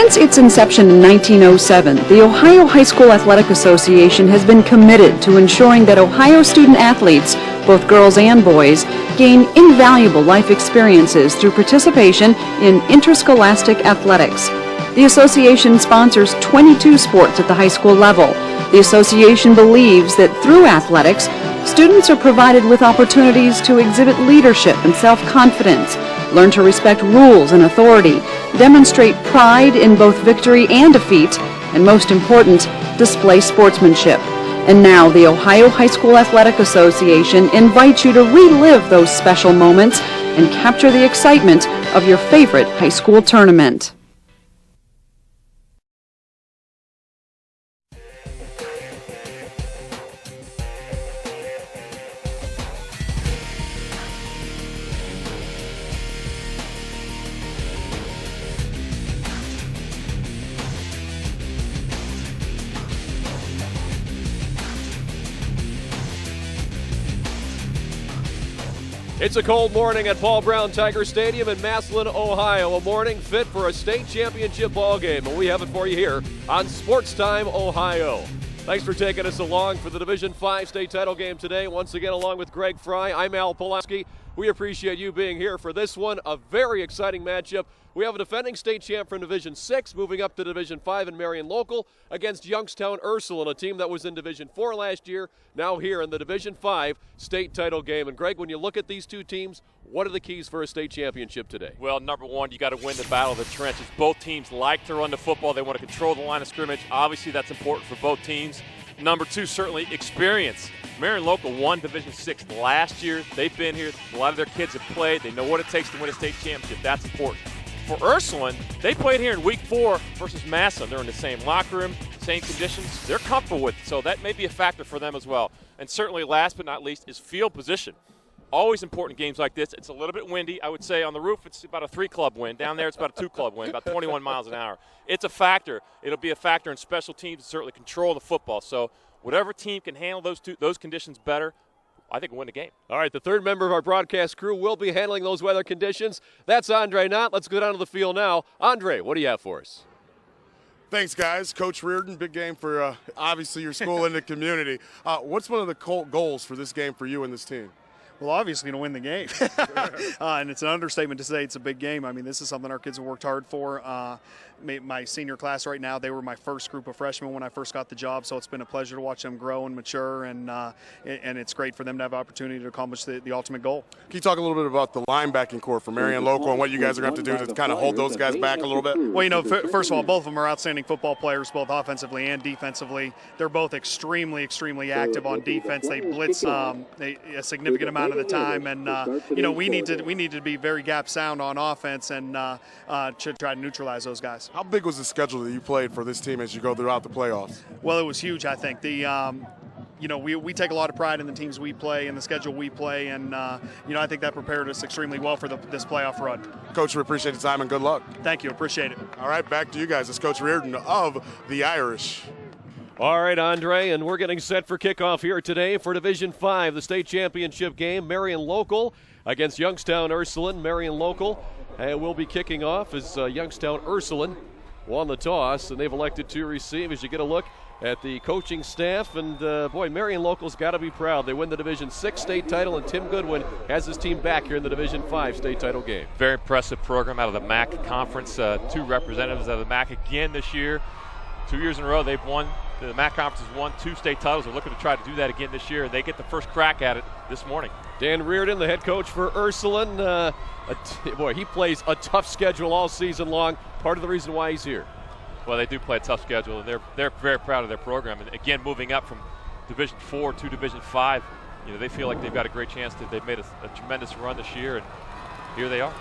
Since its inception in 1907, the Ohio High School Athletic Association has been committed to ensuring that Ohio student athletes, both girls and boys, gain invaluable life experiences through participation in interscholastic athletics. The association sponsors 22 sports at the high school level. The association believes that through athletics, students are provided with opportunities to exhibit leadership and self-confidence, learn to respect rules and authority, demonstrate pride in both victory and defeat, and most important, display sportsmanship. And now the Ohio High School Athletic Association invites you to relive those special moments and capture the excitement of your favorite high school tournament. It's a cold morning at Paul Brown Tiger Stadium in Massillon, Ohio. A morning fit for a state championship ball game, and we have it for you here on Sports Time Ohio. Thanks for taking us along for the Division 5 state title game today. Once again, along with Greg Fry, I'm Al Pulaski. We appreciate you being here for this one, a very exciting matchup. We have a defending state champ from Division 6 moving up to Division 5 in Marion Local against Youngstown Ursuline, a team that was in Division 4 last year, now here in the Division 5 state title game. And Greg, when you look at these two teams, what are the keys for a state championship today? Well, number one, you got to win the battle of the trenches. Both teams like to run the football. They want to control the line of scrimmage. Obviously, that's important for both teams. Number two, certainly experience. Marion Local won Division 6 last year. They've been here. A lot of their kids have played. They know what it takes to win a state championship. That's important. For Ursuline, they played here in week 4 versus Massillon. They're in the same locker room, same conditions. They're comfortable with it, so that may be a factor for them as well. And certainly, last but not least, is field position. Always important in games like this. It's a little bit windy. I would say on the roof it's about a 3-club wind. Down there it's about a 2-club wind, about 21 miles an hour. It's a factor. It'll be a factor in special teams to certainly control the football. So whatever team can handle those conditions better, I think we'll win the game. All right, the third member of our broadcast crew will be handling those weather conditions. That's Andre Knott. Let's go down to the field now. Andre, what do you have for us? Thanks, guys. Coach Reardon, big game for obviously your school and the community. What's one of the goals for this game for you and this team? Well, obviously to win the game. And it's an understatement to say it's a big game. I mean, this is something our kids have worked hard for. My senior class right now, they were my first group of freshmen when I first got the job, so it's been a pleasure to watch them grow and mature, and it's great for them to have opportunity to accomplish the ultimate goal. Can you talk a little bit about the linebacking core for Marion Local and what you guys are going to have to do to kind of hold those guys back a little bit? Well, you know, first of all, both of them are outstanding football players, both offensively and defensively. They're both extremely, extremely active on defense. They blitz a significant amount of the time, and you know, we need to be very gap sound on offense and to try to neutralize those guys. How big was the schedule that you played for this team as you go throughout the playoffs? Well, it was huge, I think. You know, we take a lot of pride in the teams we play and the schedule we play, and you know, I think that prepared us extremely well for this playoff run. Coach, we appreciate the time and good luck. Thank you, appreciate it. All right, back to you guys. It's Coach Reardon of the Irish. All right, Andre, and we're getting set for kickoff here today for Division 5, the state championship game. Marion Local against Youngstown Ursuline. Marion Local will be kicking off as Youngstown Ursuline won the toss, and they've elected to receive. As you get a look at the coaching staff, and boy, Marion Local's got to be proud. They win the Division 6 state title, and Tim Goodwin has his team back here in the Division 5 state title game. Very impressive program out of the MAC conference. 2 representatives out of the MAC again this year. 2 years in a row they've won. The MAC conference has won 2 state titles. They're looking to try to do that again this year, and they get the first crack at it this morning. Dan Reardon, the head coach for Ursuline. Boy, he plays a tough schedule all season long. Part of the reason why he's here. Well, they do play a tough schedule, and they're very proud of their program. And again, moving up from Division 4 to Division 5, you know, they feel like they've got a great chance to. They've made a tremendous run this year, and here they are.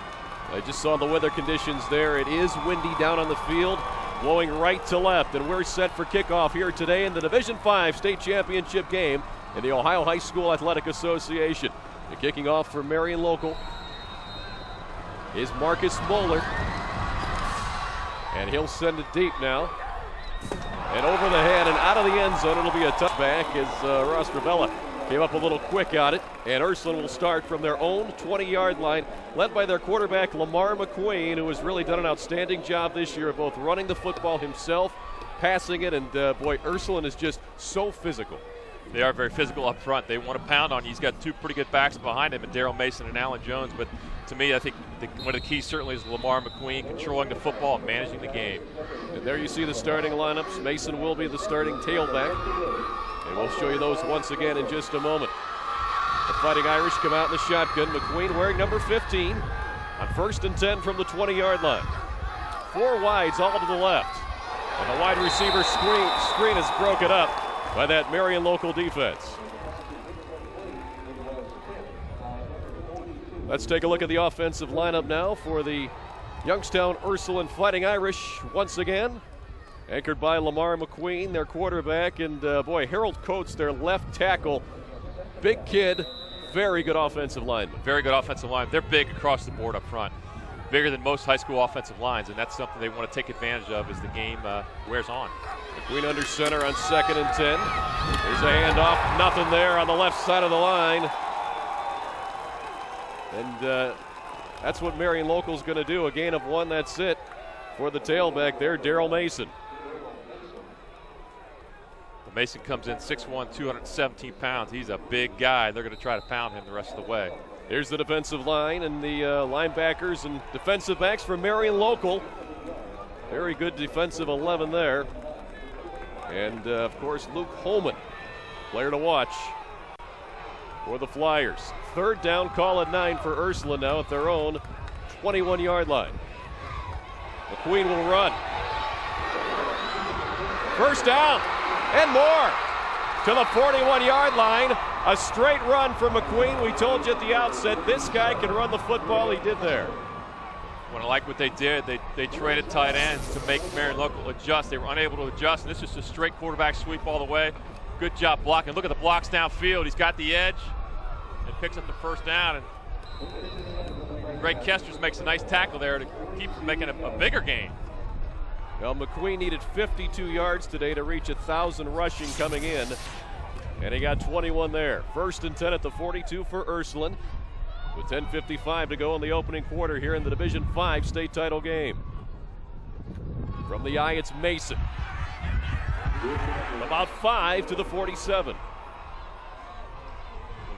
I just saw the weather conditions there. It is windy down on the field, blowing right to left, and we're set for kickoff here today in the Division 5 state championship game in the Ohio High School Athletic Association. And kicking off for Marion Local is Marcus Moeller. And he'll send it deep now. And over the head and out of the end zone. It'll be a touchback as Ross Ravella Came up a little quick on it, and Ursuline will start from their own 20-yard line, led by their quarterback, Lamar McQueen, who has really done an outstanding job this year of both running the football himself, passing it, and boy, Ursuline is just so physical. They are very physical up front. They want to pound on you. He's got two pretty good backs behind him, and Daryl Mason and Alan Jones. But to me, I think one of the keys certainly is Lamar McQueen controlling the football and managing the game. And there you see the starting lineups. Mason will be the starting tailback. And we'll show you those once again in just a moment. The Fighting Irish come out in the shotgun. McQueen wearing number 15 on 1st and 10 from the 20-yard line. 4 wides all to the left. And the wide receiver screen is broken up by that Marion local defense. Let's take a look at the offensive lineup now for the Youngstown Ursuline Fighting Irish once again. Anchored by Lamar McQueen, their quarterback, and boy, Harold Coates, their left tackle. Big kid, very good offensive lineman. Very good offensive line. They're big across the board up front. Bigger than most high school offensive lines, and that's something they want to take advantage of as the game wears on. McQueen under center on 2nd and 10. There's a handoff, nothing there on the left side of the line. And that's what Marion Local's going to do. A gain of 1, that's it for the tailback there, Daryl Mason. Mason comes in 6'1", 217 pounds. He's a big guy. They're going to try to pound him the rest of the way. Here's the defensive line and the linebackers and defensive backs for Marion Local. Very good defensive 11 there. And, of course, Luke Holman, player to watch for the Flyers. 3rd down, call at 9 for Ursuline now at their own 21-yard line. McQueen will run. 1st down. And more to the 41-yard line. A straight run for McQueen. We told you at the outset, this guy can run the football. He did there. Well, I like what they did. They traded tight ends to make Marion Local adjust. They were unable to adjust, and this is just a straight quarterback sweep all the way. Good job blocking. Look at the blocks downfield. He's got the edge and picks up the 1st down. And Greg Kesters makes a nice tackle there to keep from making a bigger gain. Well, McQueen needed 52 yards today to reach 1,000 rushing coming in, and he got 21 there. 1st and 10 at the 42 for Ursuline, with 10:55 to go in the opening quarter here in the Division 5 state title game. From the eye, it's Mason. About 5 to the 47.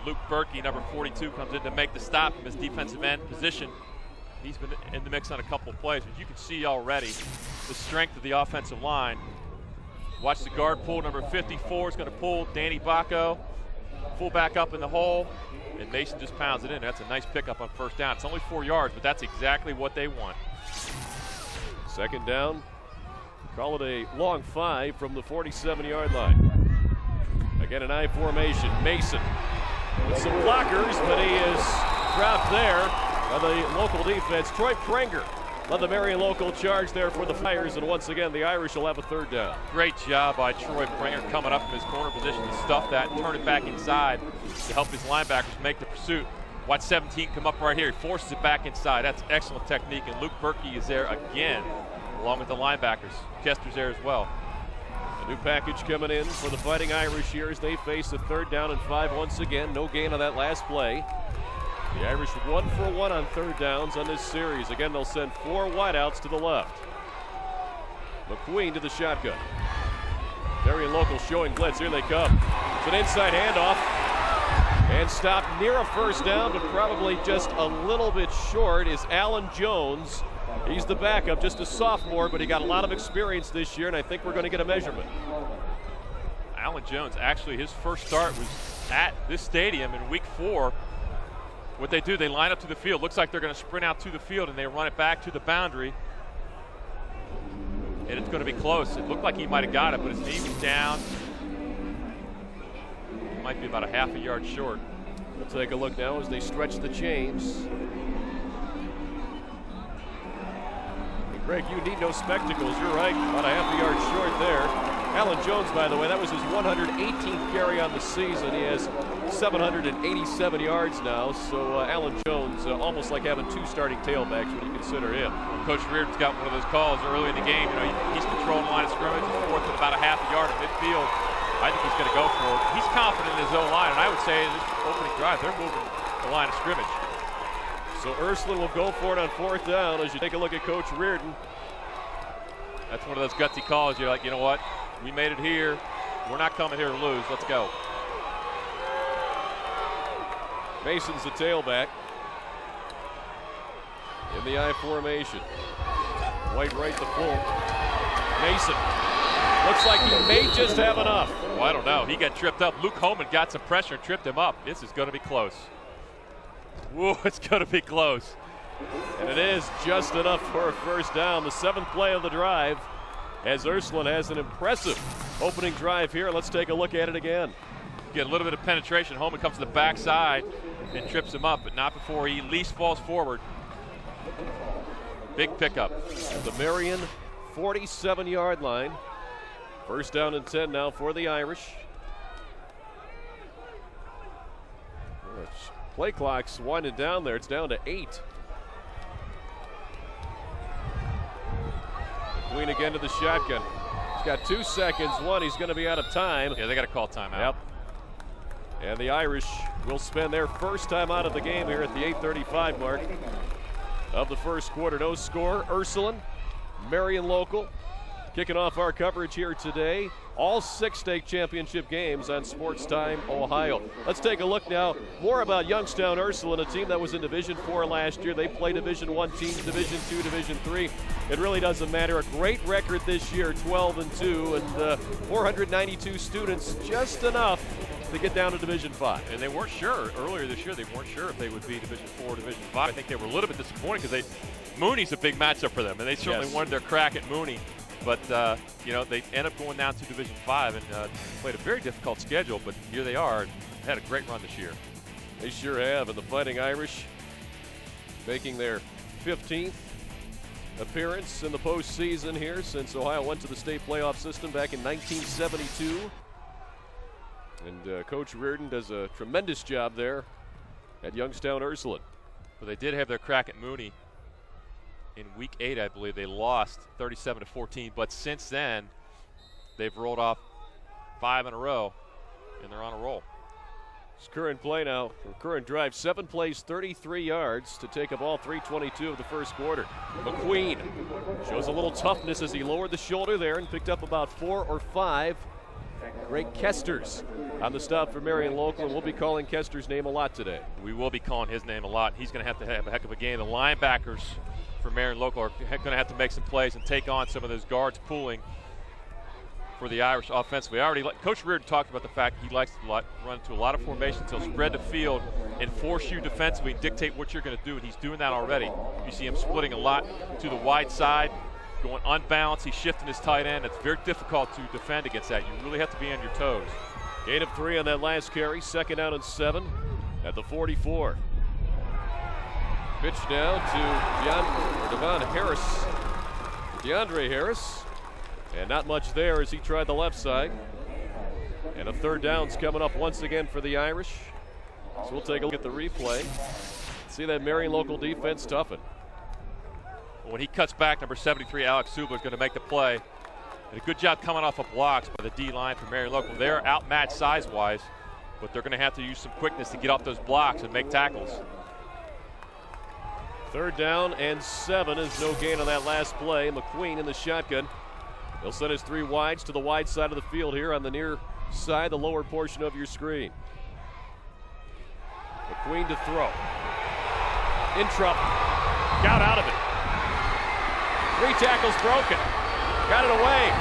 Luke Berkey, number 42, comes in to make the stop from his defensive end position. He's been in the mix on a couple of plays, but you can see already the strength of the offensive line. Watch the guard pull. Number 54 is going to pull Danny Bacco. Full back up in the hole, and Mason just pounds it in. That's a nice pickup on 1st down. It's only 4 yards, but that's exactly what they want. 2nd down. Call it a long 5 from the 47-yard line. Again, an I formation. Mason with some blockers, but he is trapped there by the local defense. Troy Prenger led the Marion Local charge there for the Flyers, and once again, the Irish will have a 3rd down. Great job by Troy Prenger coming up from his corner position to stuff that and turn it back inside to help his linebackers make the pursuit. Watch 17 come up right here. He forces it back inside. That's excellent technique, and Luke Berkey is there again, along with the linebackers. Kester's there as well. A new package coming in for the Fighting Irish here as they face a 3rd down and 5 once again. No gain on that last play. The Irish 1 for 1 on 3rd downs on this series. Again, they'll send 4 wideouts to the left. McQueen to the shotgun. Marion Local showing blitz. Here they come. It's an inside handoff. And stopped near a 1st down, but probably just a little bit short is Alan Jones. He's the backup, just a sophomore, but he got a lot of experience this year, and I think we're going to get a measurement. Alan Jones, actually, his first start was at this stadium in week 4. What they do, they line up to the field. Looks like they're going to sprint out to the field, and they run it back to the boundary. And it's going to be close. It looked like he might have got it, but his knee was down. It might be about a half a yard short. We'll take a look now as they stretch the chains. Greg, you need no spectacles. You're right, about a half a yard short there. Alan Jones, by the way, that was his 118th carry on the season. He has 787 yards now, so Alan Jones, almost like having 2 starting tailbacks when you consider him. Well, Coach Reardon's got one of those calls early in the game. You know, he's controlling the line of scrimmage. He's 4th at about a half a yard at midfield. I think he's going to go for it. He's confident in his O-line, and I would say in this opening drive, they're moving the line of scrimmage. So Ursuline will go for it on 4th down as you take a look at Coach Reardon. That's one of those gutsy calls. You're like, you know what? We made it here. We're not coming here to lose. Let's go. Mason's the tailback in the I formation. White right to full. Mason looks like he may just have enough. Well, I don't know. He got tripped up. Luke Holman got some pressure and tripped him up. This is going to be close. Whoa, it's going to be close. And it is just enough for a 1st down. The 7th play of the drive as Ursuline has an impressive opening drive here. Let's take a look at it again. Get a little bit of penetration. Holman comes to the backside and trips him up, but not before he at least falls forward. Big pickup. The Marion 47-yard line. 1st down and 10 now for the Irish. Play clock's winding down there. It's down to 8. Queen again to the shotgun. He's got 2 seconds. One, he's going to be out of time. Yeah, they got to call timeout. Yep. And the Irish will spend their first time out of the game here at the 8:35 mark of the 1st quarter. No score. Ursuline, Marion local, kicking off our coverage here today. All 6 state championship games on Sports Time Ohio. Let's take a look now more about Youngstown Ursuline, a team that was in Division 4 last year. They play Division 1 teams, Division 2, Division 3. It really doesn't matter. A great record this year, 12-2, and 492 students, just enough to get down to Division 5. And they weren't sure earlier this year. They weren't sure if they would be Division 4 or Division 5. I think they were a little bit disappointed because Mooney's a big matchup for them, and they certainly wanted their crack at Mooney. But, you know, they end up going down to Division 5 and played a very difficult schedule, but here they are and had a great run this year. They sure have, and the Fighting Irish making their 15th appearance in the postseason here since Ohio went to the state playoff system back in 1972. And Coach Reardon does a tremendous job there at Youngstown Ursuline. Well, they did have their crack at Mooney. In week 8, I believe they lost 37-14, but since then they've rolled off 5 in a row, and they're on a roll. It's current play now, current drive, 7 plays, 33 yards to take up all 3:22 of the 1st quarter. McQueen shows a little toughness as he lowered the shoulder there and picked up about 4 or 5. Greg Kester's on the stop for Marion local, and we'll be calling Kester's name a lot today. We will be calling his name a lot. He's going to have a heck of a game. The linebackers for Marion local are going to have to make some plays and take on some of those guards pulling for the Irish offensively. Coach Reardon talked about the fact he likes to run into a lot of formations. He'll spread the field and force you defensively and dictate what you're going to do, and he's doing that already. You see him splitting a lot to the wide side, going unbalanced. He's shifting his tight end. It's very difficult to defend against that. You really have to be on your toes. Gain of 3 on that last carry. 2nd down and 7 at the 44. Pitch down to DeAndre Harris. And not much there as he tried the left side. And a 3rd down's coming up once again for the Irish. So we'll take a look at the replay. See that Marion local defense toughen. When he cuts back, number 73, Alex Subler, is going to make the play. And a good job coming off of blocks by the D-line for Marion local. They're outmatched size-wise, but they're going to have to use some quickness to get off those blocks and make tackles. 3rd down and 7 is no gain on that last play. McQueen in the shotgun. He'll send his 3 wides to the wide side of the field here on the near side, the lower portion of your screen. McQueen to throw. In trouble. Got out of it. 3 tackles broken. Got it away.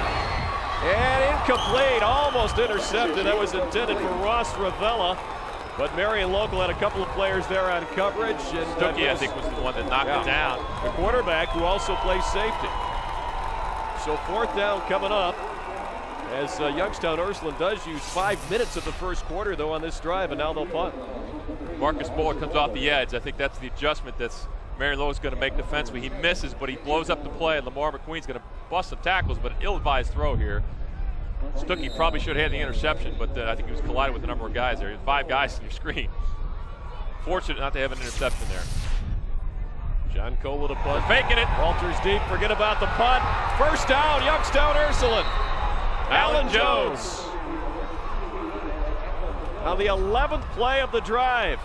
And incomplete. Almost intercepted. That was intended for Ross Ravella. But Marion local had a couple of players there on coverage. And Stuckey, I think, was the one that knocked it down. The quarterback who also plays safety. So 4th down coming up as Youngstown Ursuline does use 5 minutes of the 1st quarter, though, on this drive, and now they'll punt. Marcus Buller comes off the edge. I think that's the adjustment that's Marion Low is going to make defensively. He misses, but he blows up the play, and Lamar McQueen's going to bust some tackles, but an ill-advised throw here. Stuckey probably should have had the interception, but I think he was colliding with a number of guys there. 5 guys on your screen. Fortunate not to have an interception there. John Cole with a punt. Faking it. Walters deep. Forget about the punt. 1st down, Youngstown Ursuline. Alan Jones on the 11th play of the drive.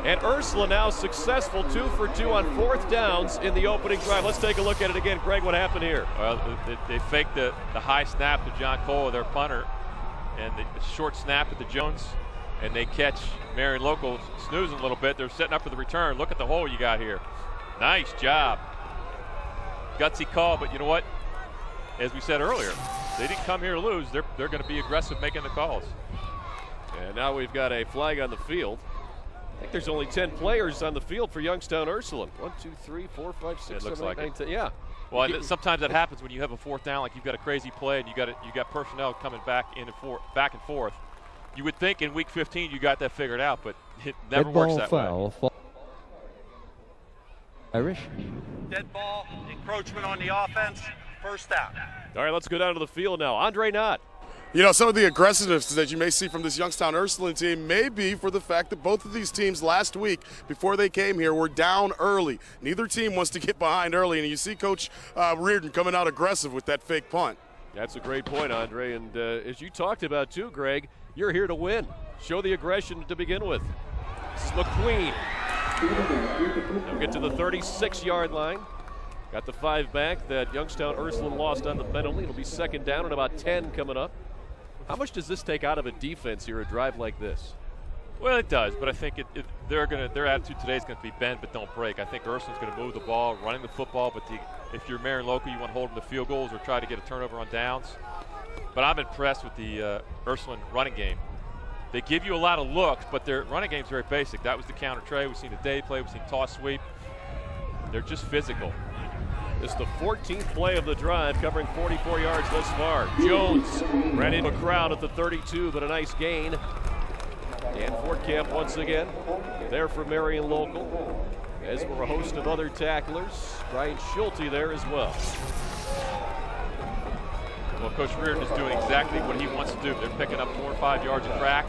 And Ursuline now successful 2 for 2 on 4th downs in the opening drive. Let's take a look at it again. Greg, what happened here? Well, they faked the high snap to John Cole, their punter, and the short snap to Jones, and they catch Marion Local snoozing a little bit. They're setting up for the return. Look at the hole you got here. Nice job. Gutsy call, but you know what? As we said earlier, they didn't come here to lose. They're going to be aggressive making the calls. And now we've got a flag on the field. I think there's only 10 players on the field for Youngstown Ursuline. 1, 2, 3, 4, 5, 6, 7, 8, 9, 10. Yeah. Well, sometimes that happens when you have a 4th down, like you've got a crazy play and you got personnel coming back and forth. You would think in week 15 you got that figured out, but it never works that way. Irish. Dead ball, encroachment on the offense, first down. All right, let's go down to the field now. Andre Knott. You know, some of the aggressiveness that you may see from this Youngstown Ursuline team may be for the fact that both of these teams last week, before they came here, were down early. Neither team wants to get behind early, and you see Coach Reardon coming out aggressive with that fake punt. That's a great point, Andre. And as you talked about too, Greg, you're here to win. Show the aggression to begin with. This is McQueen. They'll get to the 36-yard line. Got the 5 back that Youngstown Ursuline lost on the penalty. It'll be 2nd down and about 10 coming up. How much does this take out of a defense here, a drive like this? Well, it does, but I think their attitude today is going to be bend but don't break. I think Ursuline's going to move the ball, running the football, but if you're Marion Local, you want to hold them to field goals or try to get a turnover on downs. But I'm impressed with the Ursuline running game. They give you a lot of looks, but their running game is very basic. That was the counter trey. We've seen the day play. We've seen toss sweep. They're just physical. This is the 14th play of the drive, covering 44 yards thus far. Jones ran into a crowd at the 32, but a nice gain. And Fort Camp once again there for Marion Local, as were a host of other tacklers. Brian Schulte there as well. Well, Coach Reardon is doing exactly what he wants to do. They're picking up 4 or 5 yards of crack.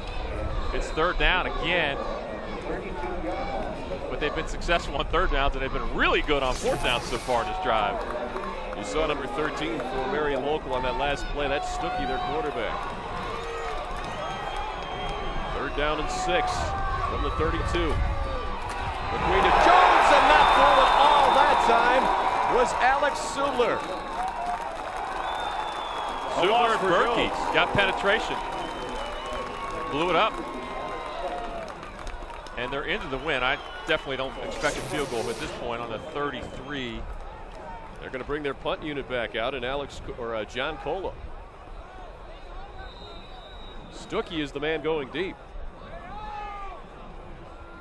It's 3rd down again. But they've been successful on 3rd downs, and they've been really good on 4th downs so far in this drive. You saw number 13 for Marion Local on that last play. That's Stuckey, their quarterback. 3rd down and 6 from the 32. McQueen to Jones, and not full at all that time was Alex Subler. Subler and Berkey got penetration. Blew it up. And they're into the win. I definitely don't expect a field goal at this point on the 33. They're going to bring their punt unit back out, and John Cola. Stuckey is the man going deep.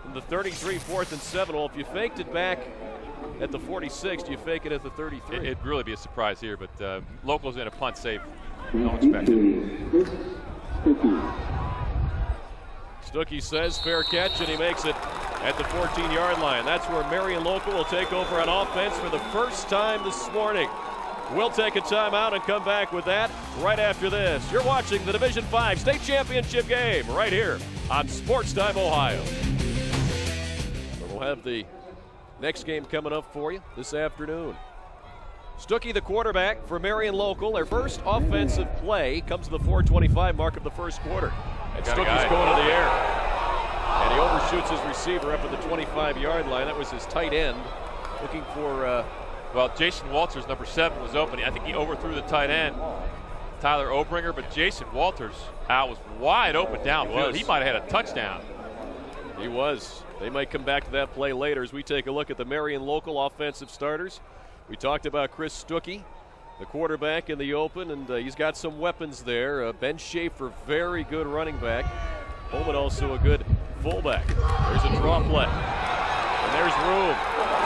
From the 33, 4th and 7. Well, if you faked it back at the 46, do you fake it at the 33? It'd really be a surprise here, but Local's in a punt safe. Don't expect it. Stuckey says fair catch, and he makes it at the 14-yard line. That's where Marion Local will take over on offense for the first time this morning. We'll take a timeout and come back with that right after this. You're watching the Division 5 State Championship game right here on Sports Time Ohio. We'll have the next game coming up for you this afternoon. Stuckey, the quarterback for Marion Local. Their first offensive play comes to the 4:25 mark of the first quarter. And Stuckey's going to the air. And he overshoots his receiver up at the 25-yard line. That was his tight end looking for... Well, Jason Walters, number 7, was open. I think he overthrew the tight end, Tyler Obringer, but Jason Walters was wide open downfield. He might have had a touchdown. He was. They might come back to that play later as we take a look at the Marion Local offensive starters. We talked about Chris Stuckey, the quarterback in the open, and he's got some weapons there. Ben Schaefer, very good running back. Holman also a good fullback. There's a draw play. And there's room.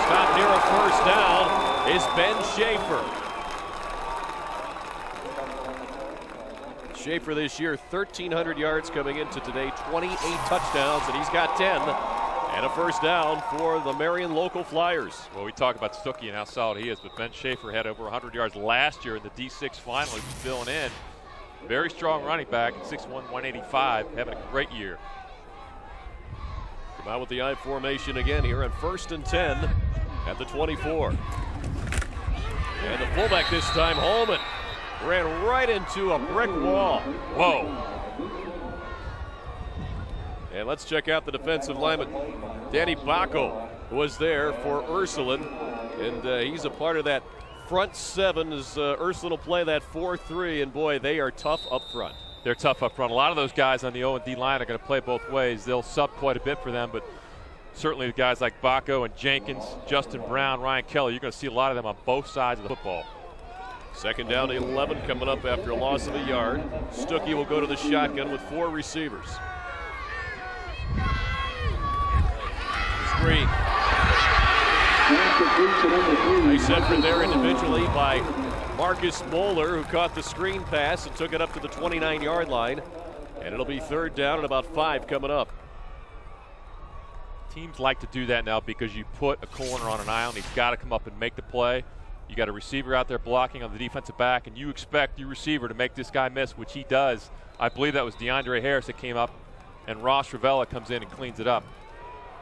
Stop near a first down is Ben Schaefer. Schaefer this year, 1,300 yards coming into today, 28 touchdowns, and he's got 10. And a first down for the Marion Local Flyers. Well, we talk about Stuckey and how solid he is, but Ben Schaefer had over 100 yards last year in the D6 final. He was filling in. Very strong running back, 6'1", 185, having a great year. Come out with the I formation again here on 1st and 10 at the 24. And the fullback this time, Holman, ran right into a brick wall. Whoa. And let's check out the defensive lineman. Danny Bacco was there for Ursuline, and he's a part of that front seven as Ursuline will play that 4-3, and boy, they are tough up front. They're tough up front. A lot of those guys on the O&D line are going to play both ways. They'll sub quite a bit for them, but certainly the guys like Bacco and Jenkins, Justin Brown, Ryan Kelly, you're going to see a lot of them on both sides of the football. Second down to 11 coming up after a loss of a yard. Stuckey will go to the shotgun with 4 receivers. Screen. Nice effort there individually by Marcus Moeller, who caught the screen pass and took it up to the 29-yard line. And it'll be third down and about 5 coming up. Teams like to do that now because you put a corner on an island. He's got to come up and make the play. You got a receiver out there blocking on the defensive back, and you expect your receiver to make this guy miss, which he does. I believe that was DeAndre Harris that came up, and Ross Ravella comes in and cleans it up.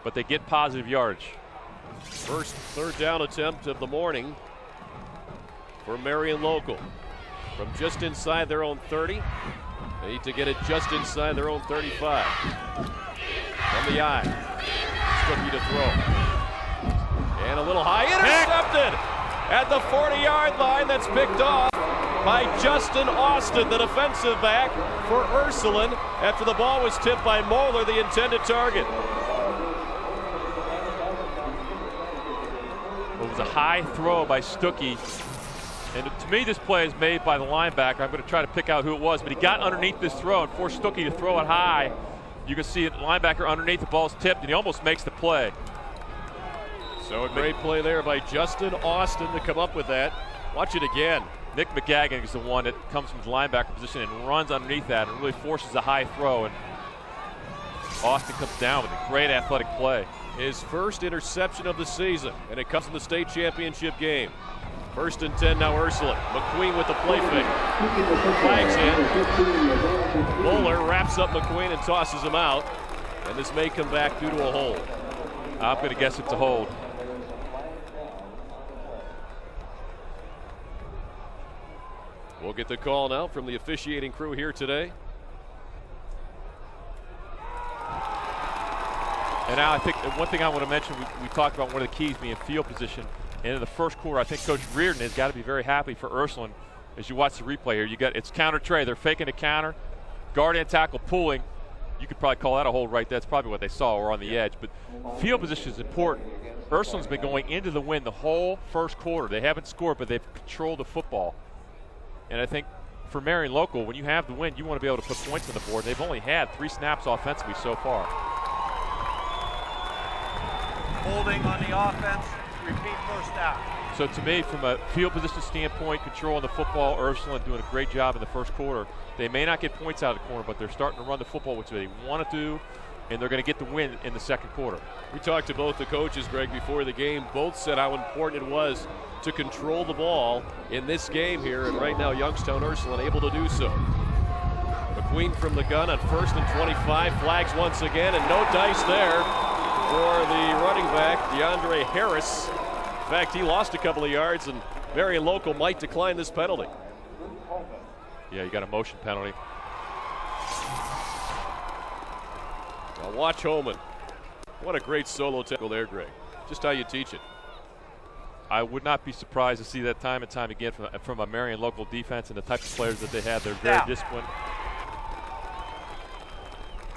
But they get positive yardage. First third down attempt of the morning for Marion Local. From just inside their own 30. They need to get it just inside their own 35. From the eye. Stuckey to throw. And a little high, intercepted at the 40-yard line. That's picked off by Justin Austin, the defensive back for Ursuline, after the ball was tipped by Moeller, the intended target. It was a high throw by Stuckey. And to me, this play is made by the linebacker. I'm going to try to pick out who it was, but he got underneath this throw and forced Stuckey to throw it high. You can see it, linebacker underneath, the ball's tipped, and he almost makes the play. So a great play there by Justin Austin to come up with that. Watch it again. Nick McGagan is the one that comes from the linebacker position and runs underneath that and really forces a high throw. And Austin comes down with a great athletic play. His first interception of the season, and it comes in the state championship game. First and 10 now Ursuline. McQueen with the play fake. Flags in. Moeller wraps up McQueen and tosses him out. And this may come back due to a hold. I'm going to guess it's a hold. We'll get the call now from the officiating crew here today. And now I think one thing I want to mention, we talked about one of the keys being field position. And in the first quarter, I think Coach Reardon has got to be very happy for Ursuline. As you watch the replay here, it's counter tray. They're faking a counter, guard and tackle pulling. You could probably call that a hold right there. That's probably what they saw, or on the edge. But field position is important. Ursuline's been going into the win the whole first quarter. They haven't scored, but they've controlled the football. And I think for Marion Local, when you have the win, you want to be able to put points on the board. They've only had 3 snaps offensively so far. Holding on the offense. Repeat first down. So to me, from a field position standpoint, controlling the football, Ursuline doing a great job in the first quarter. They may not get points out of the corner, but they're starting to run the football, which they want to do, and they're going to get the win in the second quarter. We talked to both the coaches, Greg, before the game. Both said how important it was to control the ball in this game here, and right now Youngstown Ursuline able to do so. McQueen from the gun on first and 25, flags once again, and no dice there for the running back, DeAndre Harris. In fact, he lost a couple of yards, and Marion Local might decline this penalty. Yeah, you got a motion penalty. Now watch Holman. What a great solo tackle there, Greg. Just how you teach it. I would not be surprised to see that time and time again from a Marion Local defense and the type of players that they have. They're very disciplined.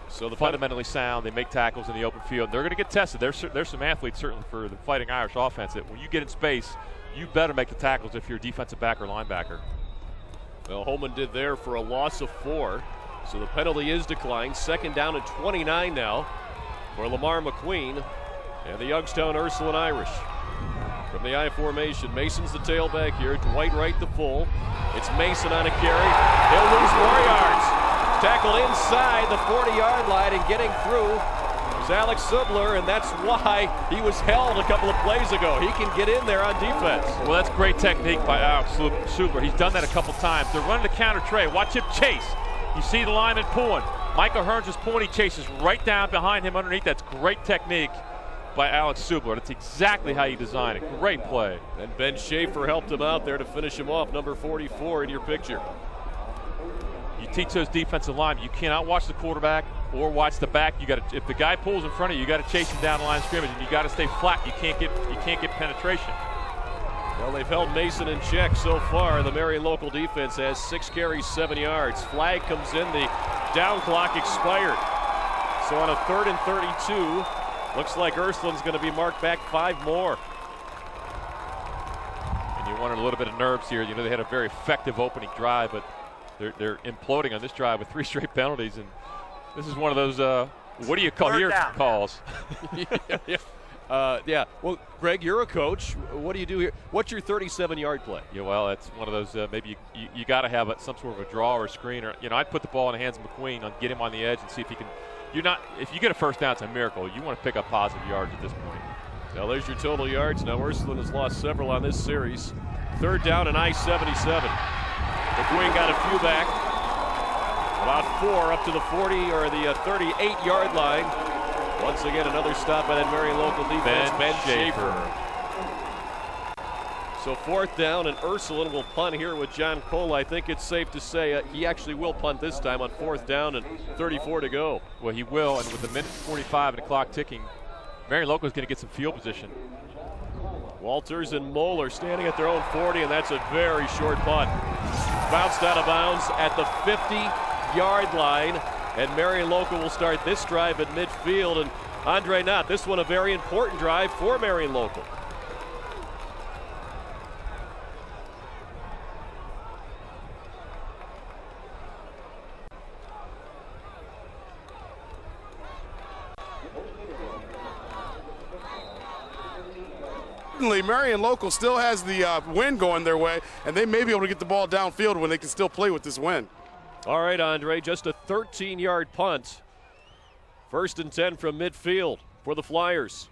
So they're fundamentally sound. They make tackles in the open field. They're going to get tested. There's some athletes certainly for the Fighting Irish offense that when you get in space, you better make the tackles if you're a defensive back or linebacker. Well, Holman did there for a loss of 4. So the penalty is declined. Second down and 29 now for Lamar McQueen and the Youngstown Ursuline Irish. From the I formation, Mason's the tailback here. Dwight Wright the full. It's Mason on a carry. He'll lose 4 yards. Tackled inside the 40-yard line, and getting through is Alex Subler, and that's why he was held a couple of plays ago. He can get in there on defense. Well, that's great technique by Alex Subler. He's done that a couple times. They're running the counter tray. Watch him chase. You see the lineman pulling. Michael Hearns is pulling. He chases right down behind him underneath. That's great technique by Alex Subler. That's exactly how you design it. Great play. And Ben Schaefer helped him out there to finish him off, number 44 in your picture. You teach those defensive linemen, you cannot watch the quarterback. or watch the back. You got to, if the guy pulls in front of you, you got to chase him down the line of scrimmage, and you got to stay flat. You can't get penetration. Well, they've held Mason in check so far. The Marion local defense has 6 carries, 7 yards. Flag comes in. The down clock expired. So on a 3rd and 32, looks like Ursuline's going to be marked back 5 more. And you wanted a little bit of nerves here. You know, they had a very effective opening drive, but they're imploding on this drive with 3 straight penalties. And this is one of those, what do you call here calls? Yeah. Well, Greg, you're a coach. What do you do here? What's your 37-yard play? Yeah, well, it's one of those, maybe you got to have some sort of a draw or a screen. Or, you know, I'd put the ball in the hands of McQueen and get him on the edge and see if he can. If you get a first down, it's a miracle. You want to pick up positive yards at this point. Now there's your total yards. Now Ursuline has lost several on this series. 3rd down and I-77. McQueen got a few back. About 4 up to the 40 or the 38-yard line. Once again, another stop by that Marion local defense, Ben Schaefer. So 4th down, and Ursuline will punt here with John Cole. I think it's safe to say he actually will punt this time on 4th down and 34 to go. Well, he will, and with the minute 45 and the clock ticking, Marion local is going to get some field position. Walters and Moeller standing at their own 40, and that's a very short punt. Bounced out of bounds at the 50-yard line, and Marion local will start this drive at midfield. And Andre Knott, this one a very important drive for Marion local. Marion local still has the wind going their way, and they may be able to get the ball downfield when they can still play with this wind. All right, Andre, just a 13-yard punt. 1st and 10 from midfield for the Flyers.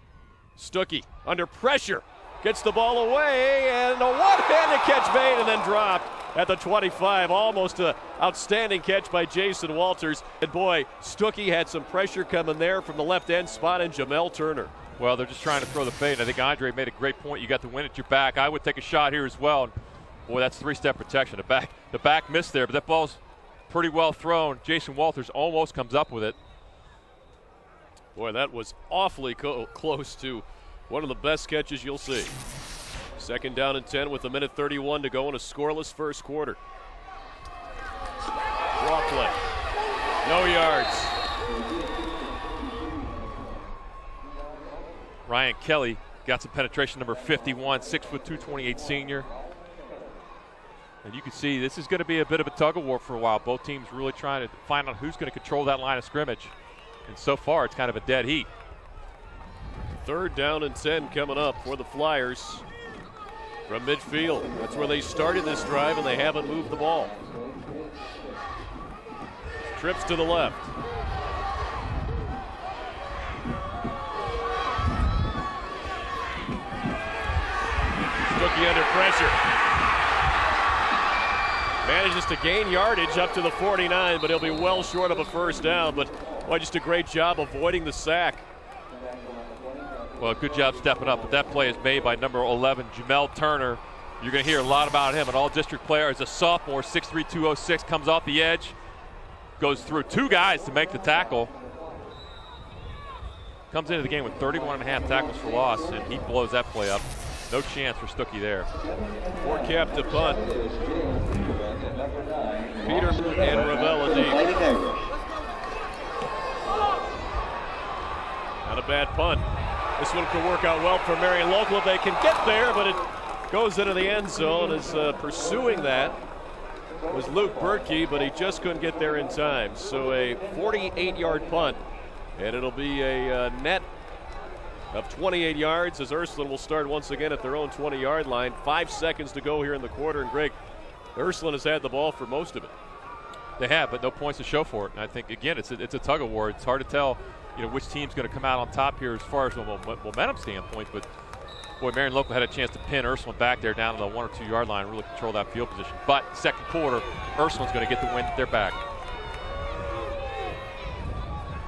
Stuckey under pressure, gets the ball away, and a one-handed catch made and then dropped at the 25. Almost an outstanding catch by Jason Walters. And boy, Stuckey had some pressure coming there from the left end spot, and Jamel Turner. Well, they're just trying to throw the fade. I think Andre made a great point. You got the wind at your back. I would take a shot here as well. And boy, that's 3-step protection. The back missed there, but that ball's pretty well thrown. Jason Walters almost comes up with it. Boy, that was awfully close to one of the best catches you'll see. 2nd down and 10 with a minute 31 to go in a scoreless first quarter. Draw play. No yards. Ryan Kelly got some penetration, number 51, 6'2", 228 senior. And you can see this is going to be a bit of a tug of war for a while. Both teams really trying to find out who's going to control that line of scrimmage. And so far, it's kind of a dead heat. 3rd down and 10 coming up for the Flyers from midfield. That's where they started this drive, and they haven't moved the ball. Trips to the left. Stuckey under pressure. Manages to gain yardage up to the 49, but he'll be well short of a first down. But boy, just a great job avoiding the sack. Well, good job stepping up, but that play is made by number 11, Jamel Turner. You're going to hear a lot about him, an all-district player. As a sophomore, 6'3", 206, comes off the edge, goes through 2 guys to make the tackle. Comes into the game with 31.5 tackles for loss, and he blows that play up. No chance for Stuckey there. 4 cap to punt. Peter and Ravella deep. Not a bad punt. This one could work out well for Marion local if they can get there, but it goes into the end zone. As pursuing that was Luke Berkey, but he just couldn't get there in time. So a 48-yard punt, and it'll be a net of 28 yards as Ursuline will start once again at their own 20-yard line. 5 seconds to go here in the quarter, and Greg, Ursuline has had the ball for most of it. They have, but no points to show for it. And I think, again, it's a tug of war. It's hard to tell, which team's going to come out on top here as far as a momentum standpoint. But boy, Marion local had a chance to pin Ursuline back there down to the 1 or 2 yard line, really control that field position. But 2nd quarter, Ursuline's going to get the wind at their back.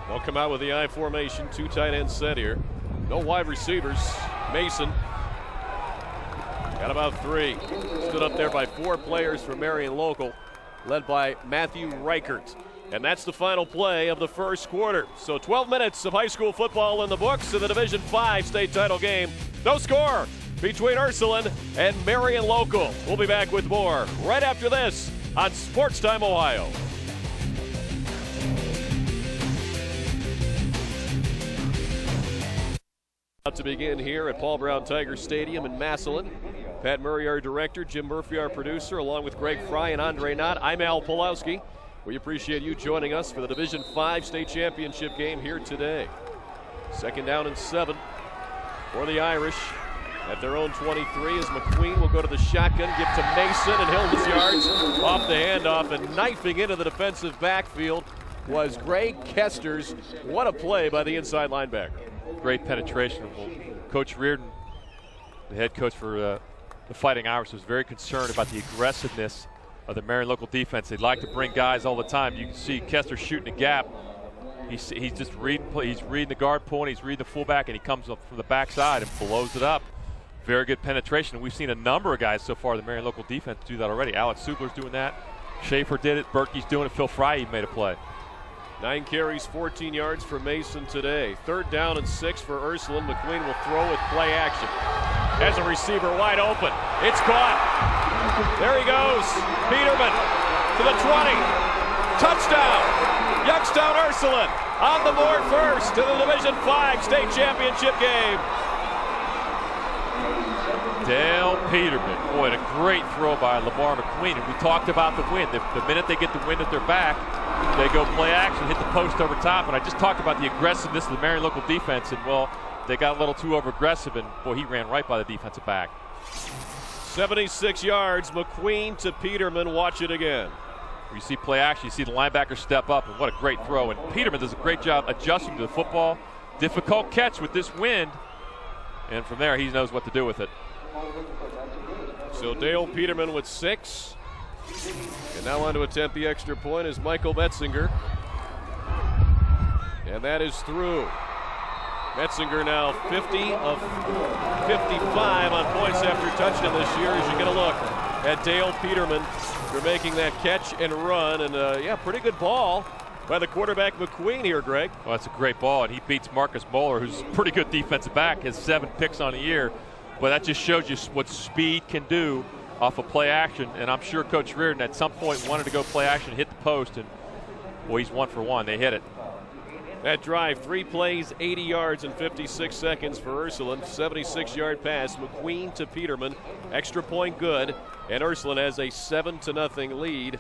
They'll come out with the I formation, 2 tight ends set here. No wide receivers. Mason got about 3. Stood up there by 4 players for Marion local, led by Matthew Reichert. And that's the final play of the first quarter. So 12 minutes of high school football in the books in the Division V state title game. No score between Ursuline and Marion Local. We'll be back with more right after this on Sports Time Ohio. About to begin here at Paul Brown Tiger Stadium in Massillon. Pat Murray, our director, Jim Murphy, our producer, along with Greg Fry and Andre Knott. I'm Al Pulowski. We appreciate you joining us for the Division V state championship game here today. 2nd down and 7 for the Irish at their own 23 as McQueen will go to the shotgun, give to Mason, and he'll his yards off the handoff, and knifing into the defensive backfield was Greg Kesters. What a play by the inside linebacker. Great penetration. Well, Coach Reardon, the head coach for the Fighting Irish, was very concerned about the aggressiveness of the Marion Local defense. They'd like to bring guys all the time. You can see Kester shooting a gap. He's just reading the guard pull, and he's reading the fullback, and he comes up from the backside and blows it up. Very good penetration. We've seen a number of guys so far, the Marion Local defense, do that already. Alex Subler's doing that. Schaefer did it. Berkey's doing it. Phil Fry made a play. 9 carries, 14 yards for Mason today. 3rd down and 6 for Ursuline. McQueen will throw with play action. Has a receiver wide open. It's caught. There he goes. Peterman to the 20. Touchdown. Youngstown Ursuline on the board first to the Division V state championship game. Dale Peterman. Boy, a great throw by Lamar McQueen. And we talked about the wind. The minute they get the wind at their back, they go play action, hit the post over top. And I just talked about the aggressiveness of the Marion Local defense. And, well, they got a little too over-aggressive. And, boy, he ran right by the defensive back. 76 yards. McQueen to Peterman. Watch it again. You see play action. You see the linebacker step up. And what a great throw. And Peterman does a great job adjusting to the football. Difficult catch with this wind. And from there, he knows what to do with it. So Dale Peterman with 6. And now on to attempt the extra point is Michael Metzinger. And that is through. Metzinger now 50 of 55 on points after touchdown this year. As you get a look at Dale Peterman, you're making that catch and run. And yeah, pretty good ball by the quarterback McQueen here, Greg. Well, that's a great ball. And he beats Marcus Moeller, who's a pretty good defensive back, has 7 picks on the year. But that just shows you what speed can do off of play action. And I'm sure Coach Reardon at some point wanted to go play action, hit the post, and boy, he's 1 for 1. They hit it. That drive, 3 plays, 80 yards in 56 seconds for Ursuline. 76-yard pass, McQueen to Peterman. Extra point good, and Ursuline has a 7-0 lead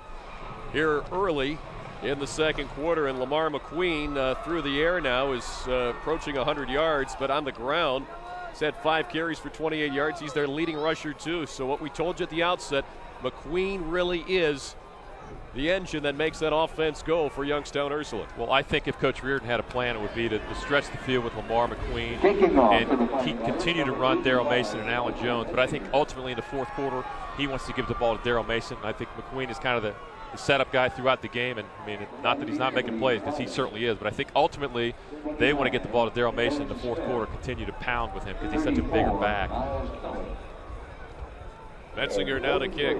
here early in the second quarter. And Lamar McQueen through the air now is approaching 100 yards, but on the ground, he's had 5 carries for 28 yards. He's their leading rusher too. So what we told you at the outset, McQueen really is the engine that makes that offense go for Youngstown Ursuline. Well, I think if Coach Reardon had a plan, it would be to stretch the field with Lamar McQueen and continue to run Daryl Mason and Alan Jones. But I think ultimately in the fourth quarter, he wants to give the ball to Daryl Mason. I think McQueen is kind of the setup guy throughout the game. And I mean, not that he's not making plays, because he certainly is. But I think ultimately they want to get the ball to Daryl Mason in the fourth quarter, continue to pound with him because he's such a bigger back. Metzinger now to kick.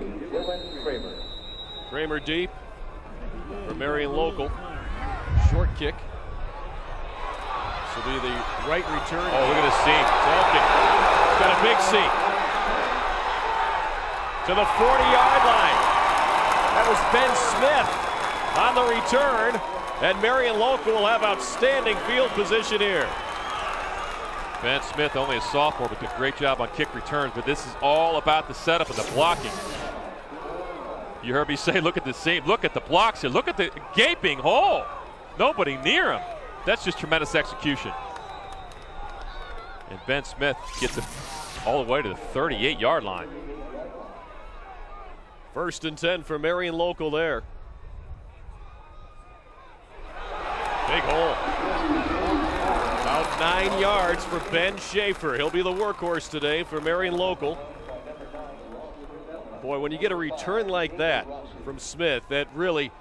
Kramer deep for Marion Local. Short kick. This will be the right return. Oh, look at this seam. Talking. He's got a big seam. To the 40-yard line. That was Ben Smith on the return. And Marion Local will have outstanding field position here. Ben Smith, only a sophomore, but did a great job on kick returns. But this is all about the setup and the blocking. You heard me say, look at the seam, look at the blocks here, look at the gaping hole. Nobody near him. That's just tremendous execution. And Ben Smith gets it all the way to the 38-yard line. 1st and 10 for Marion Local there. Big hole. About 9 yards for Ben Schaefer. He'll be the workhorse today for Marion Local. Boy, when you get a return like that from Smith, that really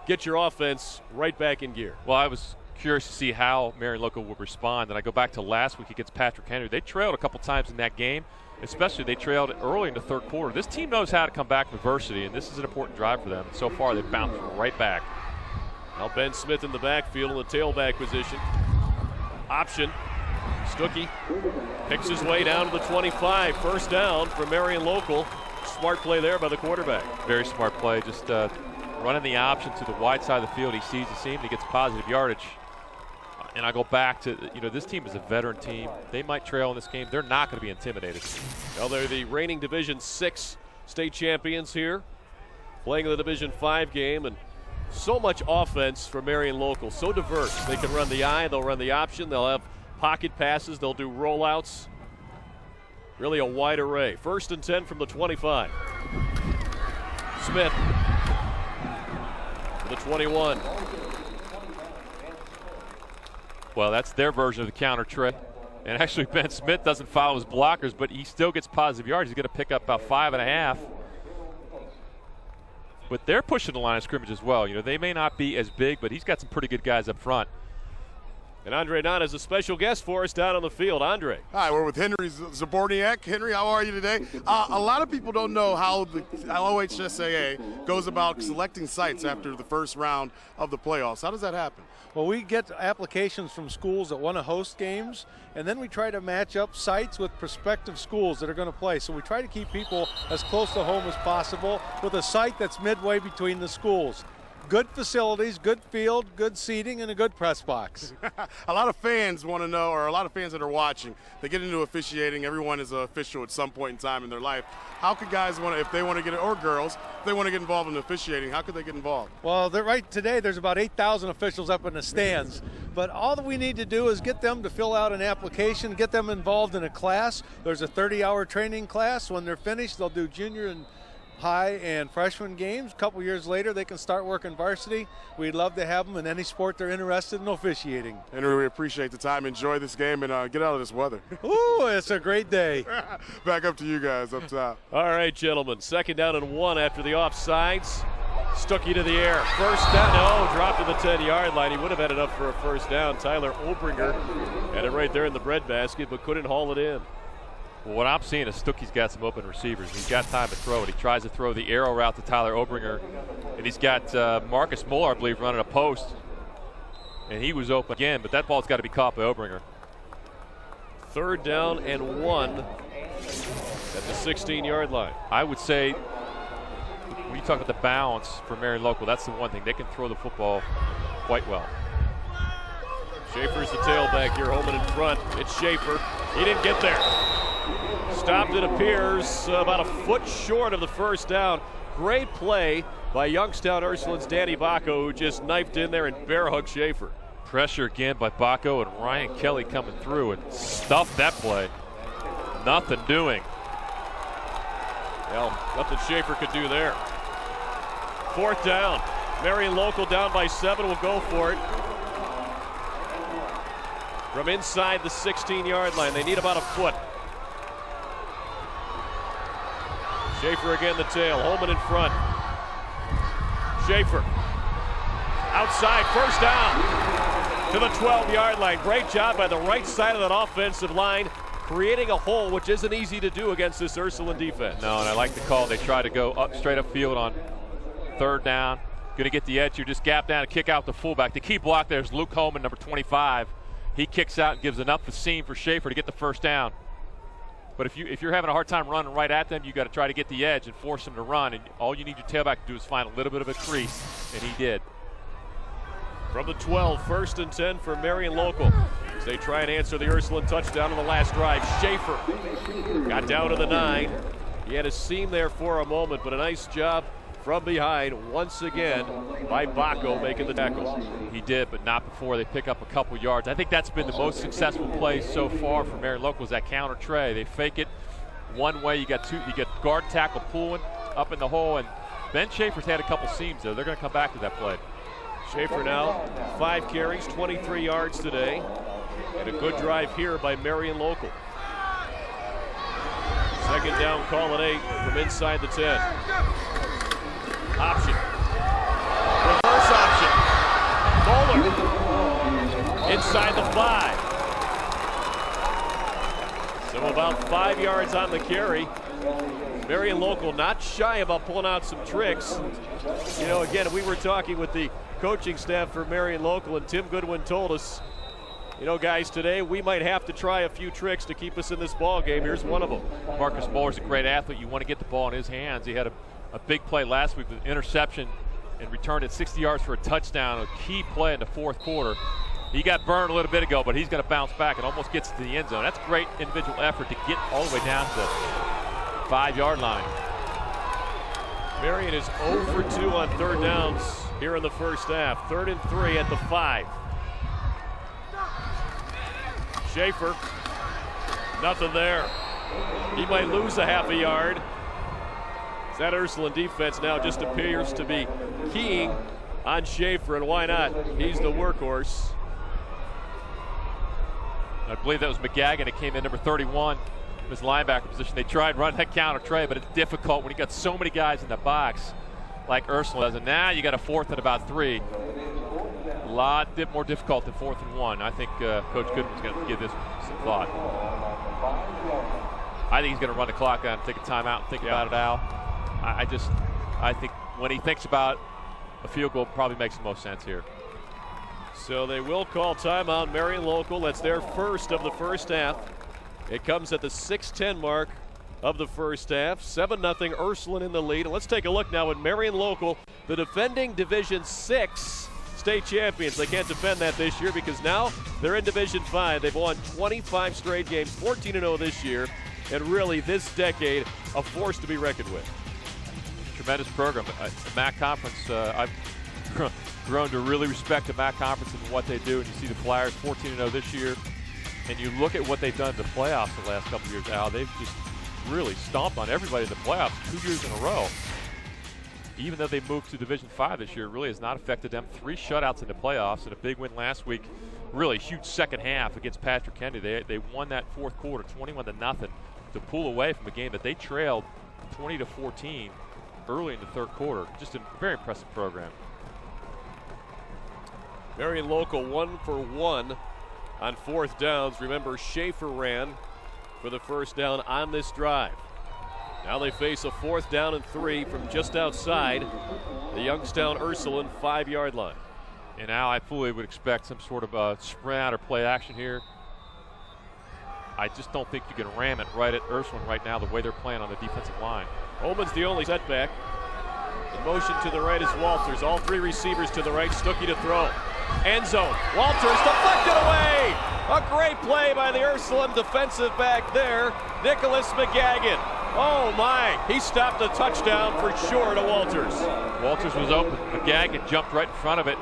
gets your offense right back in gear. Well, I was curious to see how Marion Local would respond. And I go back to last week against Patrick Henry. They trailed a couple times in that game, especially they trailed early in the third quarter. This team knows how to come back from adversity, and this is an important drive for them. So far, they've bounced right back. Now Ben Smith in the backfield in the tailback position. Option. Stuckey picks his way down to the 25. First down for Marion Local. Smart play there by the quarterback. Very smart play. Just running the option to the wide side of the field. He sees the seam. He gets positive yardage. And I go back to, this team is a veteran team. They might trail in this game. They're not going to be intimidated. Well, they're the reigning Division 6 state champions here, playing the Division 5 game, and so much offense for Marion Local, so diverse. They can run the I, they'll run the option, they'll have pocket passes, they'll do rollouts. Really a wide array. First and 10 from the 25. Smith to the 21. Well, that's their version of the counter Trey. And actually, Ben Smith doesn't follow his blockers, but he still gets positive yards. He's going to pick up about 5.5. But they're pushing the line of scrimmage as well. They may not be as big, but he's got some pretty good guys up front. And Andre Nunn is a special guest for us down on the field. Andre. Hi, we're with Henry Zaborniak. Henry, how are you today? A lot of people don't know how the OHSAA goes about selecting sites after the first round of the playoffs. How does that happen? Well, we get applications from schools that want to host games, and then we try to match up sites with prospective schools that are going to play. So we try to keep people as close to home as possible with a site that's midway between the schools. Good facilities, good field, good seating, and a good press box. A lot of fans want to know, or a lot of fans that are watching, they get into officiating. Everyone is an official at some point in time in their life. How could guys want to, if they want to get, or girls, if they want to get involved in officiating, how could they get involved? Well, right today there's about 8,000 officials up in the stands, but all that we need to do is get them to fill out an application, get them involved in a class. There's a 30-hour training class. When they're finished, they'll do junior and high and freshman games. A couple years later, they can start working varsity. We'd love to have them in any sport they're interested in officiating. Henry, we appreciate the time. Enjoy this game and get out of this weather. Ooh, it's a great day. Back up to you guys up top. All right, gentlemen. Second down and 1 after the offsides. Stuckey to the air. First down. No, dropped to the 10-yard line. He would have had enough for a first down. Tyler Obringer had it right there in the breadbasket, but couldn't haul it in. Well, what I'm seeing is Stuckey's got some open receivers. He's got time to throw it. He tries to throw the arrow route to Tyler Obringer, and he's got Marcus Muller, I believe, running a post. And he was open again, but that ball's got to be caught by Obringer. Third down and 1 at the 16-yard line. I would say, when you talk about the balance for Marion Local, that's the one thing. They can throw the football quite well. Schaefer's the tailback here, Holman in front. It's Schaefer. He didn't get there. Stopped, it appears, about a foot short of the first down. Great play by Youngstown Ursuline's Danny Bacco, who just knifed in there and bear hugged Schaefer. Pressure again by Bacco and Ryan Kelly coming through and stuffed that play. Nothing doing. Well, nothing Schaefer could do there. Fourth down. Marion Local down by 7 will go for it. From inside the 16-yard line. They need about a foot. Schaefer again the tail. Holman in front. Schaefer. Outside, first down to the 12-yard line. Great job by the right side of that offensive line, creating a hole, which isn't easy to do against this Ursuline defense. No, and I like the call. They try to go up straight up field on third down. Going to get the edge. You just gap down and kick out the fullback. The key block there is Luke Holman, number 25. He kicks out and gives enough of a seam for Schaefer to get the first down. But if you're having a hard time running right at them, you got to try to get the edge and force them to run. And all you need your tailback to do is find a little bit of a crease, and he did. From the 12, first and 10 for Marion Local. As they try and answer the Ursuline touchdown on the last drive. Schaefer got down to the 9. He had a seam there for a moment, but a nice job from behind once again by Bacco making the tackle. He did, but not before they pick up a couple yards. I think that's been the most successful play so far for Marion Local is that counter tray. They fake it one way. You got guard tackle pulling up in the hole, and Ben Schaefer's had a couple seams there. They're going to come back to that play. Schaefer now 5 carries, 23 yards today, and a good drive here by Marion Local. Second down, call at 8 from inside the 10. Option. Reverse option. Bowler. Inside the 5. So about 5 yards on the carry. Marion local not shy about pulling out some tricks. You know, again, we were talking with the coaching staff for Marion local, and Tim Goodwin told us, you know, guys, today we might have to try a few tricks to keep us in this ball game. Here's one of them. Marcus Muller's a great athlete. You want to get the ball in his hands. He had a big play last week with an interception and returned it 60 yards for a touchdown, a key play in the fourth quarter. He got burned a little bit ago, but he's going to bounce back and almost gets to the end zone. That's great individual effort to get all the way down to the 5-yard line. Marion is 0 for 2 on third downs here in the first half. 3rd and 3 at the 5. Schaefer, nothing there. He might lose a half a yard. That Ursuline defense now just appears to be keying on Schaefer, and why not? He's the workhorse. I believe that was McGagan that came in, number 31, his linebacker position. They tried running that counter trey, but it's difficult when you got so many guys in the box like Ursuline does. And now you got a 4th and about 3. A lot more difficult than 4th and 1. I think Coach Goodwin's going to give this some thought. I think he's going to run the clock out and take a timeout and think about it, Al. I think when he thinks about a field goal, probably makes the most sense here. So they will call timeout. Marion local, that's their first of the first half. It comes at the 6:10 mark of the first half. 7-0 Ursuline in the lead. And let's take a look now at Marion local, the defending Division 6 state champions. They can't defend that this year because now they're in Division 5. They've won 25 straight games, 14-0 this year, and really this decade a force to be reckoned with. Tremendous program. The MAC Conference, I've grown to really respect the MAC Conference and what they do. And you see the Flyers 14-0 this year, and you look at what they've done in the playoffs the last couple of years. Al, they've just really stomped on everybody in the playoffs 2 years in a row. Even though they moved to Division 5 this year, it really has not affected them. 3 shutouts in the playoffs and a big win last week. Really huge second half against Patrick Henry. They won that fourth quarter 21-0 to pull away from a game that they trailed 20-14 early in the third quarter. Just a very impressive program. Marion local 1 for 1 on 4th downs. Remember, Schaefer ran for the first down on this drive. Now they face a 4th down and 3 from just outside the Youngstown Ursuline 5-yard line. And now I fully would expect some sort of a sprint out or play action here. I just don't think you can ram it right at Ursuline right now the way they're playing on the defensive line. Ullman's the only setback. In motion to the right is Walters. All 3 receivers to the right. Stuckey to throw. End zone. Walters deflected away. A great play by the Ursuline defensive back there, Nicholas McGagan. Oh my, he stopped a touchdown for sure to Walters. Walters was open. McGagan jumped right in front of it.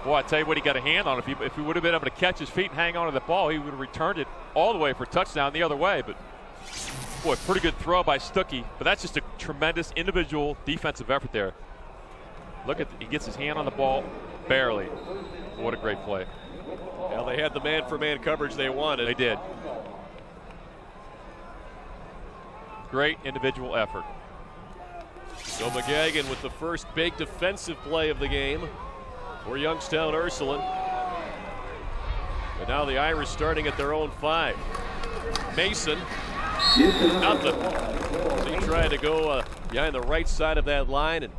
Boy, I tell you what, he got a hand on it. If he would have been able to catch his feet and hang on to the ball, he would have returned it all the way for a touchdown the other way. But boy, pretty good throw by Stuckey. But that's just a tremendous individual defensive effort there. Look at, he gets his hand on the ball, barely. What a great play. Well, they had the man-for-man coverage they wanted. They did. Great individual effort. So McGagan with the first big defensive play of the game for Youngstown Ursuline. And now the Irish starting at their own 5. Mason, nothing. So he tried to go behind the right side of that line, and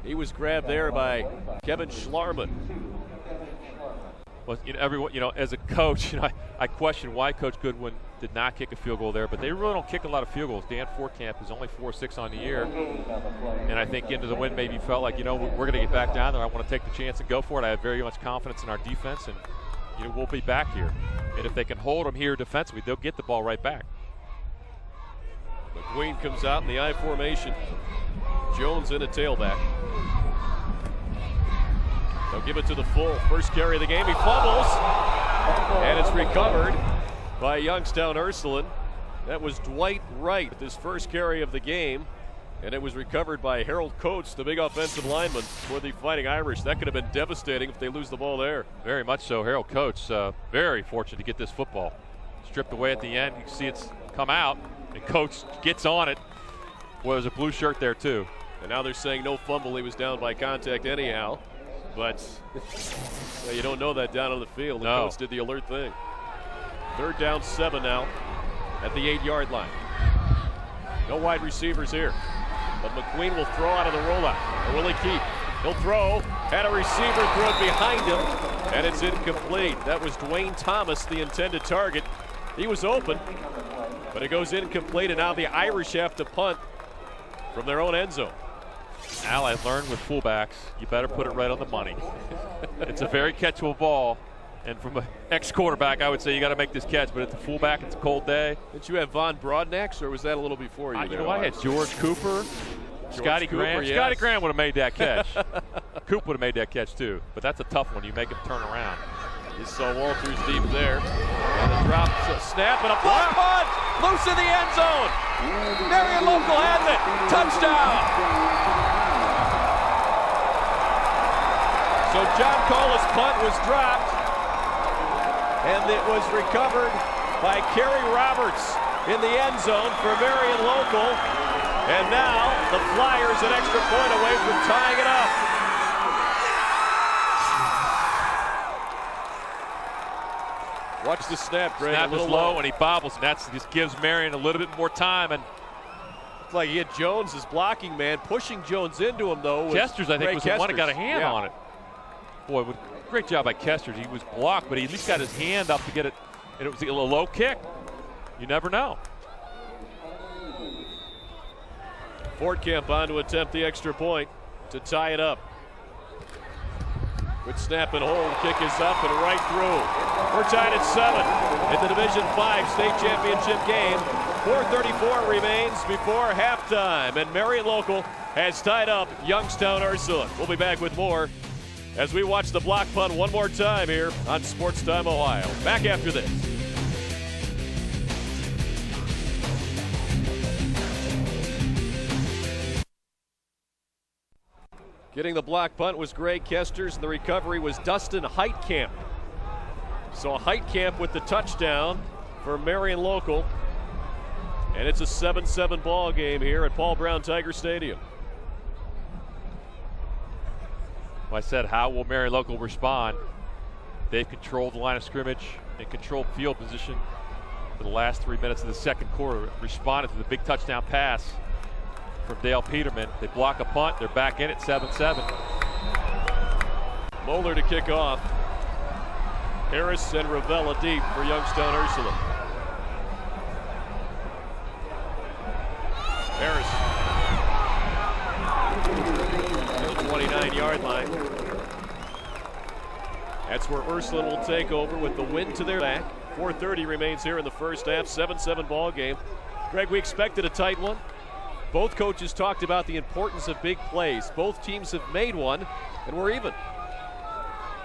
he was grabbed there by Kevin Schlarman. Well, everyone, as a coach, I question why Coach Goodwin did not kick a field goal there, but they really don't kick a lot of field goals. Dan Forkamp is only 4-6 on the year, and I think into the win maybe felt like, we're going to get back down there. I want to take the chance and go for it. I have very much confidence in our defense, and we'll be back here. And if they can hold them here defensively, they'll get the ball right back. McQueen comes out in the I formation. Jones in a tailback. They'll give it to the full. First carry of the game. He fumbles. And it's recovered by Youngstown Ursuline. That was Dwight Wright with his first carry of the game. And it was recovered by Harold Coates, the big offensive lineman for the Fighting Irish. That could have been devastating if they lose the ball there. Very much so. Harold Coates, very fortunate to get this football. Stripped away at the end. You can see it's come out. And Coates gets on it. Boy, there's a blue shirt there, too. And now they're saying no fumble. He was down by contact anyhow. But you don't know that down on the field. The Coates did the alert thing. 3rd down, 7 now at the 8-yard line. No wide receivers here. But McQueen will throw out of the rollout. Or will he keep? He'll throw, and a receiver throw it behind him, and it's incomplete. That was Dwayne Thomas, the intended target. He was open, but it goes incomplete, and now the Irish have to punt from their own end zone. Al, I learned with fullbacks, you better put it right on the money. It's a very catchable ball, and from an ex-quarterback, I would say you got to make this catch, but at the fullback, it's a cold day. Did you have Von Broadnax, or was that a little before you? You know, I had George Cooper, Scotty Graham. Yes. Scotty Graham would have made that catch. Coop would have made that catch too, but that's a tough one. You make him turn around. You saw Walters deep there. And a drop, snap, and a block punt! Loose in the end zone! Marion Local has it! Touchdown! So John Cola's punt was dropped, and it was recovered by Kerry Roberts in the end zone for Marion Local. And now the Flyers an extra point away from tying it up. Watch the snap, Greg. Snap is low, and he bobbles, and that just gives Marion a little bit more time. And it's like he had Jones as blocking man, pushing Jones into him, though. Kesters, I think, was the one that got a hand on it. Boy, great job by Kesters. He was blocked, but he at least got his hand up to get it, and it was a low kick. You never know. Fortcamp on to attempt the extra point to tie it up. Good snap and hold. Kick is up and right through. We're tied at 7 in the Division 5 state championship game. 4:34 remains before halftime, and Marion Local has tied up Youngstown Ursuline. We'll be back with more as we watch the block punt one more time here on Sports Time Ohio. Back after this. Getting the block punt was Greg Kesters, and the recovery was Dustin Heitkamp. So Heitkamp with the touchdown for Marion Local. And it's a 7-7 ball game here at Paul Brown Tiger Stadium. I said, how will Marion Local respond? They've controlled the line of scrimmage and controlled field position for the last 3 minutes of the second quarter. Responded to the big touchdown pass from Dale Peterman. They block a punt. They're back in at 7-7. Moeller to kick off. Harris and Ravella deep for Youngstown Ursuline. Harris. To the 29-yard line. That's where Ursuline will take over with the wind to their back. 4:30 remains here in the first half. 7-7 ball game. Greg, we expected a tight one. Both coaches talked about the importance of big plays. Both teams have made one, and we're even.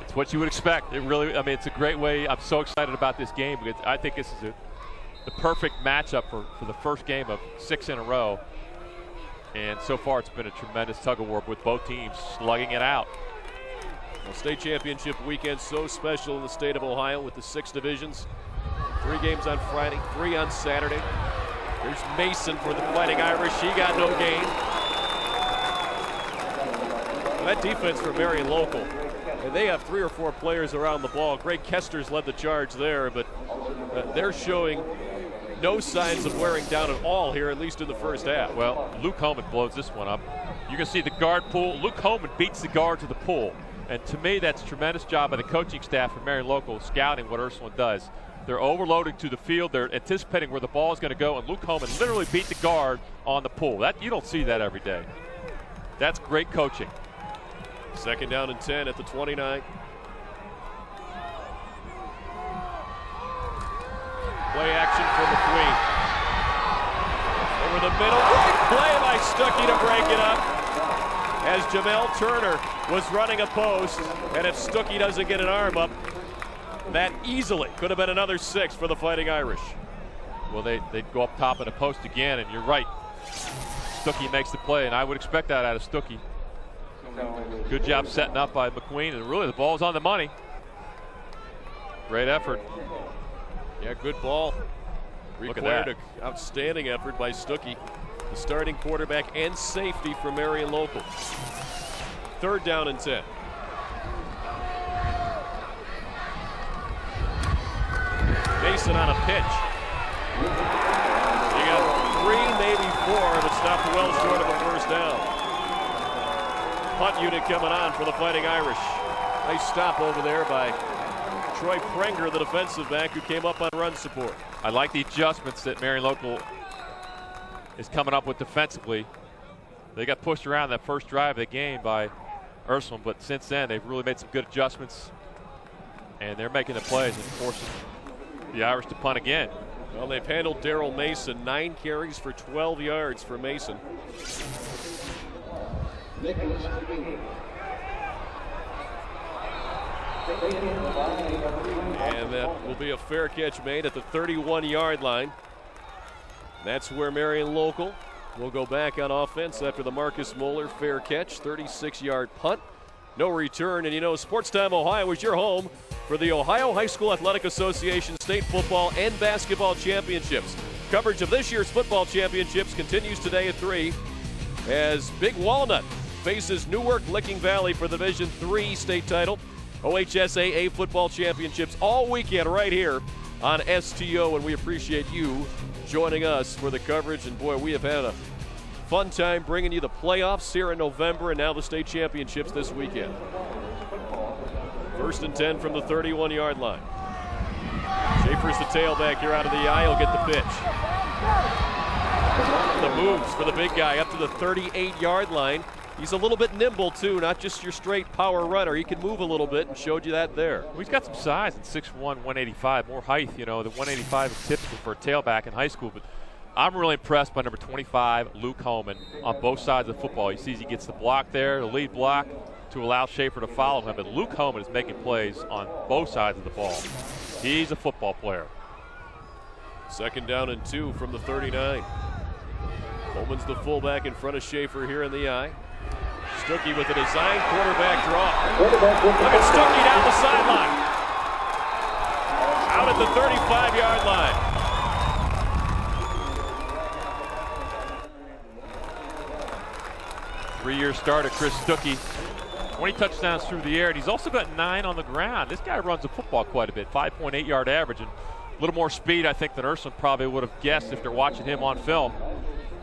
It's what you would expect. It really, I mean, it's a great way. I'm so excited about this game because I think this is the perfect matchup for the first game of 6 in a row. And so far, it's been a tremendous tug-of-war with both teams slugging it out. Well, state championship weekend so special in the state of Ohio with the 6 divisions. 3 games on Friday, 3 on Saturday. There's Mason for the Fighting Irish. He got no gain. And that defense for Marion Local. And they have 3 or 4 players around the ball. Greg Kesters led the charge there, but they're showing no signs of wearing down at all here, at least in the first half. Well, Luke Holman blows this one up. You can see the guard pull. Luke Holman beats the guard to the pull. And to me, that's a tremendous job by the coaching staff for Marion Local, scouting what Ursuline does. They're overloading to the field. They're anticipating where the ball is going to go, and Luke Holman literally beat the guard on the pull. You don't see that every day. That's great coaching. 2nd down and 10 at the 29. Play action for McQueen. Over the middle. Great play by Stuckey to break it up. As Jamel Turner was running a post, and if Stuckey doesn't get an arm up, that easily could have been another 6 for the Fighting Irish. Well, they'd go up top of the post again, and you're right. Stuckey makes the play, and I would expect that out of Stuckey. Good job setting up by McQueen, and really the ball's on the money. Great effort. Yeah, good ball. Look at Required that. an outstanding effort by Stuckey, the starting quarterback and safety for Marion Local. 3rd down and 10. Mason on a pitch. You got 3, maybe but stopped well short of a first down. Punt unit coming on for the Fighting Irish. Nice stop over there by Troy Prenger, the defensive back, who came up on run support. I like the adjustments that Marion Local is coming up with defensively. They got pushed around that first drive of the game by Ursuline, but since then they've really made some good adjustments, and they're making the plays and forcing the Irish to punt again. Well, they've handled Daryl Mason, 9 carries for 12 yards for Mason. And that will be a fair catch made at the 31-yard line. That's where Marion Local will go back on offense after the Marcus Moeller fair catch, 36-yard punt. No return, and you know, Sports Time Ohio is your home for the Ohio High School Athletic Association State Football and Basketball Championships. Coverage of this year's football championships continues today at 3 as Big Walnut faces Newark Licking Valley for the Division III state title. OHSAA football championships all weekend right here on STO, and we appreciate you joining us for the coverage. And boy, we have had a fun time bringing you the playoffs here in November and now the state championships this weekend. 1st and 10 from the 31-yard line. Schaefer's the tailback here out of the eye. He'll get the pitch. The moves for the big guy up to the 38-yard line. He's a little bit nimble too, not just your straight power runner. He can move a little bit and showed you that there. Well, he's got some size at 6'1", 185, more height. You know, the 185 is typical for a tailback in high school, but I'm really impressed by number 25, Luke Holman, on both sides of the football. He sees he gets the block there, the lead block, to allow Schaefer to follow him. But Luke Holman is making plays on both sides of the ball. He's a football player. 2nd down and 2 from the 39. Holman's the fullback in front of Schaefer here in the eye. Stuckey with a design quarterback draw. Look at Stuckey down the sideline. Out at the 35-yard line. 3-year starter, Chris Stuckey, 20 touchdowns through the air, and he's also got 9 on the ground. This guy runs the football quite a bit, 5.8-yard average, and a little more speed, I think, than Ursuline probably would have guessed if they're watching him on film.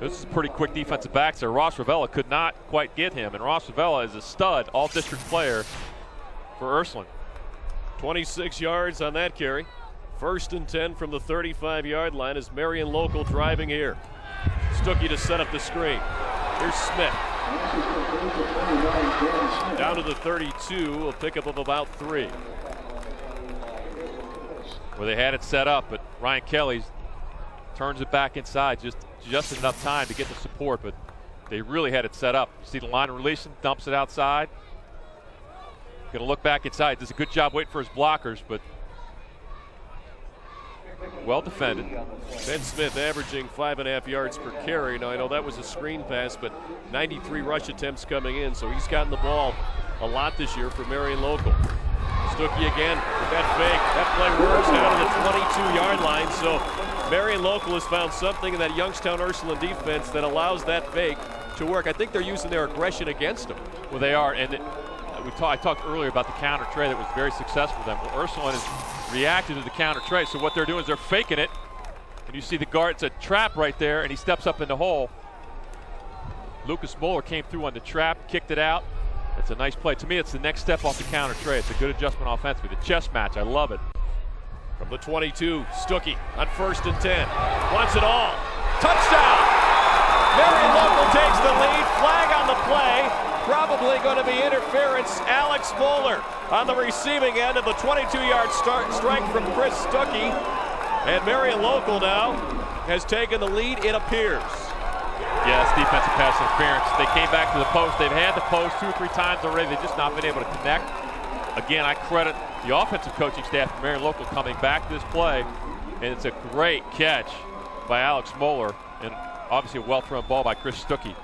This is a pretty quick defensive back there. Ross Ravella could not quite get him, and Ross Ravella is a stud all-district player for Ursuline. 26 yards on that carry. 1st and 10 from the 35-yard line as Marion Local driving here. Stuckey to set up the screen. Here's Smith. Down to the 32, a pickup of about 3. Well, they had it set up, but Ryan Kelly turns it back inside, just enough time to get the support, but they really had it set up. You see the line releasing, dumps it outside. Going to look back inside. Does a good job waiting for his blockers, but well defended. Ben Smith averaging 5.5 yards per carry. Now, I know that was a screen pass, but 93 rush attempts coming in, so he's gotten the ball a lot this year for Marion Local. Stuckey again with that fake. That play works down to the 22-yard line, so Marion Local has found something in that Youngstown Ursuline defense that allows that fake to work. I think they're using their aggression against them. Well, they are, and I talked earlier about the counter trey that was very successful for them. Well, Ursuline has reacted to the counter trey, so what they're doing is they're faking it, and you see the guard, it's a trap right there, and he steps up in the hole. Lucas Moeller came through on the trap, kicked it out. It's a nice play. To me, it's the next step off the counter trey. It's a good adjustment offensively. The chess match, I love it. From the 22, Stuckey on 1st and 10. Wants it all. Touchdown! Marion Local takes the lead. Flag on the play. Probably going to be interference. Alex Moeller on the receiving end of the 22-yard strike from Chris Stuckey. And Marion Local now has taken the lead, it appears. Yes, defensive pass interference. They came back to the post. They've had the post 2 or 3 times already. They've just not been able to connect. Again, I credit the offensive coaching staff from Marion Local coming back to this play. And it's a great catch by Alex Moeller. And obviously a well-thrown ball by Chris Stuckey.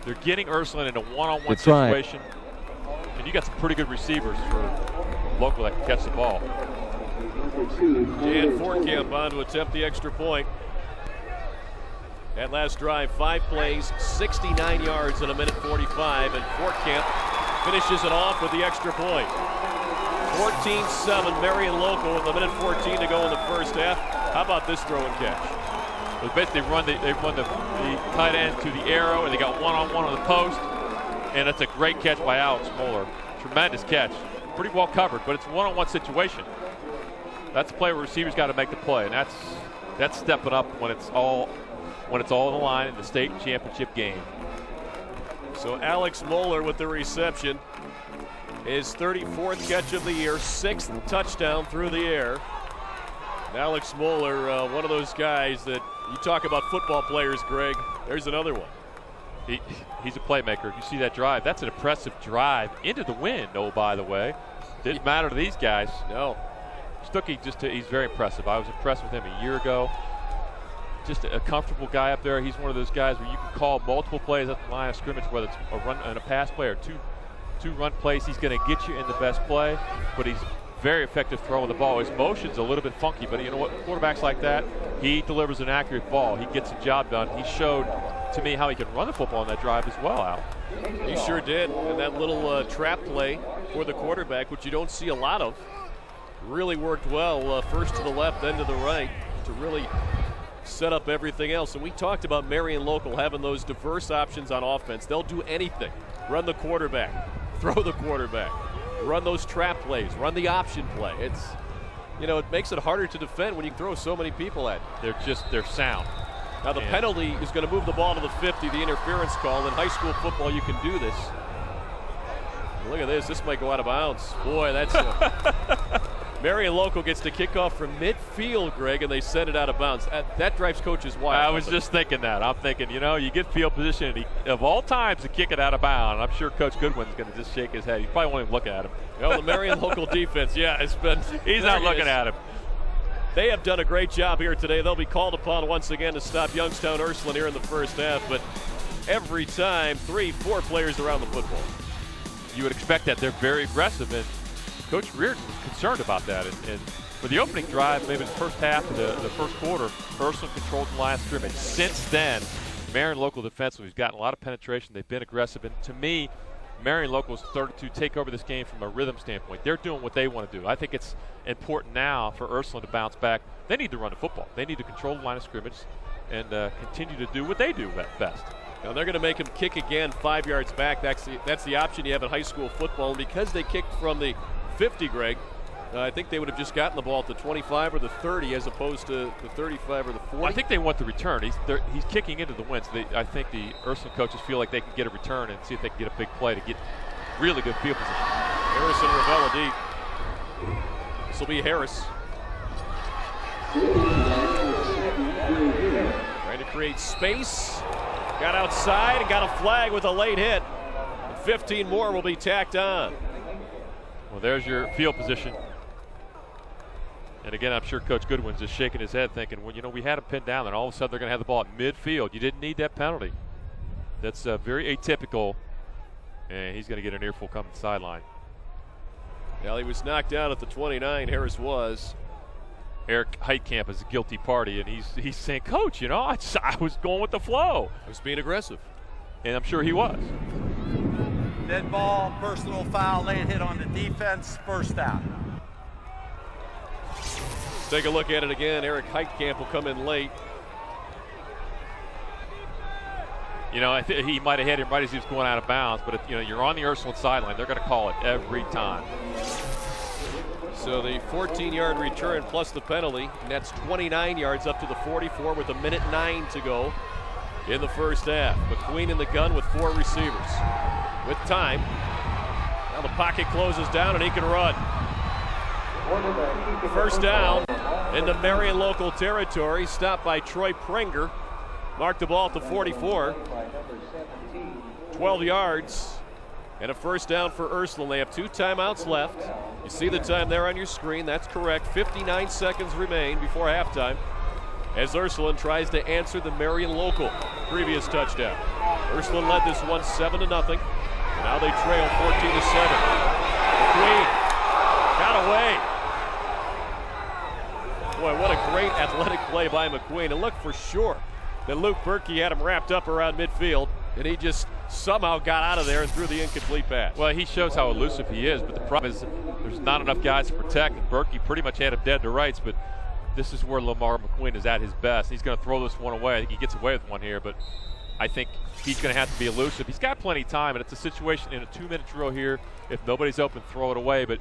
They're getting Ursuline in a one-on-one situation. And you got some pretty good receivers for Local that can catch the ball. Dan Fortkamp on to attempt the extra point. That last drive, 5 plays, 69 yards in a minute 45, and Fortkamp finishes it off with the extra point. 14-7, Marion local with a minute 14 to go in the first half. How about this throw and catch? Well, basically they run the tight end to the arrow, and they got one-on-one on the post, and that's a great catch by Alex Moeller. Tremendous catch. Pretty well covered, but it's a one-on-one situation. That's a play where receivers got to make the play, and that's stepping up when it's all on the line in the state championship game. So Alex Moeller with the reception. His 34th catch of the year, 6th touchdown through the air. And Alex Moeller, one of those guys that you talk about football players, Greg. There's another one. He's a playmaker. You see that drive. That's an impressive drive into the wind, oh, by the way. Didn't matter to these guys. No. Stuckey, he's very impressive. I was impressed with him a year ago. Just a comfortable guy up there. He's one of those guys where you can call multiple plays at the line of scrimmage, whether it's a run and a pass play or two run plays. He's going to get you in the best play, but he's very effective throwing the ball. His motion's a little bit funky, but you know what? Quarterbacks like that, he delivers an accurate ball. He gets the job done. He showed to me how he can run the football on that drive as well, Al. He sure did. And that little trap play for the quarterback, which you don't see a lot of, really worked well. First to the left, then to the right to really set up everything else. And we talked about Marion local having those diverse options on offense. They'll do anything. Run the quarterback, throw the quarterback, run those trap plays, run the option play. It's, it makes it harder to defend when you throw so many people at you. They're sound. Now the penalty is going to move the ball to the 50, the interference call. In high school football, you can do this. Look at this. This might go out of bounds. Boy, that's Marion local gets the kickoff from midfield, Greg, and they send it out of bounds. That drives coaches wild. I was just thinking that. I'm thinking, you get field position, and of all times to kick it out of bounds. I'm sure Coach Goodwin's going to just shake his head. He probably won't even look at him. The Marion local defense, it's been. He's not looking at him. They have done a great job here today. They'll be called upon once again to stop Youngstown Ursuline here in the first half, but every time, 3-4 players around the football. You would expect that. They're very aggressive, and Coach Reardon was concerned about that. And for the opening drive, maybe the first half of the first quarter, Ursuline controlled the line of scrimmage. Since then, Marion local defensively has gotten a lot of penetration. They've been aggressive, and to me, Marion local is starting to take over this game from a rhythm standpoint. They're doing what they want to do. I think it's important now for Ursuline to bounce back. They need to run the football. They need to control the line of scrimmage and continue to do what they do best. Now they're going to make him kick again 5 yards back. That's the option you have in high school football. And because they kicked from the 50, Greg, I think they would have just gotten the ball at the 25 or the 30 as opposed to the 35 or the 40. Well, I think they want the return. He's kicking into the wind. So I think the Ursuline coaches feel like they can get a return and see if they can get a big play to get really good field position. Harrison Ravella deep. This will be Harris. Trying to create space. Got outside and got a flag with a late hit. And 15 more will be tacked on. Well, there's your field position. And again, I'm sure Coach Goodwin's just shaking his head thinking, well, we had him pinned down, and all of a sudden they're going to have the ball at midfield. You didn't need that penalty. That's very atypical, and he's going to get an earful coming to the sideline. Well, he was knocked down at the 29, Harris was. Eric Heitkamp is a guilty party, and he's saying, Coach, I was going with the flow. I was being aggressive. And I'm sure he was. Dead ball, personal foul, late hit on the defense, first down. Take a look at it again. Eric Heitkamp will come in late. I think he might have hit him right as he was going out of bounds, but you're on the Ursuline sideline. They're going to call it every time. So the 14-yard return plus the penalty, and that's 29 yards up to the 44 with 1:09 to go in the first half. McQueen in the gun with 4 receivers. With time, now the pocket closes down and he can run. First down in the Marion local territory, stopped by Troy Prenger. Marked the ball at the 44. 12 yards and a first down for Ursuline. They have 2 timeouts left. You see the time there on your screen. That's correct. 59 seconds remain before halftime as Ursuline tries to answer the Marion local previous touchdown. Ursuline led this one 7-0. Now they trail 14-7. McQueen got away. Boy, what a great athletic play by McQueen. And look for sure that Luke Berkey had him wrapped up around midfield. and he just somehow got out of there and threw the incomplete pass. Well, he shows how elusive he is, but the problem is there's not enough guys to protect, and Berkey pretty much had him dead to rights, but this is where Lamar McQueen is at his best. He's going to throw this one away. I think he gets away with one here, but I think he's going to have to be elusive. He's got plenty of time, and it's a situation in a 2-minute drill here. If nobody's open, throw it away, but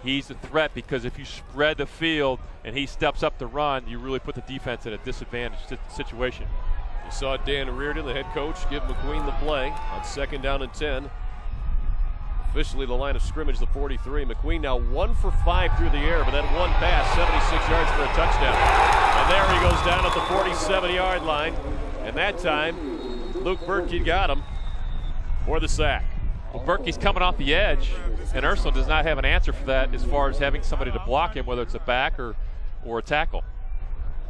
he's a threat because if you spread the field and he steps up to run, you really put the defense in a disadvantaged situation. You saw Dan Reardon, the head coach, give McQueen the play on 2nd down and 10. Officially the line of scrimmage, the 43. McQueen now 1 for 5 through the air, but that one pass, 76 yards for a touchdown. And there he goes down at the 47-yard line. And that time, Luke Berkey got him for the sack. Well, Berkey's coming off the edge, and Ursuline does not have an answer for that as far as having somebody to block him, whether it's a back or a tackle.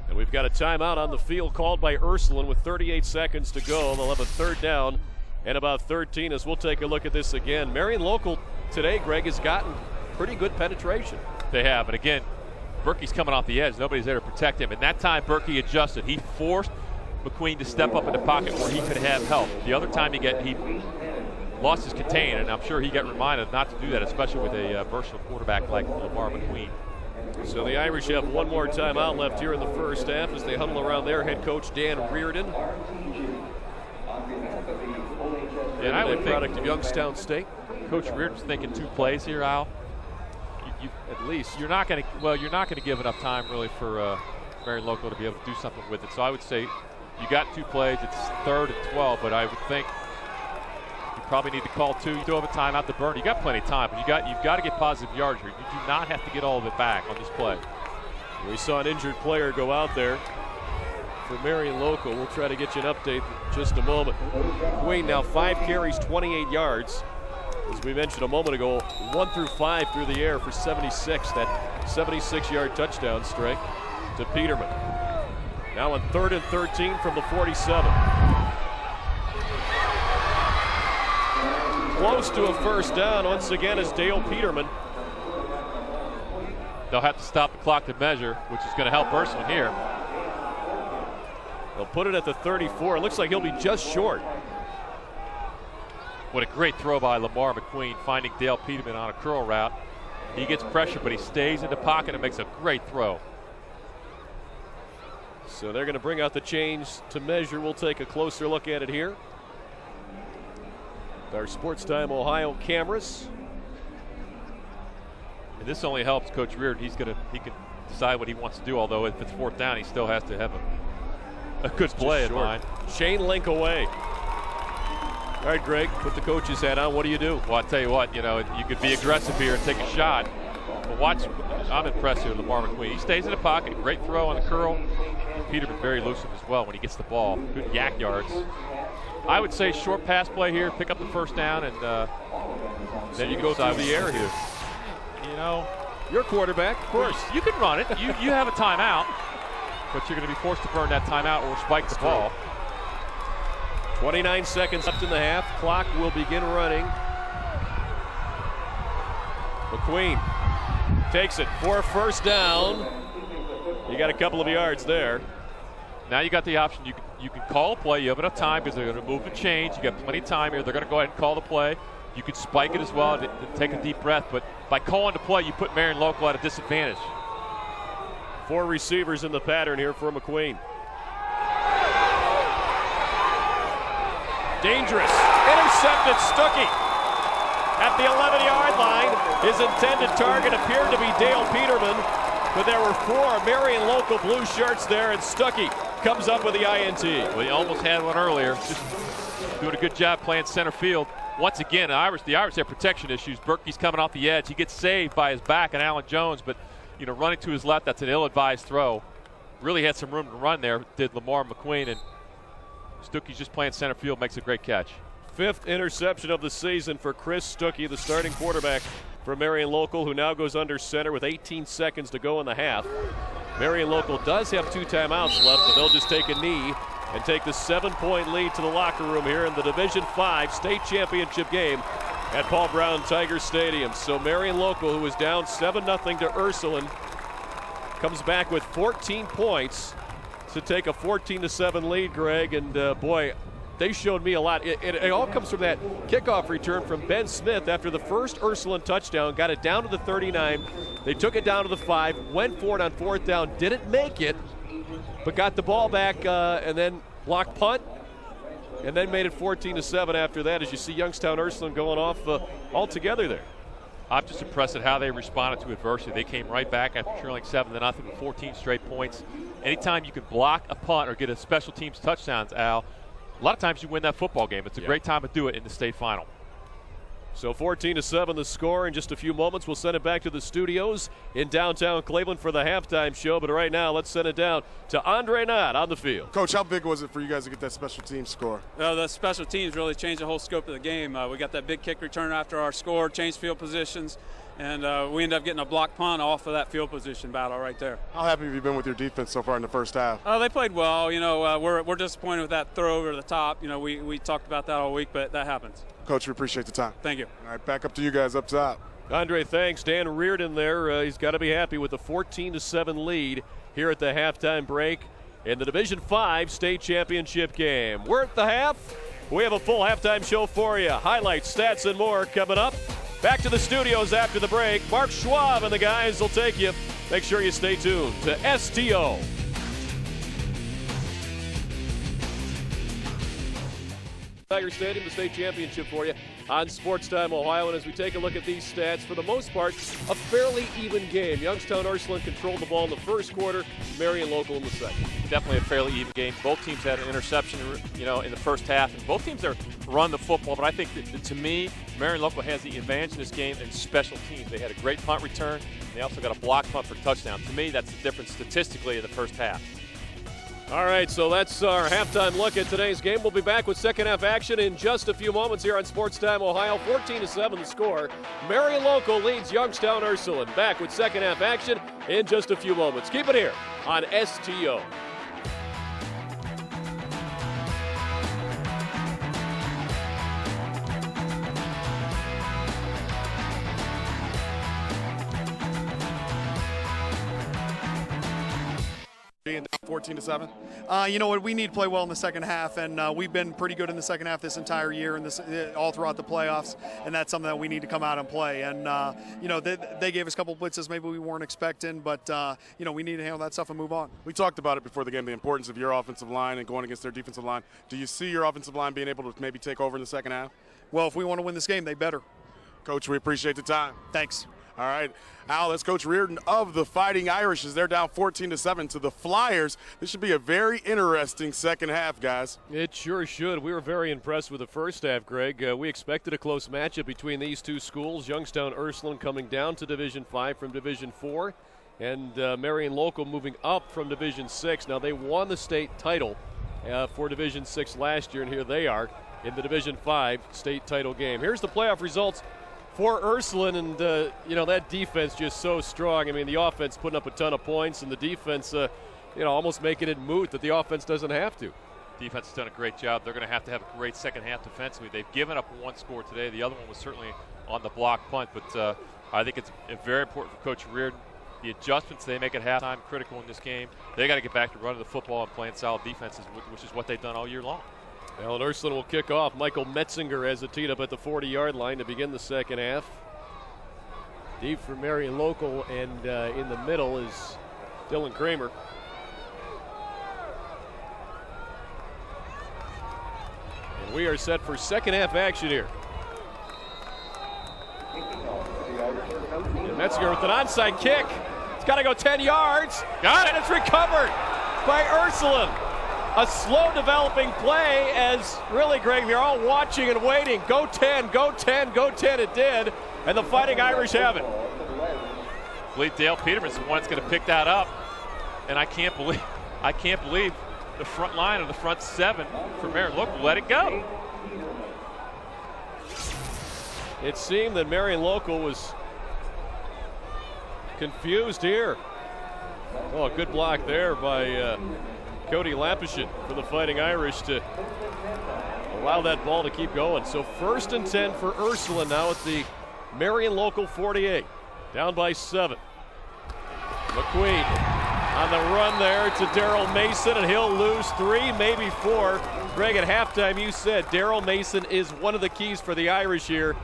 And we've got a timeout on the field called by Ursuline with 38 seconds to go. They'll have a 3rd down and about 13 as we'll take a look at this again. Marion local today, Greg, has gotten pretty good penetration. They have, and again, Berkey's coming off the edge. Nobody's there to protect him. And that time, Berkey adjusted. He forced McQueen to step up in the pocket where he could have help. The other time he lost his contain, and I'm sure he got reminded not to do that, especially with a versatile quarterback like Lamar McQueen. So the Irish have one more timeout left here in the first half as they huddle around their head coach, Dan Reardon. And I would product think of Youngstown State. Coach Reardon's thinking 2 plays here, Al. At least. You're not going to give enough time really for Marion local to be able to do something with it. So I would say you got 2 plays. It's 3rd and 12, but I would think you probably need to call 2. You still have a timeout to burn. You got plenty of time, but you've got to get positive yards here. You do not have to get all of it back on this play. We saw an injured player go out there for Marion local. We'll try to get you an update in just a moment. Queen now 5 carries, 28 yards. As we mentioned a moment ago, 1 through 5 through the air for 76. That 76-yard touchdown strike to Peterman. Now on 3rd and 13 from the 47. Close to a 1st down once again is Dale Peterman. They'll have to stop the clock to measure, which is going to help Ursuline here. They'll put it at the 34. It looks like he'll be just short. What a great throw by Lamar McQueen, finding Dale Peterman on a curl route. He gets pressure, but he stays in the pocket and makes a great throw. So they're going to bring out the change to measure. We'll take a closer look at it here. Our Sports Time Ohio cameras. And this only helps Coach Reardon. He can decide what he wants to do, although if it's 4th down, he still has to have a good play in mind. Chain link away. All right, Greg, put the coach's hat on. What do you do? Well, I'll tell you what, you could be aggressive here and take a shot. But watch, I'm impressed here with Lamar McQueen. He stays in the pocket, great throw on the curl. Peterman very elusive as well when he gets the ball. Good yak yards. I would say short pass play here, pick up the 1st down, and then you go through the air here. Your quarterback, of course. You can run it. You have a timeout, but you're going to be forced to burn that timeout or spike the ball. 29 seconds left in the half. Clock will begin running. McQueen takes it for a 1st down. You got a couple of yards there. Now you got the option. You can call a play. You have enough time because they're going to move and change. You got plenty of time here. They're going to go ahead and call the play. You could spike it as well and take a deep breath. But by calling the play, you put Marion local at a disadvantage. 4 receivers in the pattern here for McQueen. Dangerous. Intercepted. Stuckey at the 11-yard line. His intended target appeared to be Dale Peterman, but there were 4 Marion local blue shirts there, and Stuckey comes up with the INT. Well, he almost had one earlier. Just doing a good job playing center field. Once again, the Irish have protection issues. Berkey's coming off the edge. He gets saved by his back and Alan Jones, but running to his left, that's an ill-advised throw. Really had some room to run there, did Lamar McQueen, and Stuckey's just playing center field, makes a great catch. 5th interception of the season for Chris Stuckey, the starting quarterback for Marion local, who now goes under center with 18 seconds to go in the half. Marion local does have 2 timeouts left, but they'll just take a knee and take the 7-point lead to the locker room here in the Division 5 state championship game at Paul Brown Tiger Stadium. So Marion local, who was down 7-0 to Ursuline, comes back with 14 points to take a 14-7 lead, Greg. And boy, they showed me a lot. It all comes from that kickoff return from Ben Smith after the first Ursuline touchdown, got it down to the 39. They took it down to the 5, went for it on 4th down, didn't make it, but got the ball back and then blocked punt, and then made it 14-7 after that, as you see Youngstown Ursuline going off altogether there. I'm just impressed at how they responded to adversity. They came right back after trailing 7-0 with 14 straight points. Anytime you can block a punt or get a special teams touchdowns, Al, a lot of times you win that football game. It's a great time to do it in the state final. So 14-7 the score. In just a few moments, we'll send it back to the studios in downtown Cleveland for the halftime show. But right now, let's send it down to Andre Knott on the field. Coach, how big was it for you guys to get that special teams score? The special teams really changed the whole scope of the game. We got that big kick return after our score, changed field positions, and we ended up getting a block punt off of that field position battle right there. How happy have you been with your defense so far in the first half? They played well. You know, we're disappointed with that throw over the top. You know, we talked about that all week, but that happens. Coach, we appreciate the time. Thank you. All right, back up to you guys up top. Andre, thanks. Dan Reardon there. He's got to be happy with the 14-7 lead here at the halftime break in the Division 5 state championship game. We're at the half. We have a full halftime show for you. Highlights, stats, and more coming up. Back to the studios after the break. Mark Schwab and the guys will take you. Make sure you stay tuned to STO. Tiger Stadium, the state championship for you on Sports Time Ohio. And as we take a look at these stats, for the most part, a fairly even game. Youngstown Ursuline controlled the ball in the first quarter, Marion Local in the second. Definitely a fairly even game. Both teams had an interception, you know, in the first half, and both teams are run the football. But I think that, to me, Marion Local has the advantage in this game in special teams. They had a great punt return. They also got a block punt for touchdown. To me, that's the difference statistically in the first half. All right, so that's our halftime look at today's game. We'll be back with second half action in just a few moments here on Sports Time Ohio. 14-7 the score. Marion Local leads Youngstown Ursuline. Back with second half action in just a few moments. Keep it here on STO. Being 14-7. You know what? We need to play well in the second half, and we've been pretty good in the second half this entire year and all throughout the playoffs, and that's something that we need to come out and play. And you know, they gave us a couple blitzes maybe we weren't expecting, but you know, we need to handle that stuff and move on. We talked about it before the game, the importance of your offensive line and going against their defensive line. Do you see your offensive line being able to maybe take over in the second half? Well, if we want to win this game, they better. Coach, we appreciate the time. Thanks. All right, Al, that's Coach Reardon of the Fighting Irish as they're down 14-7 to the Flyers. This should be a very interesting second half, guys. It sure should. We were very impressed with the first half, Greg. We expected a close matchup between these two schools. Youngstown Ursuline coming down to Division 5 from Division 4, and Marion Local moving up from Division 6. Now, they won the state title for Division 6 last year, and here they are in the Division 5 state title game. Here's the playoff results for Ursuline, and you know, that defense just so strong. I mean, the offense putting up a ton of points, and the defense, you know, almost making it moot that the offense doesn't have to. Defense has done a great job. They're going to have a great second half defensively. They've given up one score today. The other one was certainly on the block punt, but I think it's very important for Coach Reardon. The adjustments they make at halftime critical in this game. They got to get back to running the football and playing solid defenses, which is what they've done all year long. Well, and Ursuline will kick off. Michael Metzinger has it teed up at the 40-yard line to begin the second half. Deep for Marion Local, and in the middle is Dylan Kramer. And we are set for second half action here. And Metzinger with an onside kick. It's got to go 10 yards. Got it. And it's recovered by Ursuline. A slow developing play as really, Greg, they're all watching and waiting. Go 10, go 10, go 10, it did. And the Fighting Irish have it. I believe Dale Peterman's the one that's going to pick that up. And I can't believe the front line of the front seven for Marion Local let it go. It seemed that Marion Local was confused here. Oh, a good block there by Cody Lapishit for the Fighting Irish to allow that ball to keep going. So 1st and 10 for Ursuline now at the Marion Local 48. Down by 7. McQueen On the run there to Daryl Mason, and he'll lose 3, maybe 4. Greg, at halftime you said Daryl Mason is one of the keys for the Irish here.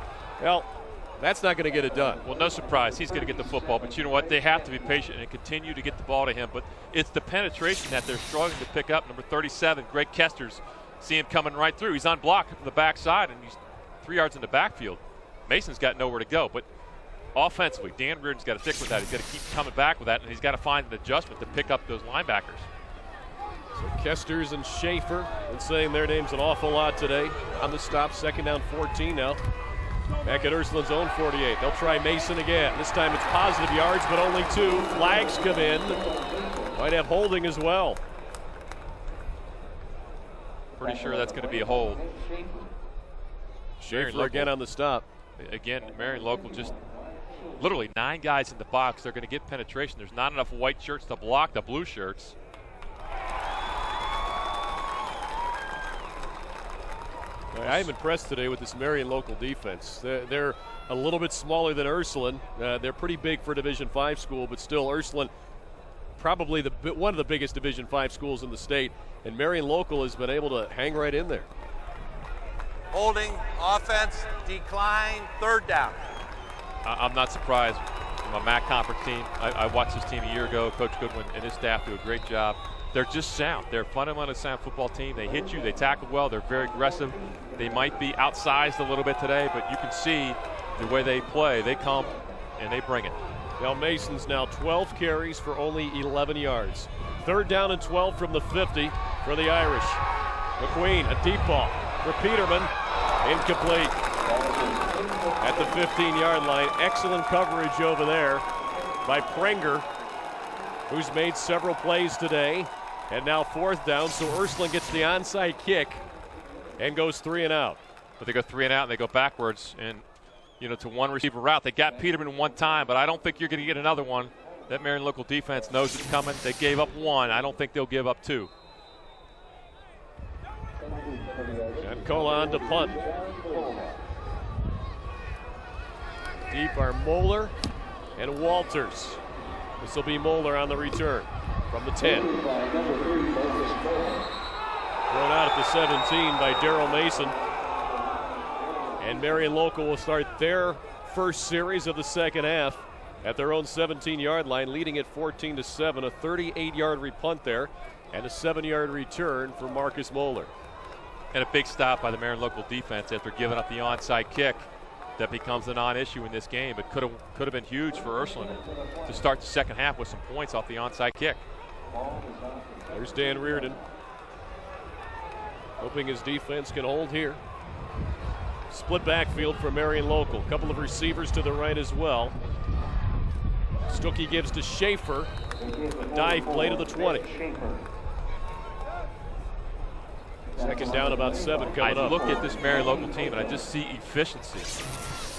Well, that's not going to get it done. Well, no surprise. He's going to get the football. But you know what? They have to be patient and continue to get the ball to him. But it's the penetration that they're struggling to pick up. Number 37, Greg Kesters, see him coming right through. He's on block from the backside, and he's 3 yards in the backfield. Mason's got nowhere to go. But offensively, Dan Reardon's got to stick with that. He's got to keep coming back with that, and he's got to find an adjustment to pick up those linebackers. So Kesters and Schaefer been saying their names an awful lot today. On the stop, 2nd down 14 now. Back at Ursuline's own 48. They'll try Mason again. This time it's positive yards, but only 2. Flags come in. Might have holding as well. Pretty sure that's going to be a hold. Schaefer again on the stop. Again, Marion local, just literally 9 guys in the box. They're going to get penetration. There's not enough white shirts to block the blue shirts. I'm impressed today with this Marion local defense. They're a little bit smaller than Ursuline. They're pretty big for a Division V school, but still Ursuline probably one of the biggest Division V schools in the state. And Marion local has been able to hang right in there. Holding, offense, decline, 3rd down. I'm not surprised. From a MAC conference team, I watched this team a year ago. Coach Goodwin and his staff do a great job. They're just sound. They're a fundamentally sound football team. They hit you, they tackle well, they're very aggressive. They might be outsized a little bit today, but you can see the way they play. They come and they bring it. Now Mason's now 12 carries for only 11 yards. 3rd down and 12 from the 50 for the Irish. McQueen, a deep ball for Peterman. Incomplete. At the 15-yard line. Excellent coverage over there by Prenger, who's made several plays today. And now 4th down, so Ursuline gets the onside kick and goes 3 and out. But they go 3 and out, and they go backwards, and to one receiver route. They got Peterman one time, but I don't think you're going to get another one. That Marion local defense knows it's coming. They gave up 1. I don't think they'll give up 2. And Cola on to punt. Deep are Moeller and Walters. This will be Moeller on the return from the 10. Thrown out at the 17 by Daryl Mason. And Marion local will start their first series of the second half at their own 17-yard line, leading at 14-7. A 38-yard repunt there and a 7-yard return for Marcus Moeller. And a big stop by the Marion local defense after giving up the onside kick. That becomes a non-issue in this game. It could have been huge for Ursuline to start the second half with some points off the onside kick. There's Dan Reardon, hoping his defense can hold here. Split backfield for Marion local. A couple of receivers to the right as well. Stuckey gives to Schaefer. A dive play to the 20. 2nd down, about 7 coming up. I look at this Marion local team and I just see efficiency.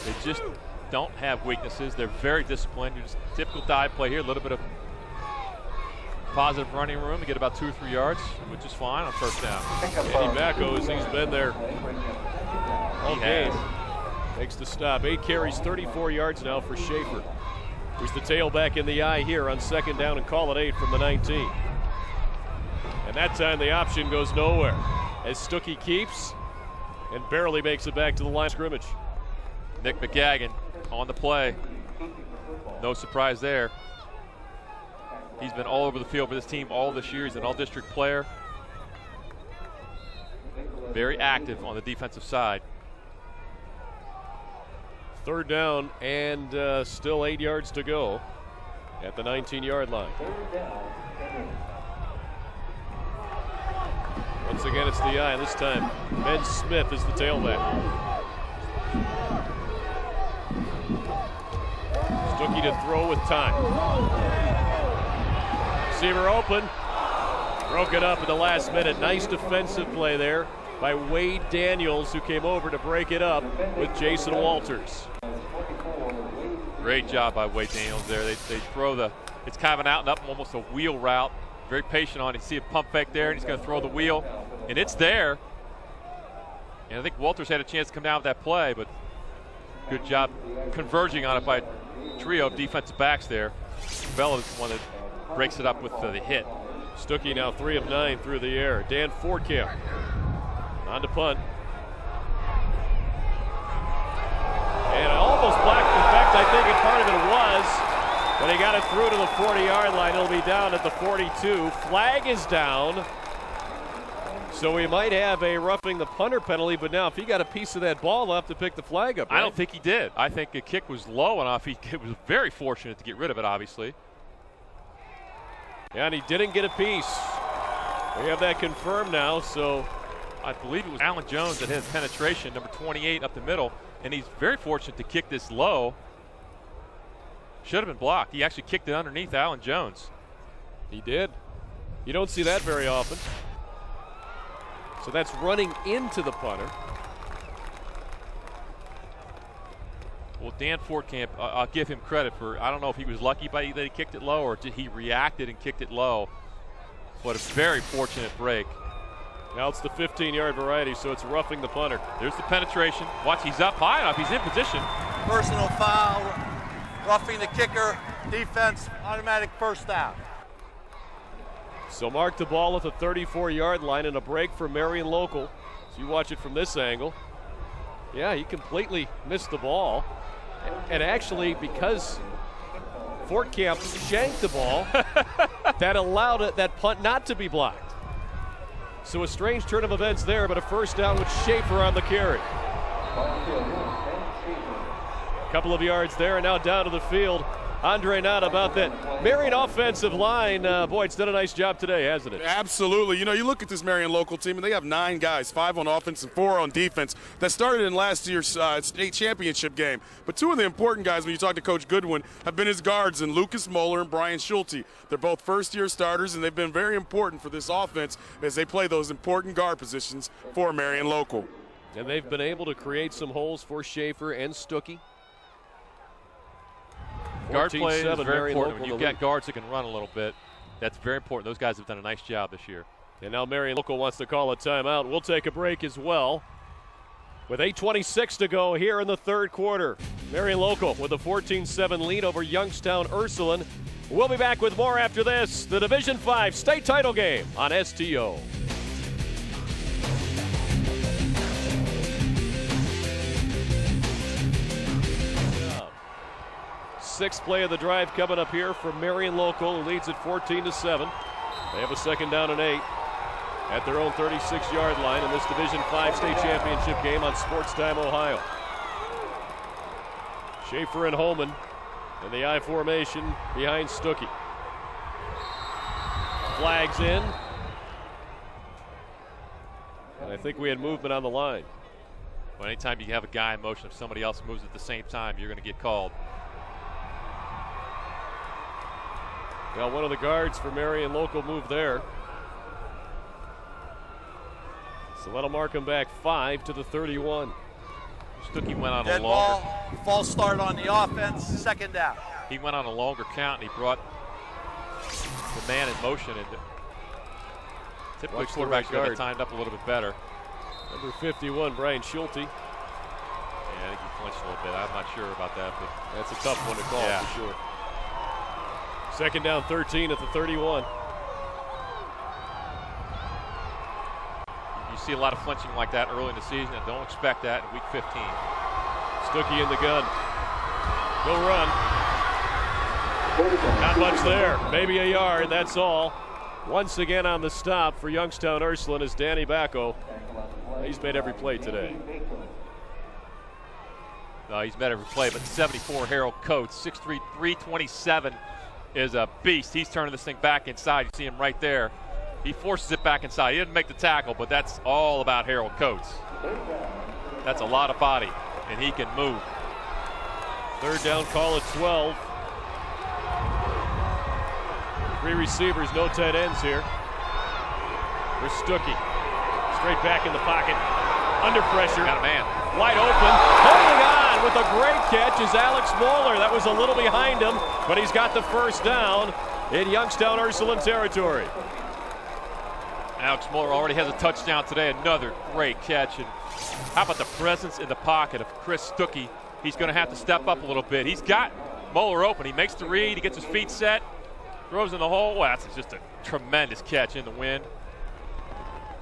They just don't have weaknesses. They're very disciplined. Just typical dive play here. A little bit of positive running room to get about 2 or 3 yards, which is fine on 1st down. Eddie Bacco, as he's been there all game, makes the stop. 8 carries, 34 yards now for Schaefer, who's the tailback in the eye here on 2nd down, and call it 8 from the 19. And that time the option goes nowhere as Stuckey keeps and barely makes it back to the line of scrimmage. Nick McGagan on the play. No surprise there. He's been all over the field for this team all this year. He's an all-district player. Very active on the defensive side. 3rd down and still 8 yards to go at the 19-yard line. Once again, it's the eye. This time, Ben Smith is the tailback. Stuckey to throw with time. Receiver open. Broke it up at the last minute. Nice defensive play there by Wade Daniels, who came over to break it up with Jason Walters. Great job by Wade Daniels there. They throw it's kind of an out and up, almost a wheel route. Very patient on it. You see a pump fake there, and he's going to throw the wheel, and it's there. And I think Walters had a chance to come down with that play, but good job converging on it by a trio of defensive backs there. Bell is one that breaks it up with the hit. Stuckey now 3 of 9 through the air. Dan Fortcamp on to punt. And almost blocked. In fact, I think part of it was, but he got it through to the 40-yard line. It'll be down at the 42. Flag is down. So we might have a roughing the punter penalty, but now if he got a piece of that ball, he'll have to pick the flag up. Right? I don't think he did. I think the kick was low enough. He was very fortunate to get rid of it, obviously. Yeah, and he didn't get a piece. We have that confirmed now, so I believe it was Alan Jones that has penetration, number 28 up the middle, and he's very fortunate to kick this low. Should have been blocked. He actually kicked it underneath Alan Jones. He did. You don't see that very often. So that's running into the punter. Well, Dan Fortcamp, I'll give him credit for, I don't know if he was lucky that he kicked it low or did he reacted and kicked it low. But a very fortunate break. Now it's the 15-yard variety, so it's roughing the punter. There's the penetration. Watch, he's up high enough. He's in position. Personal foul, roughing the kicker, defense, automatic first down. So mark the ball at the 34-yard line and a break for Marion Local. So you watch it from this angle. Yeah, he completely missed the ball. And actually, because Fortcamp shanked the ball, that allowed that punt not to be blocked. So a strange turn of events there, but a first down with Schaefer on the carry. A couple of yards there, and now down to the field. Andre Knott about that Marion offensive line. Boy, it's done a nice job today, hasn't it? Absolutely. You know, you look at this Marion Local team, and they have 9 guys, 5 on offense and 4 on defense, that started in last year's state championship game. But 2 of the important guys, when you talk to Coach Goodwin, have been his guards, and Lucas Moeller and Brian Schulte. They're both first-year starters, and they've been very important for this offense as they play those important guard positions for Marion Local. And they've been able to create some holes for Schaefer and Stuckey. Guard play is very important. When you've got lead. guards that can run a little bit, that's very important. Those guys have done a nice job this year. And now Marion Local wants to call a timeout. We'll take a break as well. With 8:26 to go here in the third quarter. Marion Local with a 14-7 lead over Youngstown Ursuline. We'll be back with more after this. The Division 5 state title game on STO. Sixth play of the drive coming up here from Marion Local, who leads at 14-7. They have a second down and 8 at their own 36-yard line in this Division 5 state championship game on Sports Time Ohio. Schaefer and Holman in the I formation behind Stuckey. Flags in. And I think we had movement on the line. Well, anytime you have a guy in motion, if somebody else moves at the same time, you're going to get called. Well, one of the guards for Marion Local moved there. So that'll mark him back 5 to the 31. Stuckey went on Dead a longer. ball, false start on the offense, second down. He went on a longer count and he brought the man in motion. And typically quarterbacks got it timed up a little bit better. Number 51, Brian Schulte. Yeah, I think he flinched a little bit. I'm not sure about that, but that's a tough one to call for sure. Second down, 13 at the 31. You see a lot of flinching like that early in the season, and don't expect that in week 15. Stuckey in the gun. Go run. Not much there. Maybe a yard, that's all. Once again on the stop for Youngstown Ursuline is Danny Bacco. He's made every play today. No, he's made every play, but 74 Harold Coates, 6'3", 327 is a beast. He's turning this thing back inside. You see him right there. He forces it back inside. He didn't make the tackle, but that's all about Harold Coates. That's a lot of body, and he can move. Third down call at 12. 3 receivers, no tight ends here. For Stuckey. Straight back in the pocket. Under pressure. Got a man. Wide open. Holding on with a great catch is Alex Moeller. That was a little behind him, but he's got the first down in Youngstown Ursuline territory. Alex Moeller already has a touchdown today. Another great catch. And how about the presence in the pocket of Chris Stuckey? He's going to have to step up a little bit. He's got Moeller open. He makes the read. He gets his feet set. Throws in the hole. Well, that's just a tremendous catch in the wind.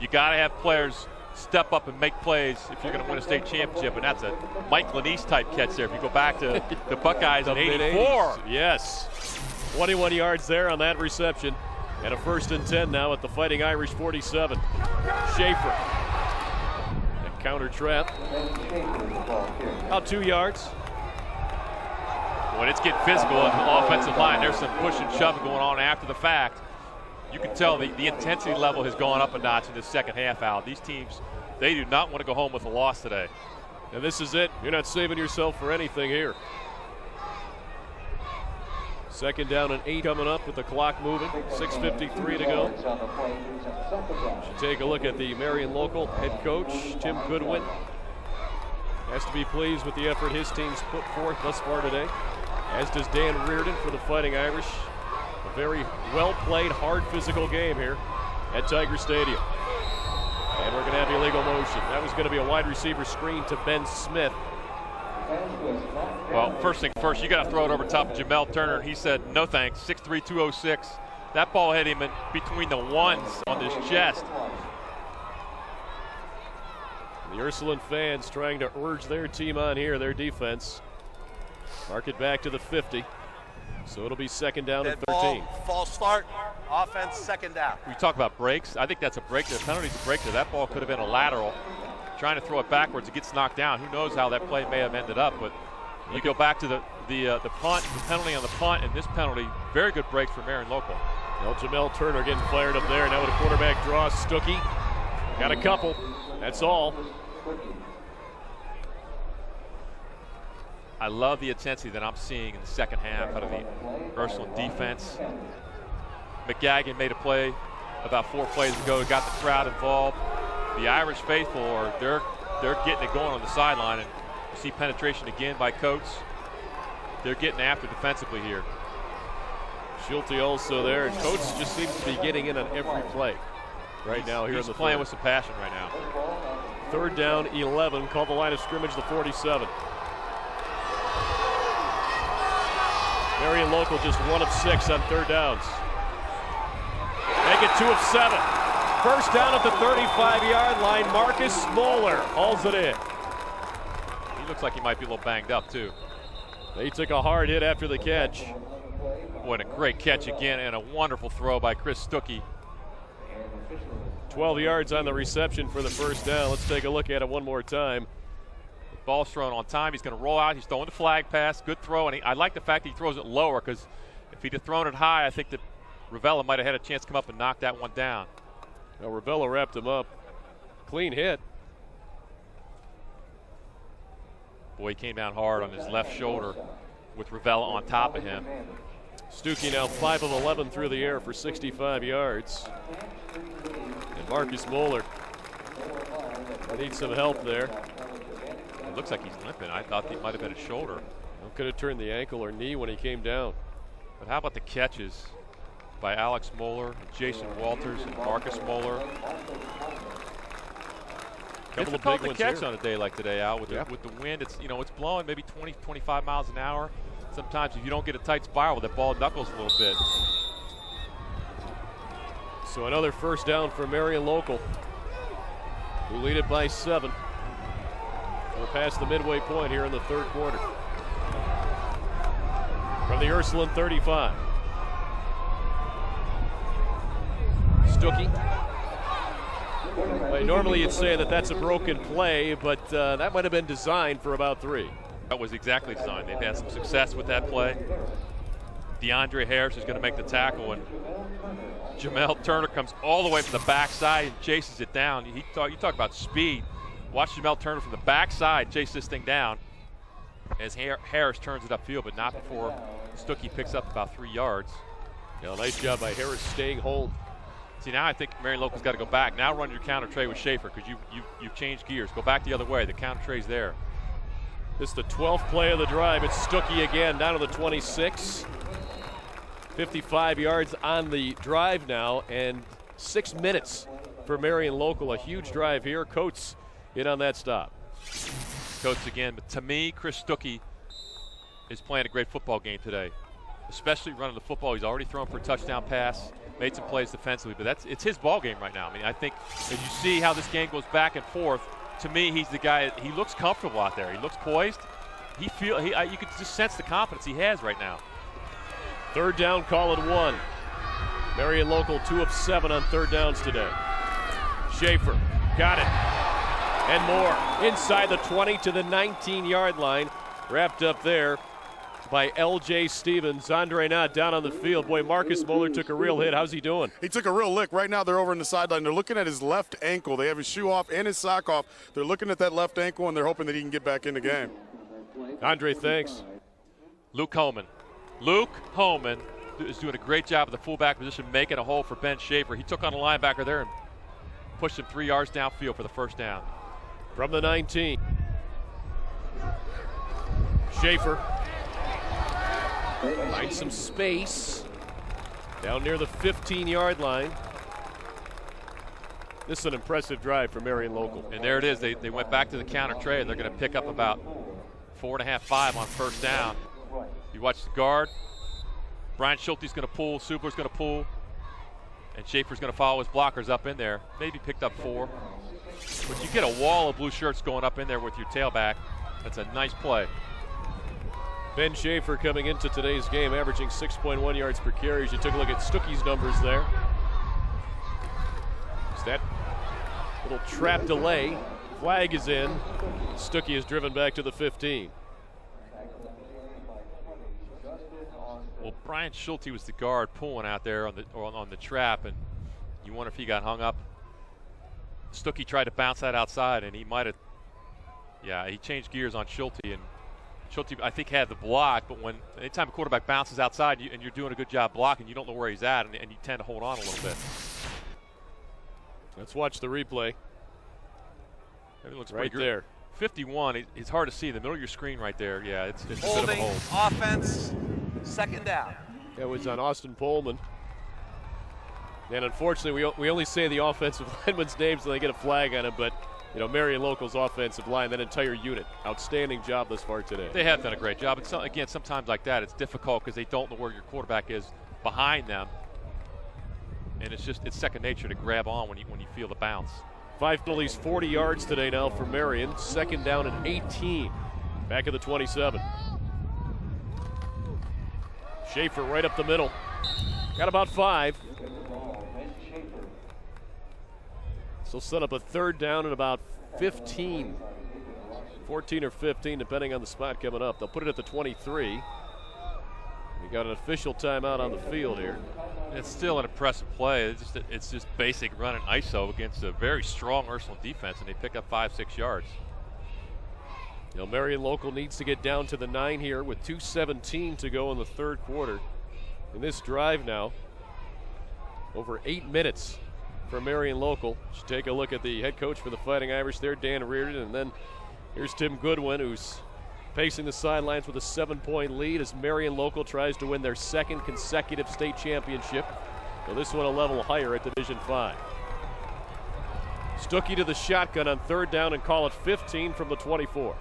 You got to have players step up and make plays if you're going to win a state championship, and that's a Mike Lanise type catch there. If you go back to the Buckeyes in '84. Yes. 21 yards there on that reception. And a 1st and 10 now at the Fighting Irish 47. Schaefer. And counter trap. About 2 yards. When it's getting physical at the offensive line, there's some push and shove going on after the fact. You can tell the intensity level has gone up a notch in the second half, Al. These teams, they do not want to go home with a loss today. And this is it. You're not saving yourself for anything here. 2nd down and 8 coming up with the clock moving. 6:53 to go. Should take a look at the Marion local head coach, Tim Goodwin. Has to be pleased with the effort his team's put forth thus far today, as does Dan Reardon for the Fighting Irish. A very well-played, hard physical game here at Tiger Stadium. And we're going to have illegal motion. That was going to be a wide receiver screen to Ben Smith. Well, first thing first, you got to throw it over top of Jamel Turner. He said, no thanks, 6'3", 206. That ball hit him in between the ones on his chest. The Ursuline fans trying to urge their team on here, their defense. Mark it back to the 50. So it'll be 2nd down and 13. False start, offense, 2nd down. We talk about breaks. I think that's a break there. Penalty's a break there. That ball could have been a lateral. Trying to throw it backwards, it gets knocked down. Who knows how that play may have ended up, but you go back to the punt, the penalty on the punt, and this penalty, very good break for Marion local. Well, Jamel Turner getting fired up there. Now with a quarterback draw, Stuckey. Got a couple. That's all. I love the intensity that I'm seeing in the second half out of the Ursuline defense. McGagan made a play about 4 plays ago, got the crowd involved. The Irish faithful, they're getting it going on the sideline, and you see penetration again by Coates. They're getting after defensively here. Schulte also there, and Coates just seems to be getting in on every play right now here in the He's playing third. with some passion right now. 3rd down, 11. Call the line of scrimmage, the 47. Marion local just 1 of 6 on 3rd downs. Make it 2 of 7. 1st down at the 35-yard line. Marcus Smoller hauls it in. He looks like he might be a little banged up too. They took a hard hit after the catch. What a great catch again, and a wonderful throw by Chris Stuckey. 12 yards on the reception for the 1st down. Let's take a look at it one more time. The ball's thrown on time. He's going to roll out. He's throwing the flag pass. Good throw, and I like the fact that he throws it lower, because if he'd have thrown it high, I think that Ravella might have had a chance to come up and knock that one down. Now Ravella wrapped him up. Clean hit. Boy, he came down hard on his left shoulder with Ravella on top of him. Stuckey now 5 of 11 through the air for 65 yards. And Marcus Moeller needs some help there. It looks like he's limping. I thought he might have been his shoulder. Could have turned the ankle or knee when he came down. But how about the catches by Alex Moeller, Jason Walters, and Marcus Moeller? Difficult to catch on a day like today, Al, with the wind. It's it's blowing maybe 20, 25 miles an hour. Sometimes if you don't get a tight spiral, the ball knuckles a little bit. So another 1st down for Marion local, who lead it by 7. We're past the midway point here in the 3rd quarter. From the Ursuline 35. Stuckey. Well, normally you'd say that that's a broken play, but that might have been designed for about 3. That was exactly designed. They've had some success with that play. DeAndre Harris is going to make the tackle, and Jamel Turner comes all the way from the backside and chases it down. You talk about speed. Watch Jamel Turner from the backside chase this thing down as Harris turns it upfield, but not before Stuckey picks up about 3 yards. Nice job by Harris staying hold. See, now I think Marion local's got to go back. Now run your counter trade with Schaefer, because you've changed gears. Go back the other way. The counter tray's there. This is the 12th play of the drive. It's Stuckey again down to the 26. 55 yards on the drive now, and 6 minutes for Marion local. A huge drive here. Coates in on that stop. Coates again, but to me, Chris Stuckey is playing a great football game today. especially running the football. He's already thrown for a touchdown pass, made some plays defensively, but it's his ball game right now. I mean, I think as you see how this game goes back and forth, to me, he's the guy. He looks comfortable out there. He looks poised. You could just sense the confidence he has right now. Third down, call it 1. Marion Local 2 of 7 on third downs today. Schaefer got it. And more. Inside the 20 to the 19-yard line. Wrapped up there by L.J. Stevens. Andre not down on the field. Boy, Marcus Moeller took a real hit. How's he doing? He took a real lick. Right now they're over in the sideline. They're looking at his left ankle. They have his shoe off and his sock off. They're looking at that left ankle, and they're hoping that he can get back in the game. Andre, thanks. Luke Holman. Luke Holman is doing a great job at the fullback position, making a hole for Ben Schaefer. He took on a linebacker there and pushed him 3 yards downfield for the first down. From the 19. Schaefer finds some space down near the 15-yard line. This is an impressive drive for Marion Local. And there it is. They went back to the counter trade. They're going to pick up about 4.5, 5 on first down. You watch the guard. Brian Schulte's going to pull. Subler's going to pull. And Schaefer's going to follow his blockers up in there. Maybe picked up 4. But you get a wall of blue shirts going up in there with your tailback. That's a nice play. Ben Schaefer coming into today's game, averaging 6.1 yards per carry. As you took a look at Stuckey's numbers there. It's that little trap delay. Flag is in. Stuckey is driven back to the 15. Well, Brian Schulte was the guard pulling out there on the trap, and you wonder if he got hung up. Stuckey tried to bounce that outside, and he might have. Yeah, he changed gears on Schulte, and Schulte, I think, had the block. But anytime a quarterback bounces outside and you're doing a good job blocking, you don't know where he's at, and you tend to hold on a little bit. Let's watch the replay. It looks right pretty there. 51. It's hard to see in the middle of your screen right there. Yeah, it's a bit of a Holding, hold. offense, second down. That was on Austin Pullman. And unfortunately, we only say the offensive lineman's names when they get a flag on him, but Marion Local's offensive line, that entire unit, outstanding job thus far today. They have done a great job. And again, sometimes like that, it's difficult because they don't know where your quarterback is behind them. And it's second nature to grab on when you feel the bounce. 5 penalties, 40 yards today now for Marion. Second down and 18. Back of the 27. Schaefer right up the middle. Got about 5. So set up a third down and about 15. 14 or 15, depending on the spot coming up. They'll put it at the 23. We got an official timeout on the field here. It's still an impressive play. It's just basic run and ISO against a very strong Ursuline defense, and they pick up 5-6 yards. Marion Local needs to get down to the 9 here with 2:17 to go in the third quarter. In this drive now, over 8 minutes for Marion Local. Should take a look at the head coach for the Fighting Irish there, Dan Reardon, and then here's Tim Goodwin, who's pacing the sidelines with a 7-point lead as Marion Local tries to win their second consecutive state championship. So this one a level higher at Division 5. Stuckey to the shotgun on third down and call it 15 from the 24.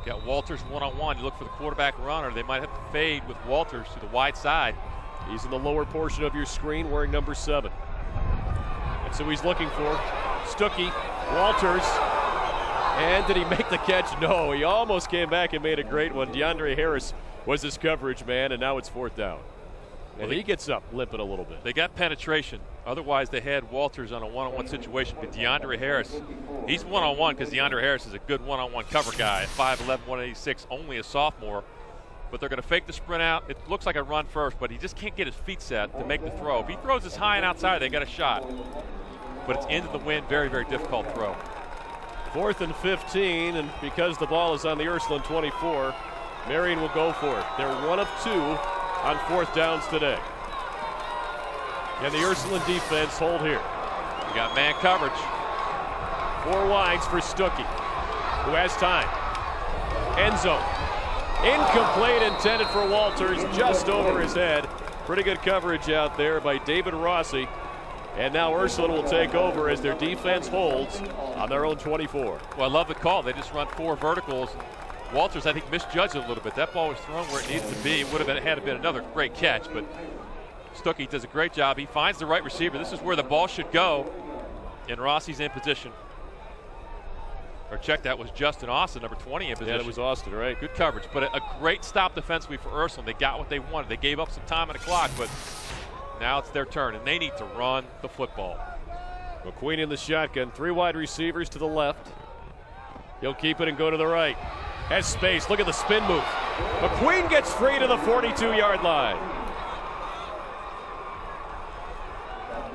Got Walters one-on-one. You look for the quarterback runner. They might have to fade with Walters to the wide side. He's in the lower portion of your screen wearing number 7. That's who he's looking for. Stuckey, Walters. And did he make the catch? No, he almost came back and made a great one. DeAndre Harris was his coverage man, and now it's fourth down. And he gets up, limping a little bit. They got penetration. Otherwise, they had Walters on a one-on-one situation. But DeAndre Harris, he's one-on-one because DeAndre Harris is a good one-on-one cover guy at 5'11", 186, only a sophomore. But they're going to fake the sprint out. It looks like a run first, but he just can't get his feet set to make the throw. If he throws this high and outside, they got a shot. But it's into the wind, very, very difficult throw. 4th and 15, and because the ball is on the Ursuline 24, Marion will go for it. They're 1 of 2 on 4th downs today. And the Ursuline defense hold here. You got man coverage. 4 wides for Stuckey, who has time. End zone. Incomplete, intended for Walters, just over his head. Pretty good coverage out there by David Rossi. And now Ursuline will take over as their defense holds on their own 24. Well, I love the call. They just run 4 verticals. Walters, I think, misjudged it a little bit. That ball was thrown where it needed to be. It would have had been another great catch, but Stuckey does a great job. He finds the right receiver. This is where the ball should go, and Rossi's in position. Or check, that was Justin Austin, number 20, in position. Yeah, that was Austin, right? Good coverage, but a great stop defensively for Ursuline. They got what they wanted. They gave up some time on the clock, but now it's their turn, and they need to run the football. McQueen in the shotgun, 3 wide receivers to the left. He'll keep it and go to the right. Has space. Look at the spin move. McQueen gets free to the 42-yard line.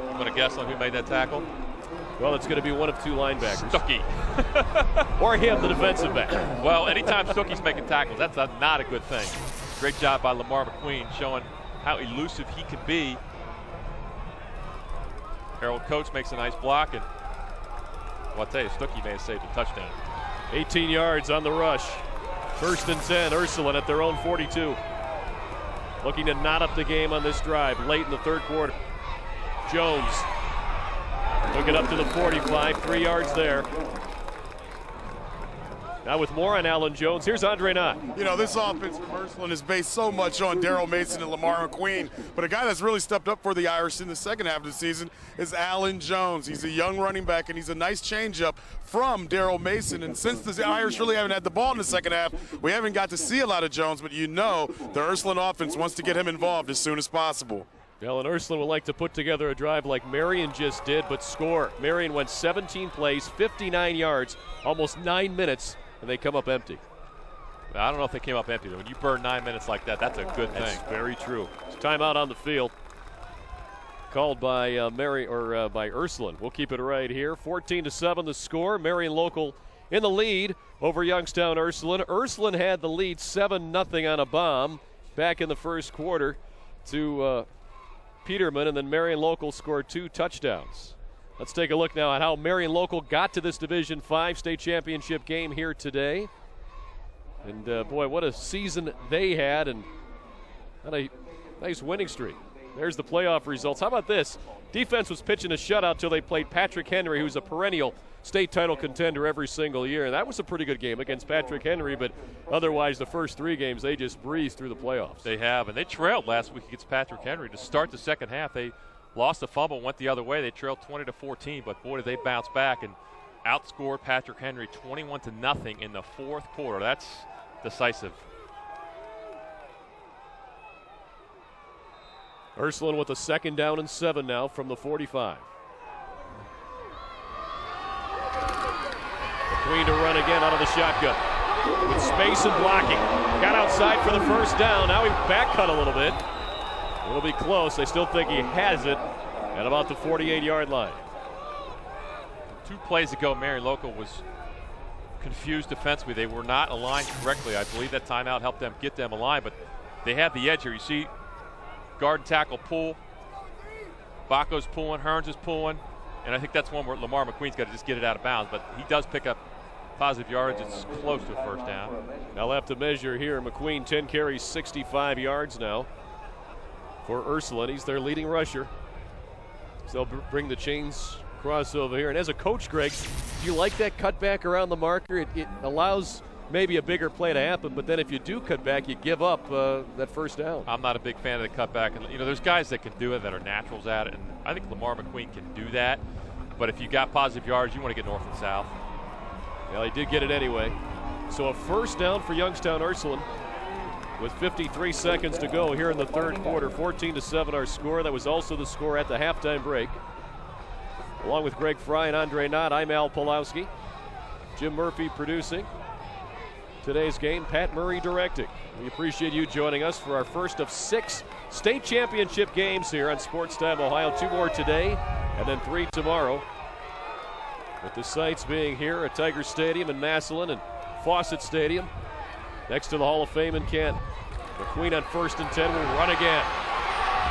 I'm going to guess on who made that tackle. Well, it's going to be one of 2 linebackers. Stuckey. Or him, the defensive back. Well, anytime Stuckey's making tackles, that's not a good thing. Great job by Lamar McQueen showing how elusive he can be. Harold Coates makes a nice block, and well, I'll tell you, Stuckey may have saved a touchdown. 18 yards on the rush. 1st and 10, Ursuline at their own 42. Looking to knot up the game on this drive late in the 3rd quarter. Jones took it up to the 45, 3 yards there. Now with more on Allen Jones, here's Andre Knott. You know, this offense from Ursuline is based so much on Daryl Mason and Lamar McQueen, but a guy that's really stepped up for the Irish in the second half of the season is Allen Jones. He's a young running back, and he's a nice changeup from Daryl Mason. And since the Irish really haven't had the ball in the second half, we haven't got to see a lot of Jones, but you know the Ursuline offense wants to get him involved as soon as possible. Well, and Ursuline would like to put together a drive like Marion just did, but score. Marion went 17 plays, 59 yards, almost 9 minutes, and they come up empty. I don't know if they came up empty, though. When you burn 9 minutes like that, that's a good thing. That's very true. It's timeout on the field, called by by Ursuline. We'll keep it right here. 14-7 the score. Marion Local in the lead over Youngstown Ursuline. Ursuline had the lead 7-0 on a bomb back in the first quarter to Peterman, and then Marion Local scored 2 touchdowns. Let's take a look now at how Marion Local got to this Division V state championship game here today. And boy, what a season they had, and what a nice winning streak. There's the playoff results. How about this? Defense was pitching a shutout till they played Patrick Henry, who's a perennial state title contender every single year. And that was a pretty good game against Patrick Henry, but otherwise the first 3 games, they just breezed through the playoffs. They have, and they trailed last week against Patrick Henry. To start the second half, they lost a fumble, went the other way. They trailed 20-14, but boy, did they bounce back and outscored Patrick Henry 21-0 in the 4th quarter. That's decisive. Ursuline with a 2nd down and 7 now from the 45. McQueen to run again out of the shotgun. With space and blocking. Got outside for the 1st down. Now he back cut a little bit. It'll be close. I still think he has it at about the 48-yard line. 2 plays ago, Marion Local was confused defensively. They were not aligned correctly. I believe that timeout helped them get them aligned, but they have the edge here. You see guard and tackle pull. Baco's pulling, Hearns is pulling, and I think that's one where Lamar McQueen's got to just get it out of bounds, but he does pick up positive yards. It's close to a 1st down. I'll have to measure here. McQueen, 10 carries, 65 yards now for Ursuline. He's their leading rusher. So they'll bring the chains across over here. And as a coach, Greg, do you like that cutback around the marker? It allows maybe a bigger play to happen, but then if you do cut back, you give up that 1st down. I'm not a big fan of the cutback. And, you know, there's guys that can do it, that are naturals at it, and I think Lamar McQueen can do that. But if you got positive yards, you want to get north and south. Well, he did get it anyway. So a 1st down for Youngstown Ursuline with 53 seconds to go here in the 3rd quarter. 14-7 our score. That was also the score at the halftime break. Along with Greg Fry and Andre Knott, I'm Al Pulowski. Jim Murphy producing today's game. Pat Murray directing. We appreciate you joining us for our first of 6 state championship games here on Sports Time Ohio. 2 more today and then 3 tomorrow. With the sites being here at Tiger Stadium in Massillon and Fawcett Stadium next to the Hall of Fame in Canton. McQueen on 1st and 10 will run again.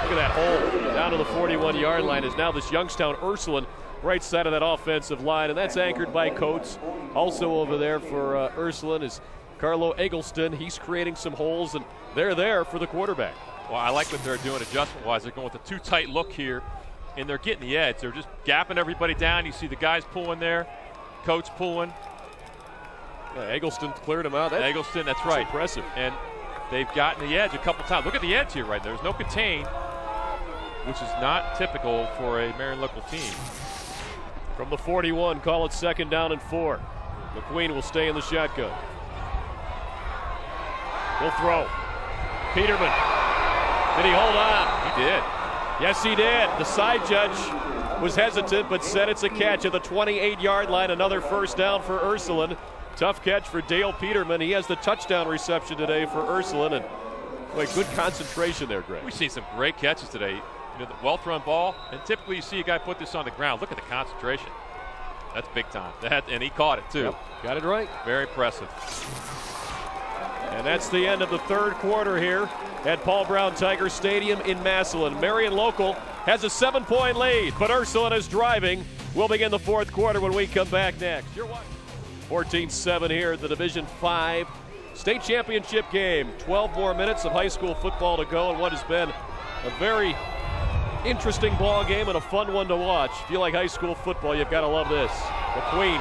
Look at that hole down to the 41-yard line is now this Youngstown Ursuline right side of that offensive line, and that's anchored by Coates. Also over there for Ursuline is Carlo Eggleston. He's creating some holes, and they're there for the quarterback. Well, I like what they're doing adjustment-wise. They're going with a too tight look here, and they're getting the edge. They're just gapping everybody down. You see the guys pulling there, Coates pulling. Yeah, Eggleston cleared him out. Eggleston, that's right. Impressive. And they've gotten the edge a couple times. Look at the edge here, right? There's no contain, which is not typical for a Marion local team. From the 41, call it 2nd down and 4. McQueen will stay in the shotgun. He'll throw. Peterman. Did he hold on? He did. Yes, he did. The side judge was hesitant, but said it's a catch at the 28-yard line. Another first down for Ursuline. Tough catch for Dale Peterman. He has the touchdown reception today for Ursuline. And boy, good concentration there, Greg. We've seen some great catches today. You know, the well-thrown ball, and typically you see a guy put this on the ground. Look at the concentration. That's big time. And he caught it, too. Yep, got it right. Very impressive. And that's the end of the third quarter here at Paul Brown Tiger Stadium in Massillon. Marion Local has a 7-point lead, but Ursuline is driving. We'll begin the fourth quarter when we come back next. You're watching 14-7 here at the Division 5 state championship game. 12 more minutes of high school football to go, and what has been a very interesting ball game and a fun one to watch. If you like high school football, you've got to love this. McQueen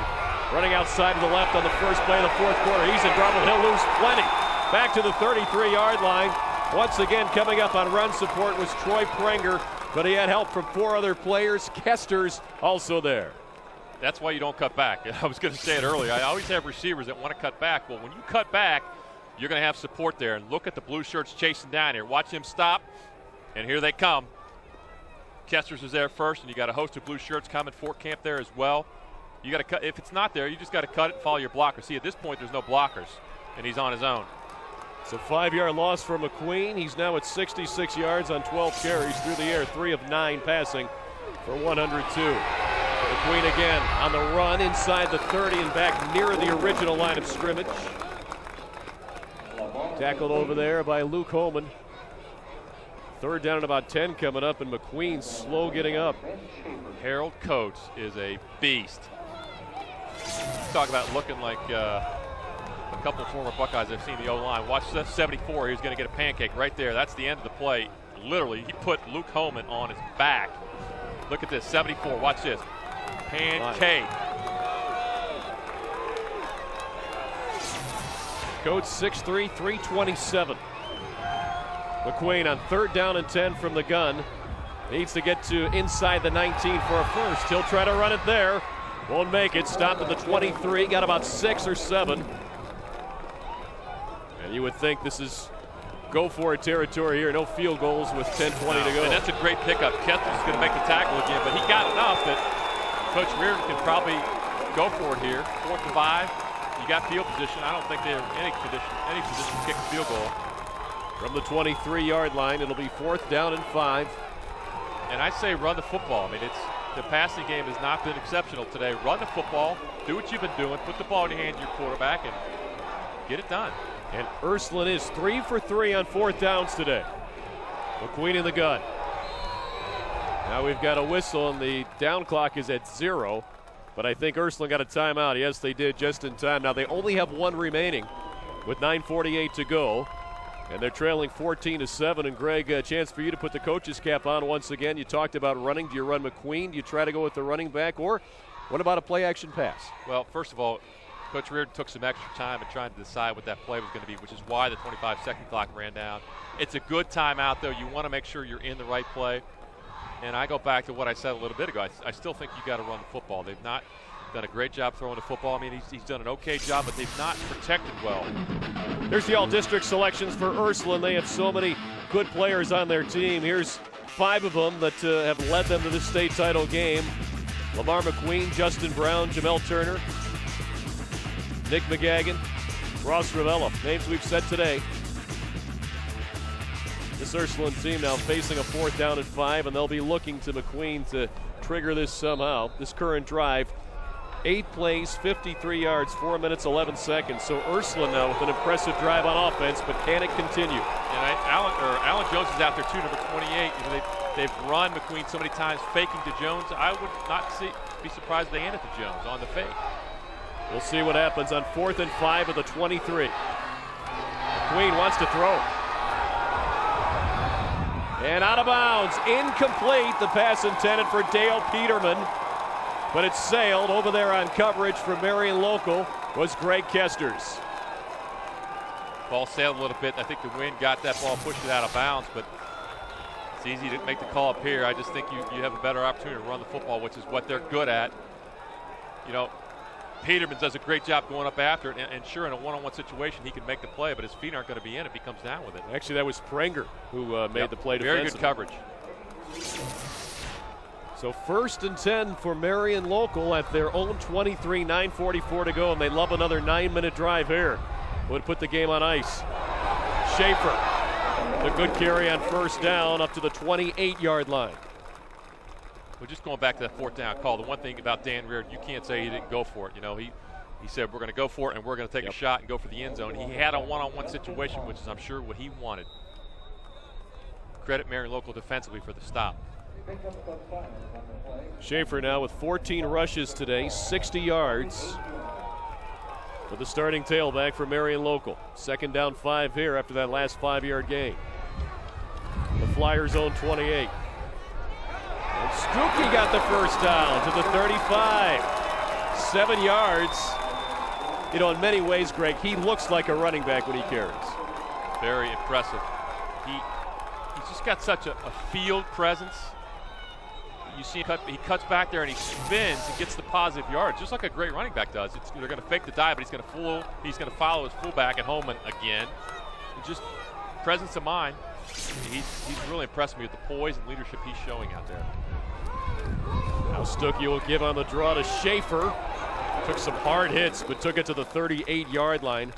running outside to the left on the first play of the fourth quarter. He's in trouble. He'll lose plenty. Back to the 33-yard line. Once again, coming up on run support was Troy Prenger, but he had help from 4 other players. Kester's also there. That's why you don't cut back. I was going to say it earlier. I always have receivers that want to cut back. Well, when you cut back, you're going to have support there. And look at the blue shirts chasing down here. Watch him stop, and here they come. Kester's is there first, and you got a host of blue shirts coming. Fort Camp there as well. You got to cut. If it's not there, you just got to cut it and follow your blocker. See, at this point, there's no blockers, and he's on his own. It's a 5-yard loss for McQueen. He's now at 66 yards on 12 carries through the air, 3 of 9 passing for 102. McQueen again on the run inside the 30 and back near the original line of scrimmage. Tackled over there by Luke Holman. 3rd down and about 10 coming up, and McQueen slow getting up. Harold Coates is a beast. Talk about looking like a couple of former Buckeyes I've seen the O-line. Watch 74. He's going to get a pancake right there. That's the end of the play. Literally, he put Luke Holman on his back. Look at this, 74. Watch this. Pancake. Coates 6'3", 327. McQueen on 3rd down and 10 from the gun. Needs to get to inside the 19 for a first. He'll try to run it there. Won't make it. Stopped at the 23. Got about 6 or 7. And you would think this is go-for-it territory here. No field goals with 10:20 to go. And that's a great pickup. Kester's going to make the tackle again, but he got enough that Coach Reardon can probably go for it here. 4th and 5. You got field position. I don't think they're in any position to kick a field goal. From the 23-yard line, it'll be 4th down and 5. And I say run the football. I mean, the passing game has not been exceptional today. Run the football, do what you've been doing, put the ball in your hands of your quarterback, and get it done. And Ursuline is 3 for 3 on 4th downs today. McQueen in the gun. Now we've got a whistle, and the down clock is at 0. But I think Ursuline got a timeout. Yes, they did, just in time. Now they only have 1 remaining with 9:48 to go. And they're trailing 14-7. And Greg, a chance for you to put the coach's cap on once again. You talked about running. Do you run McQueen? Do you try to go with the running back? Or what about a play-action pass? Well, first of all, Coach Reardon took some extra time in trying to decide what that play was going to be, which is why the 25-second clock ran down. It's a good timeout, though. You want to make sure you're in the right play. And I go back to what I said a little bit ago. I still think you got to run the football. They've not done a great job throwing the football. I mean, he's done an okay job, but they've not protected well. Here's the all-district selections for Ursuline. They have so many good players on their team. Here's 5 of them that have led them to the state title game. Lamar McQueen, Justin Brown, Jamel Turner, Nick McGagan, Ross Ravella. Names we've said today. This Ursuline team now facing a 4th down and 5, and they'll be looking to McQueen to trigger this somehow. This current drive, 8 plays, 53 yards, 4 minutes, 11 seconds. So Ursuline now with an impressive drive on offense, but can it continue? And Alan Jones is out there too, number 28. You know, they've run McQueen so many times, faking to Jones. I would not be surprised if they end it to Jones on the fake. We'll see what happens on 4th and 5 of the 23. McQueen wants to throw. And out of bounds, incomplete. The pass intended for Dale Peterman, but it sailed over there on coverage for Marion Local. was Greg Kesters. Ball sailed a little bit. I think the wind got that ball, pushed it out of bounds, but it's easy to make the call up here. I just think you have a better opportunity to run the football, which is what they're good at. You know, Peterman does a great job going up after it, and sure, in a one-on-one situation, he can make the play, but his feet aren't going to be in if he comes down with it. Actually, that was Prenger who made the play defensively. Very good coverage. So 1st and 10 for Marion Local at their own 23, 9:44 to go, and they love another 9-minute drive here. Would put the game on ice. Schaefer, the good carry on 1st down up to the 28-yard line. Well, just going back to that 4th down call, the one thing about Dan Reardon, you can't say he didn't go for it. You know, he said we're going to go for it and we're going to take a shot and go for the end zone. He had a one-on-one situation, which is, I'm sure, what he wanted. Credit Marion Local defensively for the stop. Schaefer now with 14 rushes today, 60 yards for the starting tailback for Marion Local. 2nd down 5 here after that last 5-yard gain. The Flyers own 28. And Stuckey got the 1st down to the 35. 7 yards. You know, in many ways, Greg, he looks like a running back when he carries. Very impressive. He's just got such a field presence. You see he cuts back there and he spins and gets the positive yards, just like a great running back does. They're going to fake the dive, but he's going to follow his fullback at home again. Just presence of mind. He's really impressed me with the poise and leadership he's showing out there. Now Stuckey will give on the draw to Schaefer. Took some hard hits, but took it to the 38-yard line.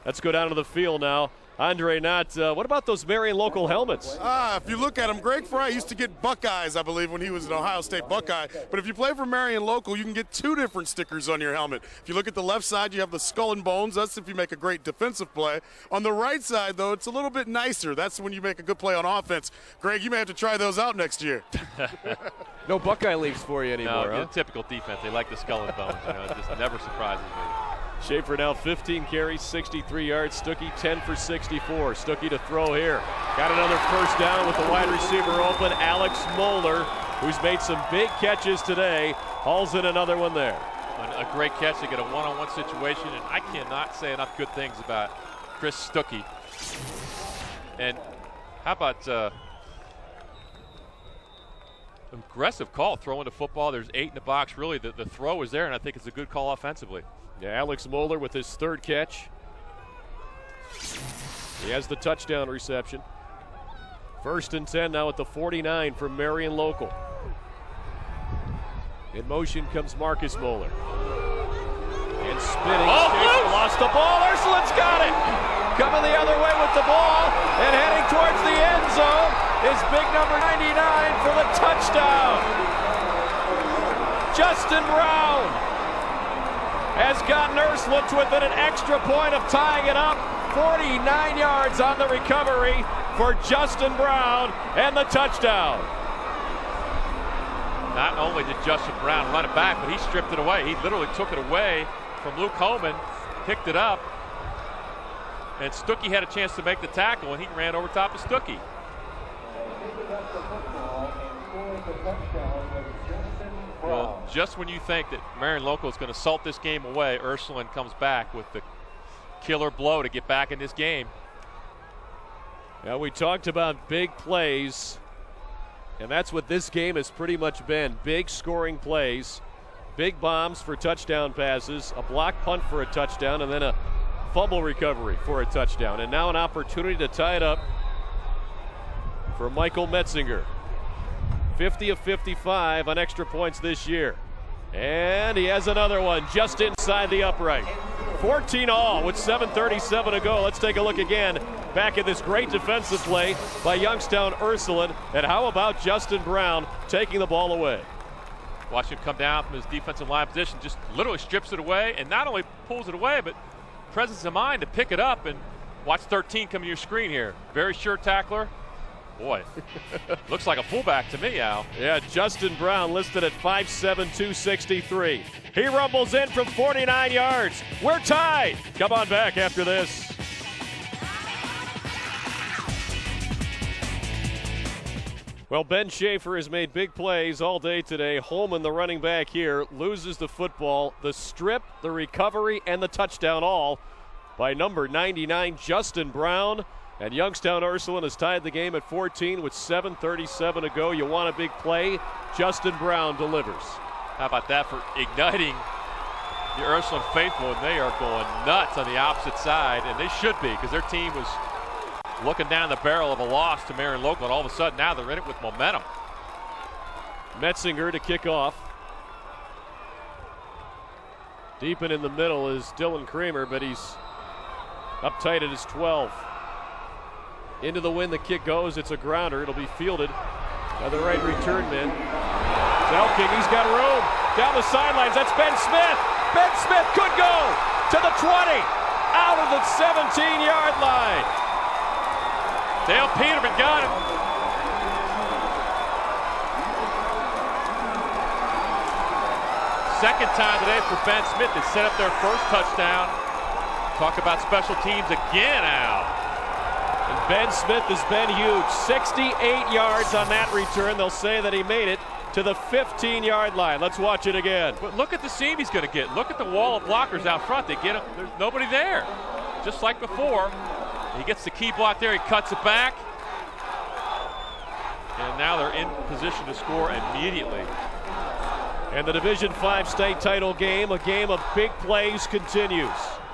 Let's go down to the field now. Andre Knott, what about those Marion Local helmets? If you look at them, Greg Fry used to get Buckeyes, I believe, when he was an Ohio State Buckeye. But if you play for Marion Local, you can get 2 different stickers on your helmet. If you look at the left side, you have the skull and bones. That's if you make a great defensive play. On the right side, though, it's a little bit nicer. That's when you make a good play on offense. Greg, you may have to try those out next year. No Buckeye leaves for you anymore, No, typical defense. They like the skull and bones. You know, it just never surprises me. Schaefer now 15 carries, 63 yards. Stuckey 10 for 64. Stuckey to throw here. Got another 1st down with the wide receiver open. Alex Moeller, who's made some big catches today, hauls in another one there. A great catch to get a one-on-one situation, and I cannot say enough good things about Chris Stuckey. And how about aggressive call throwing the football? There's 8 in the box. Really, the throw is there, and I think it's a good call offensively. Yeah, Alex Moeller with his 3rd catch. He has the touchdown reception. 1st and 10 now at the 49 from Marion Local. In motion comes Marcus Moeller. And spinning. Lost the ball. Ursuline's got it. Coming the other way with the ball and heading towards the end zone is big number 99 for the touchdown. Justin Brown has gotten Ursuline within an extra point of tying it up. 49 yards on the recovery for Justin Brown and the touchdown. Not only did Justin Brown run it back, but he stripped it away. He literally took it away from Luke Holman, picked it up, and Stuckey had a chance to make the tackle, and he ran over top of Stuckey. Well, just when you think that Marion Local is going to salt this game away, Ursuline comes back with the killer blow to get back in this game. Now, we talked about big plays, and that's what this game has pretty much been. Big scoring plays, big bombs for touchdown passes, a block punt for a touchdown, and then a fumble recovery for a touchdown. And now an opportunity to tie it up for Michael Metzinger. 50 of 55 on extra points this year. And he has another one just inside the upright. 14 all with 7:37 to go. Let's take a look again back at this great defensive play by Youngstown Ursuline. And how about Justin Brown taking the ball away? Watch him come down from his defensive line position, just literally strips it away, and not only pulls it away, but presence of mind to pick it up. And watch 13 come to your screen here. Very sure tackler. Boy, looks like a fullback to me, Al. Yeah, Justin Brown listed at 5'7", 263. He rumbles in from 49 yards. We're tied. Come on back after this. Well, Ben Schaefer has made big plays all day today. Holman, the running back here, loses the football. The strip, the recovery, and the touchdown all by number 99, Justin Brown. And Youngstown Ursuline has tied the game at 14 with 7:37 to go. You want a big play? Justin Brown delivers. How about that for igniting the Ursuline faithful, and they are going nuts on the opposite side, and they should be, because their team was looking down the barrel of a loss to Marion Local, and all of a sudden now they're in it with momentum. Metzinger to kick off. Deep in the middle is Dylan Kramer, but he's up tight at his 12. Into the wind, the kick goes. It's a grounder. It'll be fielded by the right return man. Zelking, he's got room. Down the sidelines, that's Ben Smith. Ben Smith could go to the 20. Out of the 17-yard line. Dale Peterman got him. Second time today for Ben Smith. They set up their first touchdown. Talk about special teams again, Al. And Ben Smith has been huge. 68 yards on that return. They'll say that he made it to the 15-yard line. Let's watch it again. But look at the seam he's going to get. Look at the wall of blockers out front. They get him. There's nobody there. Just like before. He gets the key block there. He cuts it back. And now they're in position to score immediately. And the Division V state title game, a game of big plays, continues.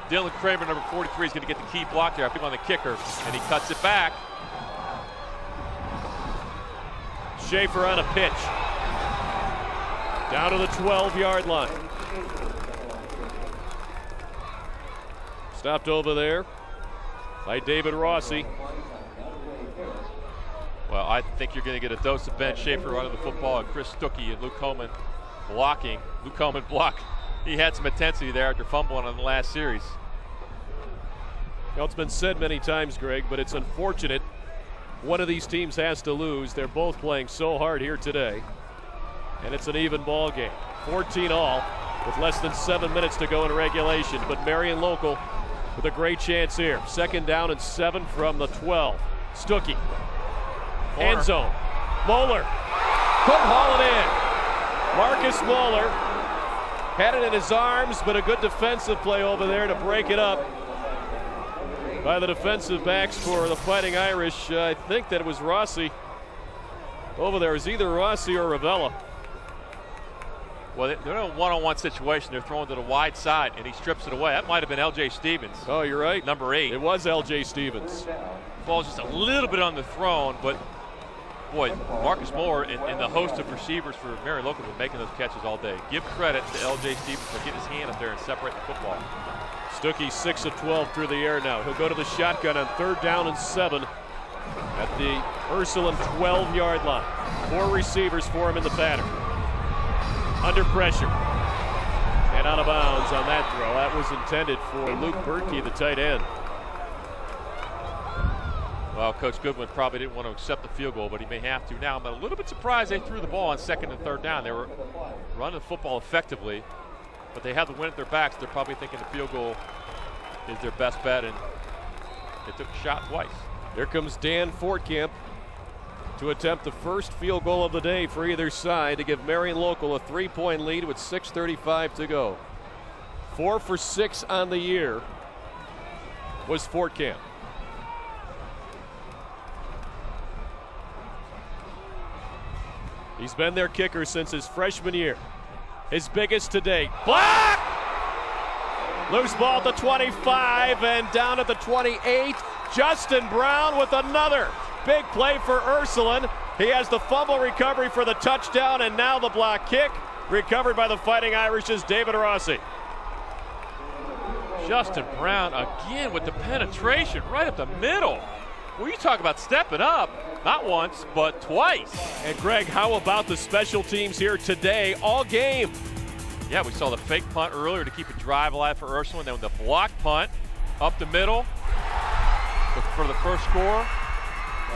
Dylan Kramer, number 43, is going to get the key block there. I think on the kicker, and he cuts it back. Schaefer on a pitch. Down to the 12-yard line. Stopped over there by David Rossi. Well, I think you're going to get a dose of Ben Schaefer running the football, and Chris Stuckey and Luke Coleman blocking. Luke Coleman blocked. He had some intensity there after fumbling on the last series. Well, it's been said many times, Greg, but it's unfortunate one of these teams has to lose. They're both playing so hard here today, and it's an even ball game. 14 all with less than 7 minutes to go in regulation, but Marion Local with a great chance here. 2nd down and 7 from the 12. Stuckey. End zone. Moeller couldn't haul it in. Marcus Moeller had it in his arms, but a good defensive play over there to break it up by the defensive backs for the Fighting Irish. I think that it was Rossi over there. It was either Rossi or Ravella. Well, they're in a one-on-one situation. They're throwing to the wide side, and he strips it away. That might have been L.J. Stevens. Oh, you're right. Number 8. It was L.J. Stevens. Falls just a little bit on the throne, but boy, Marcus Moore and the host of receivers for Marion Local have been making those catches all day. Give credit to L.J. Stevens for getting his hand up there and separating the football. Stuckey 6 of 12 through the air now. He'll go to the shotgun on 3rd down and 7 at the Ursuline 12-yard line. 4 receivers for him in the pattern. Under pressure. And out of bounds on that throw. That was intended for Luke Berkey, the tight end. Well, Coach Goodwin probably didn't want to accept the field goal, but he may have to now. I'm a little bit surprised they threw the ball on 2nd and 3rd down. They were running the football effectively, but they have the win at their backs. They're probably thinking the field goal is their best bet, and they took a shot twice. Here comes Dan Fortkamp to attempt the first field goal of the day for either side to give Marion Local a 3-point lead with 6:35 to go. 4 for 6 on the year was Fortkamp. He's been their kicker since his freshman year. His biggest to date. Black! Loose ball at the 25 and down at the 28. Justin Brown with another big play for Ursuline. He has the fumble recovery for the touchdown, and now the block kick recovered by the Fighting Irish's David Rossi. Justin Brown again with the penetration right up the middle. Well, you talk about stepping up, not once, but twice. And Greg, how about the special teams here today, all game? Yeah, we saw the fake punt earlier to keep a drive alive for Ursuline. Then with the block punt up the middle for the first score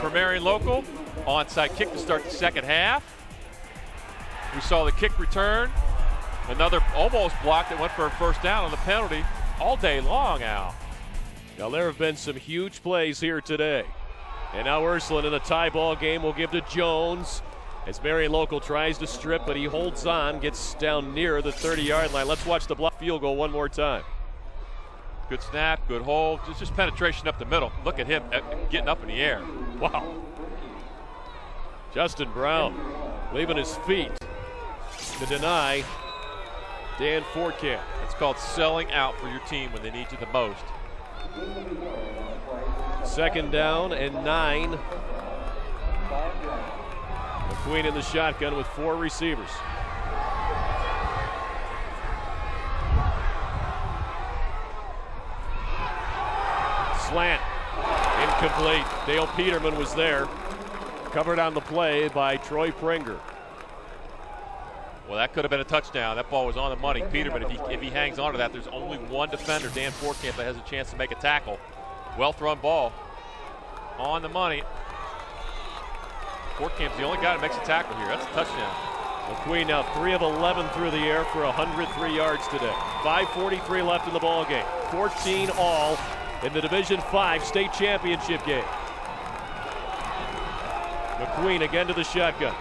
for Marion Local. Onside kick to start the second half. We saw the kick return. Another almost block that went for a first down on the penalty all day long, Al. Now, there have been some huge plays here today. And now Ursuline in a tie ball game will give to Jones as Marion Local tries to strip, but he holds on, gets down near the 30-yard line. Let's watch the block field goal one more time. Good snap, good hold. It's just penetration up the middle. Look at him getting up in the air. Wow. Justin Brown leaving his feet to deny Dan Fortcamp. It's called selling out for your team when they need you the most. 2nd down and 9. McQueen in the shotgun with 4 receivers. Slant. Incomplete. Dale Peterman was there. Covered on the play by Troy Pringer. Well, that could have been a touchdown. That ball was on the money. Peterman, if he hangs on to that, there's only one defender, Dan Fortcamp, that has a chance to make a tackle. Well thrown ball. On the money. Fortcamp's the only guy that makes a tackle here. That's a touchdown. McQueen now 3 of 11 through the air for 103 yards today. 5:43 left in the ball game. 14 all in the Division 5 state championship game. McQueen again to the shotgun.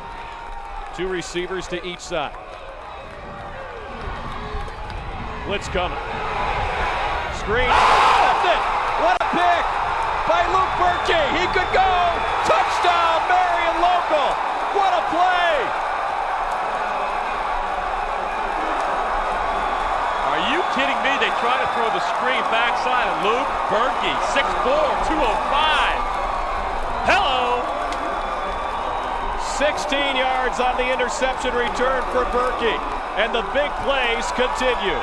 2 receivers to each side. Blitz coming. Screen. That's it. What a pick by Luke Berkey. He could go. Touchdown, Marion Local. What a play. Are you kidding me? They try to throw the screen backside of Luke Berkey. 6'4", 205. Hello. 16 yards on the interception return for Berkey. And the big plays continue.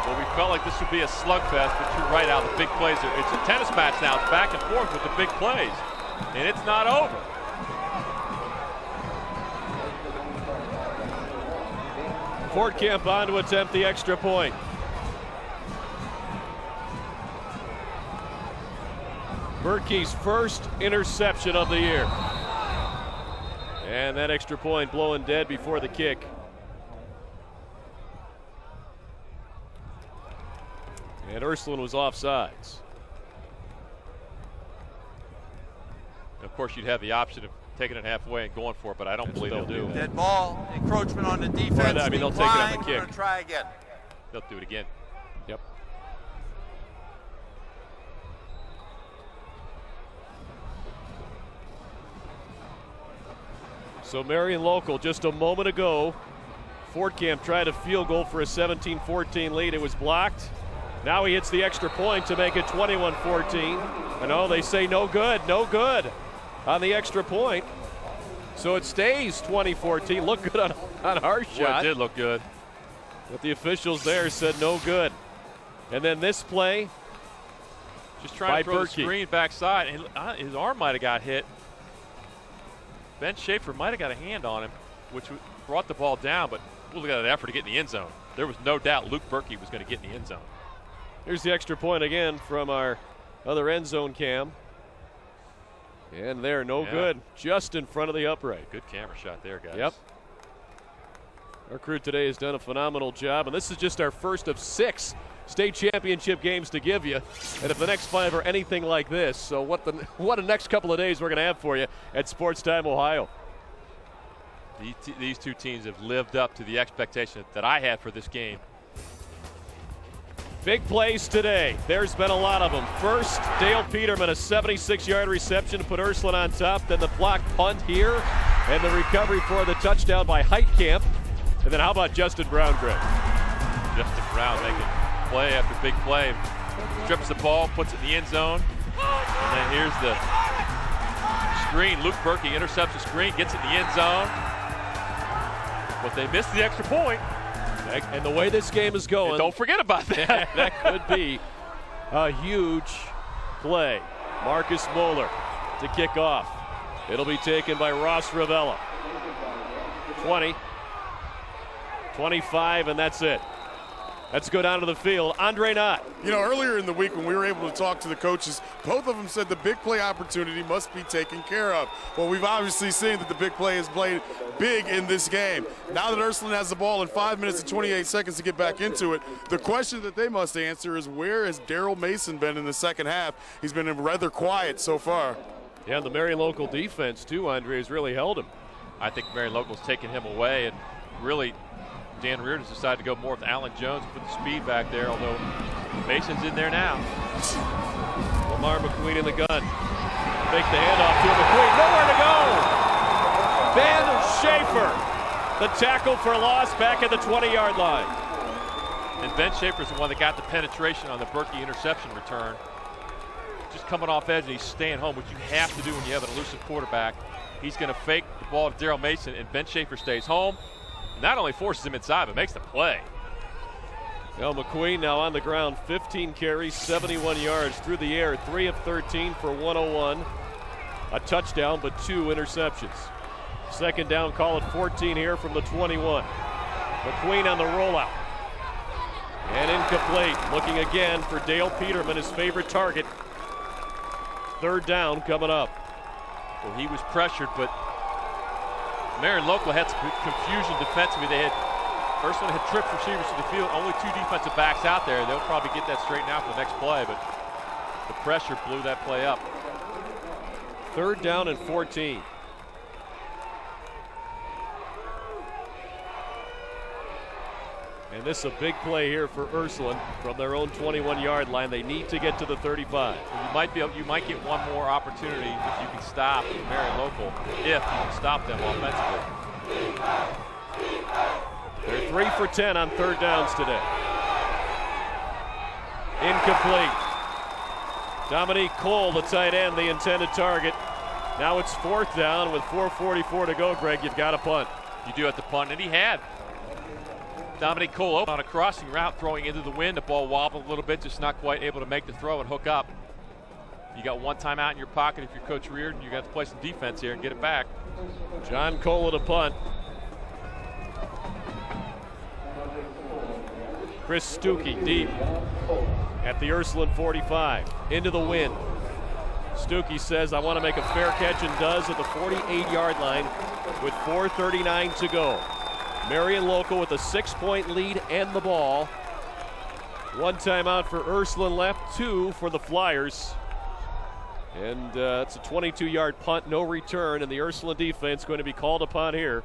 Well, we felt like this would be a slugfest, but you're right, Al. The big plays are, it's a tennis match now. It's back and forth with the big plays. And it's not over. Fortcamp on to attempt the extra point. Berkey's first interception of the year. And that extra point blowing dead before the kick. And Ursuline was offsides. Of course, you'd have the option of taking it halfway and going for it, but I don't believe they'll do it. Dead ball, encroachment on the defense. Right, I mean, they'll take it on the We're kick. gonna try again. They'll do it again. Yep. So Marion Local just a moment ago, Fortcamp tried a field goal for a 17-14 lead. It was blocked. Now he hits the extra point to make it 21-14. I know they say no good on the extra point. So it stays 20-14. Looked good on our shot. Well, it did look good. But the officials there said no good. And then this play, just trying to throw Berkey. the screen backside. And his arm might have got hit. Ben Schaefer might have got a hand on him, which brought the ball down, but look at that effort to get in the end zone. There was no doubt Luke Berkey was going to get in the end zone. Here's the extra point again from our other end zone cam. And they're no good, just in front of the upright. Good camera shot there, guys. Yep. Our crew today has done a phenomenal job, and this is just our first of 6 state championship games to give you. And if the next 5 are anything like this, so what a next couple of days we're going to have for you at Sports Time Ohio. These two teams have lived up to the expectation that I had for this game. Big plays today. There's been a lot of them. First, Dale Peterman, a 76-yard reception to put Ursuline on top. Then the block punt here, and the recovery for the touchdown by Heitkamp. And then how about Justin Brown, Greg? Justin Brown making play after big play. Strips the ball, puts it in the end zone. And then here's the screen. Luke Berkey intercepts the screen, gets it in the end zone. But they missed the extra point. And the way this game is going, and don't forget about that. That could be a huge play. Marcus Moeller to kick off. It'll be taken by Ross Ravella. 20, 25, and that's it. Let's go down to the field. Andre Knott. You know, earlier in the week when we were able to talk to the coaches, both of them said the big play opportunity must be taken care of. Well, we've obviously seen that the big play has played big in this game. Now that Ursuline has the ball in 5 minutes and 28 seconds to get back into it, the question that they must answer is, where has Daryl Mason been in the second half? He's been rather quiet so far. Yeah, and the Marion local defense, too, Andre, has really held him. I think Marion local's taken him away, and really Dan Reardon's decided to go more with Alan Jones and put the speed back there, although Mason's in there now. Lamar McQueen in the gun. Make the handoff to McQueen. Nowhere to go. Ben Schaefer, the tackle for loss back at the 20-yard line. And Ben Schaefer's the one that got the penetration on the Berkey interception return. Just coming off edge, and he's staying home, which you have to do when you have an elusive quarterback. He's going to fake the ball to Daryl Mason, and Ben Schaefer stays home. Not only forces him inside, but makes the play. Well, McQueen now on the ground, 15 carries, 71 yards through the air, 3 of 13 for 101. A touchdown, but 2 interceptions. Second down, call it 14 here from the 21. McQueen on the rollout. And incomplete. Looking again for Dale Peterman, his favorite target. Third down coming up. Well, he was pressured, but Marion local had some confusion defensively. Ursuline had tripped receivers to the field, only 2 defensive backs out there. They'll probably get that straightened out for the next play, but the pressure blew that play up. Third down and 14. And this is a big play here for Ursuline from their own 21-yard line. They need to get to the 35. You might get one more opportunity if you can stop Marion local, if you can stop them offensively. They're 3 for 10 on third downs today. Incomplete. Dominique Cole, the tight end, the intended target. Now it's fourth down with 4:44 to go, Greg. You've got to punt. You do have to punt, and he had. Dominique Cole open on a crossing route, throwing into the wind. The ball wobbled a little bit, just not quite able to make the throw and hook up. You got one timeout in your pocket if you're Coach Reardon. You got to play some defense here and get it back. John Cole at a punt. Chris Stuckey deep at the Ursuline 45. Into the wind. Stuckey says, I want to make a fair catch, and does at the 48-yard line with 4:39 to go. Marion local with a 6-point lead and the ball. 1 timeout for Ursuline left, 2 for the Flyers. And it's a 22-yard punt, no return, and the Ursuline defense going to be called upon here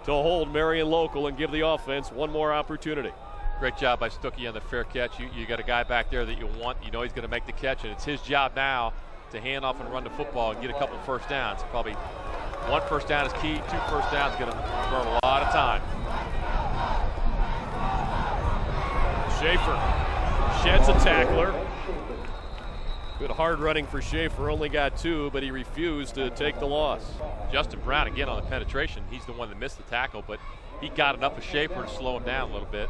to hold Marion local and give the offense one more opportunity. Great job by Stuckey on the fair catch. You got a guy back there that you want. You know he's going to make the catch, and it's his job now to hand off and run the football and get a couple first downs. Probably 1 first down is key, 2 first downs is going to burn a lot of time. Schaefer sheds a tackler. Good hard running for Schaefer, only got 2, but he refused to take the loss. Justin Brown again on the penetration. He's the one that missed the tackle, but he got enough of Schaefer to slow him down a little bit.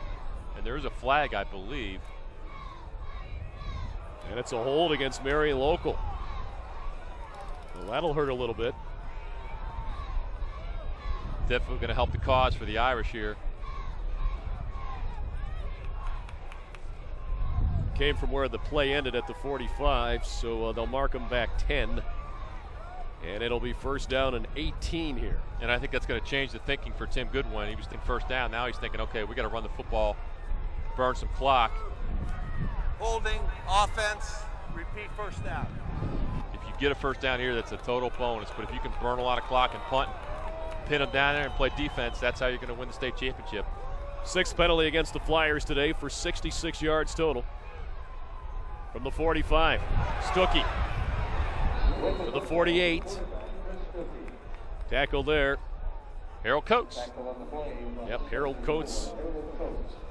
And there is a flag, I believe. And it's a hold against Marion local. Well, that'll hurt a little bit. Definitely going to help the cause for the Irish here. Came from where the play ended at the 45, so they'll mark him back 10. And it'll be first down and 18 here. And I think that's going to change the thinking for Tim Goodwin. He was thinking first down. Now he's thinking, okay, we got to run the football, burn some clock. Holding, offense, repeat first down. If you get a first down here, that's a total bonus. But if you can burn a lot of clock and punt, pin them down there and play defense, that's how you're going to win the state championship. 6th penalty against the Flyers today for 66 yards total. From the 45, Stuckey to the 48. Tackle there. Harold Coates. Yep, Harold Coates.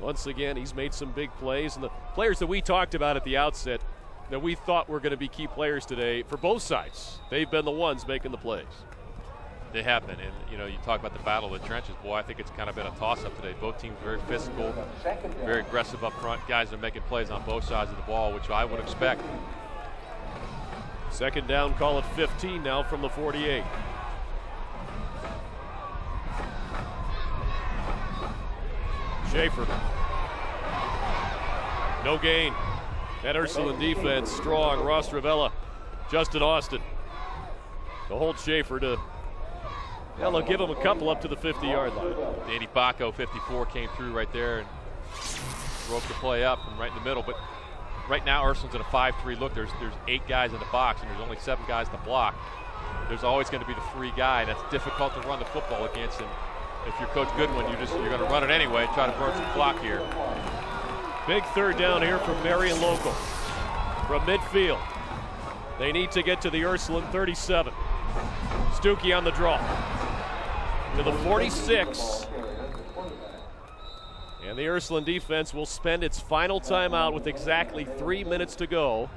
Once again, he's made some big plays. And the players that we talked about at the outset that we thought were going to be key players today for both sides, they've been the ones making the plays. They have been, and you know, you talk about the battle of the trenches. Boy, I think it's kind of been a toss-up today. Both teams very physical, very aggressive up front. Guys are making plays on both sides of the ball, which I would expect. Second down, call it 15 now from the 48. Schaefer No gain. That Ursuline defense strong. Ross Ravella, Justin Austin. They'll hold Schaefer to, well, they'll give him a couple up to the 50-yard line. Danny Bacco, 54, came through right there and broke the play up from right in the middle. But right now, Ursuline's in a 5-3 look. There's 8 guys in the box, and there's only 7 guys in the block. There's always going to be the free guy. That's difficult to run the football against. And if you're Coach Goodwin, you're going to run it anyway, try to burn some clock here. Big third down here from Marion Local. From midfield, they need to get to the Ursuline 37. Stuckey on the draw. To the 46. And the Ursuline defense will spend its final timeout with exactly 3 minutes to go.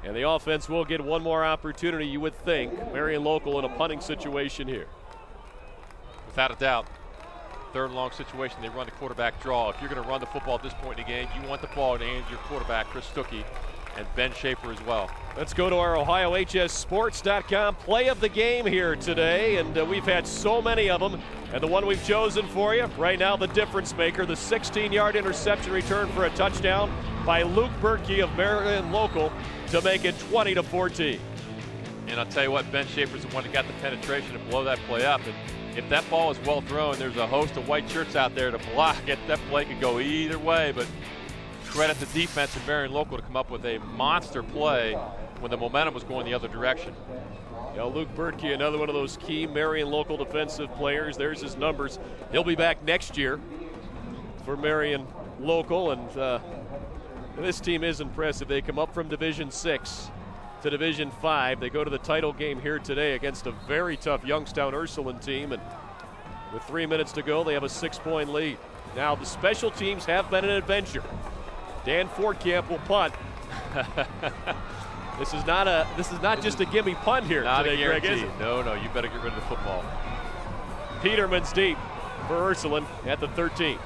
And the offense will get one more opportunity, you would think. Marion Local in a punting situation here. Without a doubt, third and long situation, they run the quarterback draw. If you're going to run the football at this point in the game, you want the ball in the hands of your quarterback, Chris Stuckey, and Ben Schaefer as well. Let's go to our OhioHSSports.com play of the game here today, and we've had so many of them. And the one we've chosen for you right now, the difference maker, the 16-yard interception return for a touchdown by Luke Berkey of Marion Local to make it 20-14. And I'll tell you what, Ben Schaefer's the one that got the penetration to blow that play up. And if that ball is well thrown, there's a host of white shirts out there to block it. That play could go either way, but credit the defense in Marion Local to come up with a monster play when the momentum was going the other direction. You know, Luke Berkey, another one of those key Marion Local defensive players. There's his numbers. He'll be back next year for Marion Local, and this team is impressive. They come up from Division 6 to Division 5. They go to the title game here today against a very tough Youngstown Ursuline team, and with 3 minutes to go, they have a 6-point lead. Now, the special teams have been an adventure. Dan Fortcamp will punt. This is not just a gimme punt here today, Greg, is it? No, you better get rid of the football. Peterman's deep for Ursuline at the 13.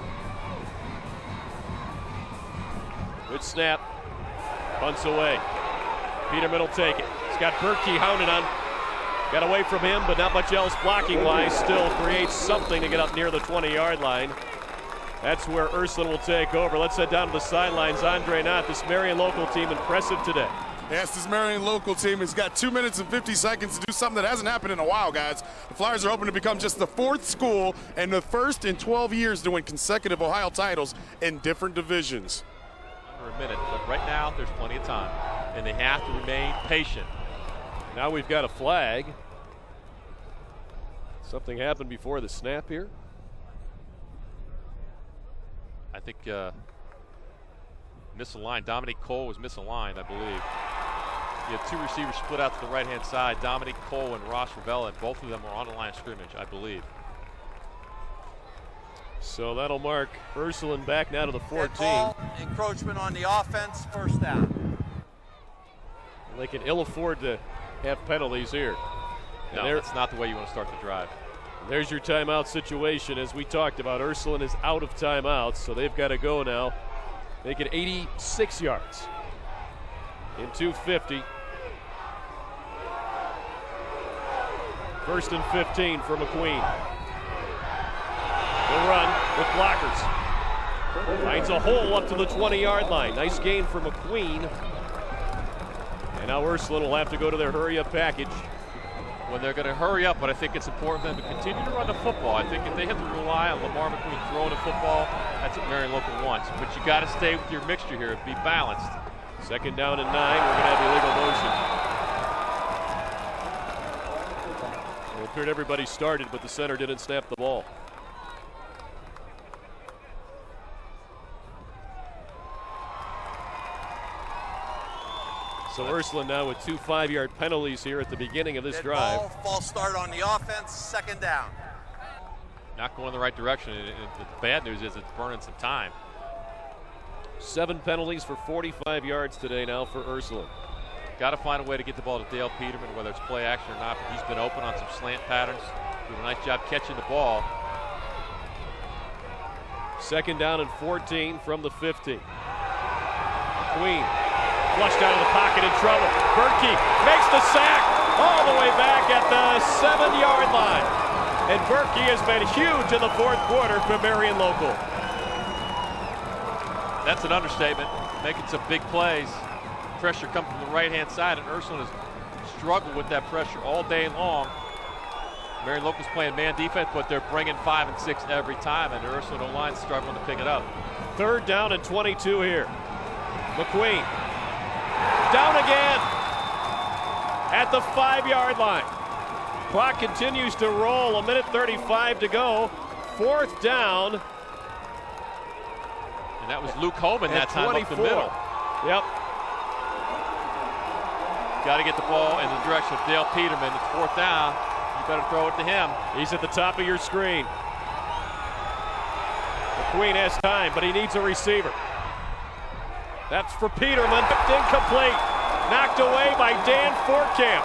Good snap. Punts away. Peterman will take it. He's got Berkey hounded on. Got away from him, but not much else blocking-wise. Still creates something to get up near the 20-yard line. That's where Ursuline will take over. Let's head down to the sidelines. Andre Knott, this Marion Local team, impressive today. Yes, this Marion Local team has got 2 minutes and 50 seconds to do something that hasn't happened in a while, guys. The Flyers are hoping to become just the 4th school and the first in 12 years to win consecutive Ohio titles in different divisions. Under a minute, but right now there's plenty of time, and they have to remain patient. Now we've got a flag. Something happened before the snap here. I think misaligned. Dominique Cole was misaligned, I believe. You had 2 receivers split out to the right-hand side, Dominique Cole and Ross Ravella, and both of them were on the line of scrimmage, I believe. So that'll mark Ursuline back now to the 14. Ball, encroachment on the offense, first down. They can ill afford to have penalties here. No, that's not the way you want to start the drive. There's your timeout situation. As we talked about, Ursuline is out of timeouts, so they've got to go now. Make it 86 yards in 2:50. 1st and 15 for McQueen. The run with blockers. Finds a hole up to the 20-yard line. Nice gain for McQueen. And now Ursuline will have to go to their hurry-up package. When they're going to hurry up, but I think it's important for them to continue to run the football. I think if they have to rely on Lamar McQueen throwing the football, that's what Marion Local wants. But you got to stay with your mixture here, be balanced. 2nd down and 9. We're going to have illegal motion. It appeared everybody started, but the center didn't snap the ball. So Ursuline now with 2 5-yard penalties here at the beginning of this drive. Ball, false start on the offense, 2nd down. Not going the right direction. And the bad news is it's burning some time. 7 penalties for 45 yards today now for Ursuline. Got to find a way to get the ball to Dale Peterman, whether it's play action or not. But he's been open on some slant patterns. Doing a nice job catching the ball. 2nd down and 14 from the 50. McQueen flushed out of the pocket in trouble. Berkey makes the sack all the way back at the 7-yard line. And Berkey has been huge in the 4th quarter for Marion Local. That's an understatement. Making some big plays. Pressure comes from the right-hand side, and Ursuline has struggled with that pressure all day long. Marion Local's playing man defense, but they're bringing 5 and 6 every time, and the Ursuline O-line's struggling to pick it up. 3rd down and 22 here. McQueen down again at the 5-yard line. Clock continues to roll, 1:35 to go. 4th down. And that was Luke Holman that time up the middle. Yep. Got to get the ball in the direction of Dale Peterman. It's 4th down. You better throw it to him. He's at the top of your screen. McQueen has time, but he needs a receiver. That's for Peterman. Incomplete. Knocked away by Dan Fortcamp.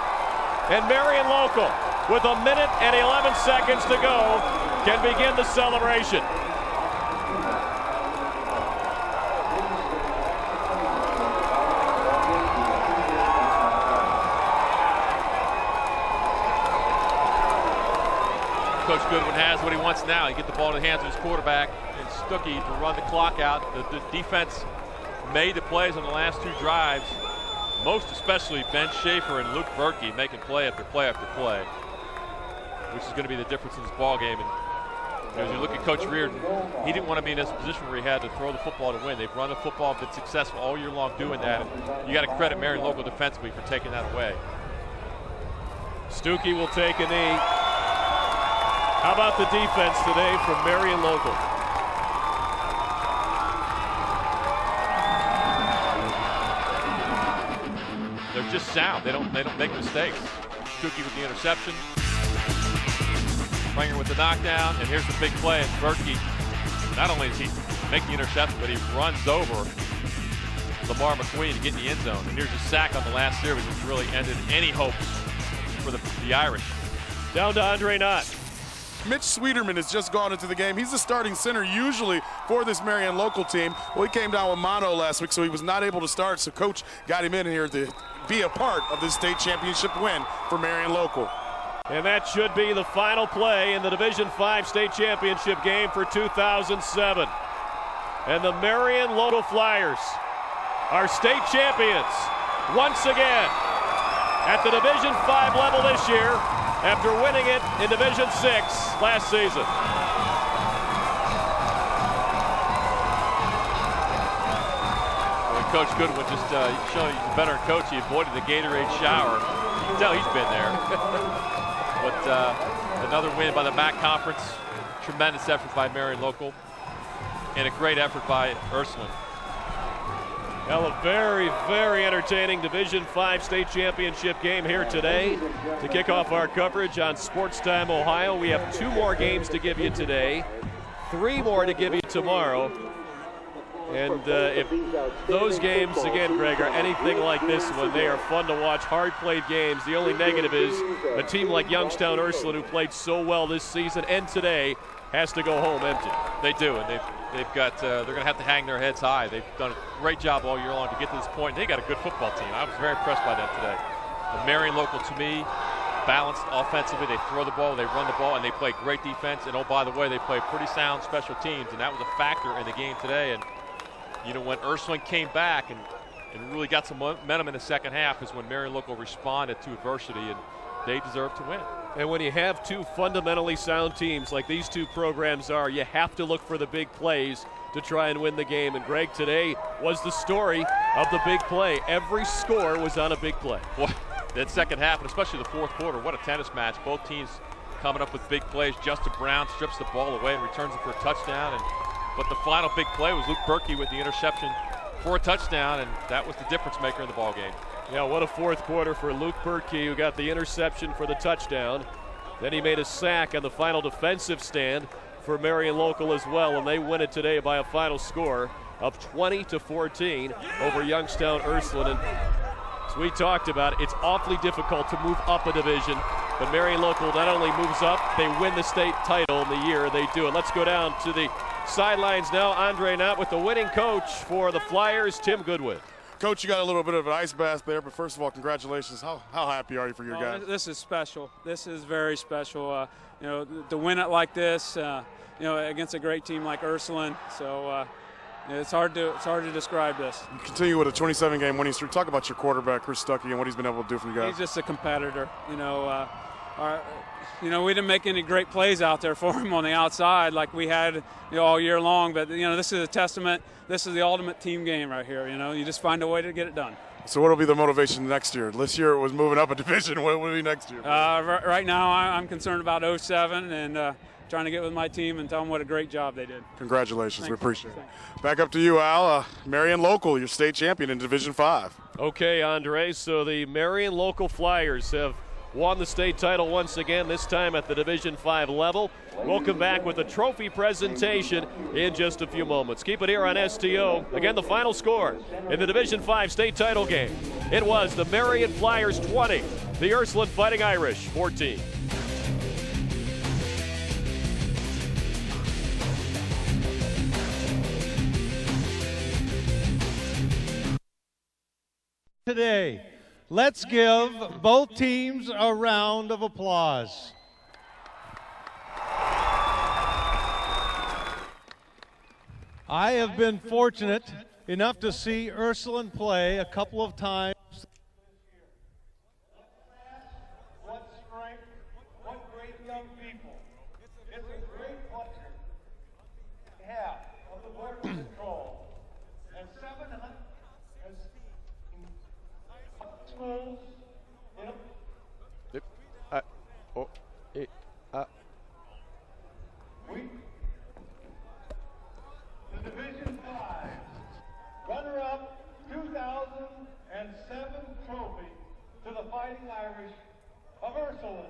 And Marion Local, with 1:11 seconds to go, can begin the celebration. Coach Goodwin has what he wants now. He get the ball in the hands of his quarterback and Stuckey to run the clock out. The defense made the plays on the last 2 drives, most especially Ben Schaefer and Luke Berkey making play after play after play, which is going to be the difference in this ball game. And as you look at Coach Reardon, he didn't want to be in this position where he had to throw the football to win. They've run the football, been successful all year long doing that. And you got to credit Marion Local defensively for taking that away. Stuckey will take a knee. How about the defense today from Marion Local? They're just sound. They don't make mistakes. Stuckey with the interception. Springer with the knockdown, and here's the big play. And Berkey, not only does he make the interception, but he runs over Lamar McQueen to get in the end zone. And here's a sack on the last series, which really ended any hopes for the Irish. Down to Andre Knott. Mitch Sweeterman has just gone into the game. He's the starting center usually for this Marion Local team. Well, he came down with mono last week, so he was not able to start. So Coach got him in here to be a part of this state championship win for Marion Local. And that should be the final play in the Division V state championship game for 2007. And the Marion Local Flyers are state champions once again at the Division V level this year, after winning it in Division VI last season. When Coach Goodwin just showing he's a veteran coach, he avoided the Gatorade shower. You can tell he's been there. But another win by the MAC Conference. Tremendous effort by Marion Local. And a great effort by Ursuline. Well, a very, very entertaining Division V state championship game here today. To kick off our coverage on Sports Time Ohio, we have 2 more games to give you today, 3 more to give you tomorrow. And if those games, again, Greg, are anything like this one, they are fun to watch, hard-played games. The only negative is a team like Youngstown Ursuline, who played so well this season and today, has to go home empty. They do, and they've got they're going to have to hang their heads high. They've done a great job all year long to get to this point. They got a good football team. I was very impressed by them today. The Marion Local, to me, balanced offensively. They throw the ball, they run the ball, and they play great defense. And oh, by the way, they play pretty sound special teams, and that was a factor in the game today. And you know, when Ursuline came back and really got some momentum in the second half is when Marion Local responded to adversity, and they deserve to win. And when you have 2 fundamentally sound teams like these 2 programs are, you have to look for the big plays to try and win the game. And Greg, today was the story of the big play. Every score was on a big play. Boy, that second half, and especially the fourth quarter, what a tennis match. Both teams coming up with big plays. Justin Brown strips the ball away and returns it for a touchdown. But the final big play was Luke Berkey with the interception for a touchdown, and that was the difference maker in the ball game. Yeah, what a fourth quarter for Luke Berkey, who got the interception for the touchdown. Then he made a sack on the final defensive stand for Marion Local as well, and they win it today by a final score of 20-14 over Youngstown Ursuline. And as we talked about, it's awfully difficult to move up a division, but Marion Local not only moves up, they win the state title in the year they do it. Let's go down to the sidelines now. Andre Knott with the winning coach for the Flyers, Tim Goodwin. Coach, you got a little bit of an ice bath there, but first of all, congratulations. How happy are you for your guys? This is special. This is very special. You know, to win it like this, you know, against a great team like Ursuline. So, It's hard to describe this. You continue with a 27-game winning streak. Talk about your quarterback, Chris Stuckey, and what he's been able to do for you guys. He's just a competitor. We didn't make any great plays out there for him on the outside like we had all year long. But this is a testament. This is the ultimate team game right here. You just find a way to get it done. So what will be the motivation next year? This year it was moving up a division. What will be next year? Right now I'm concerned about 07 and trying to get with my team and tell them what a great job they did. Congratulations. Thanks. We appreciate it. Back up to you, Al. Marion Local, your state champion in Division 5. Okay, Andre, so the Marion Local Flyers have won the state title once again, this time at the Division 5 level. We'll come back with a trophy presentation in just a few moments. Keep it here on STO. Again, the final score in the Division 5 state title game. It was the Marion Flyers 20, the Ursuline Fighting Irish 14. Today, let's give both teams a round of applause. I have been fortunate enough to see Ursuline play a couple of times. What strength, what great young people. It's a great pleasure to have of the Board of Control and 700 schools. The Division 5 runner-up 2007 trophy to the Fighting Irish of Ursuline.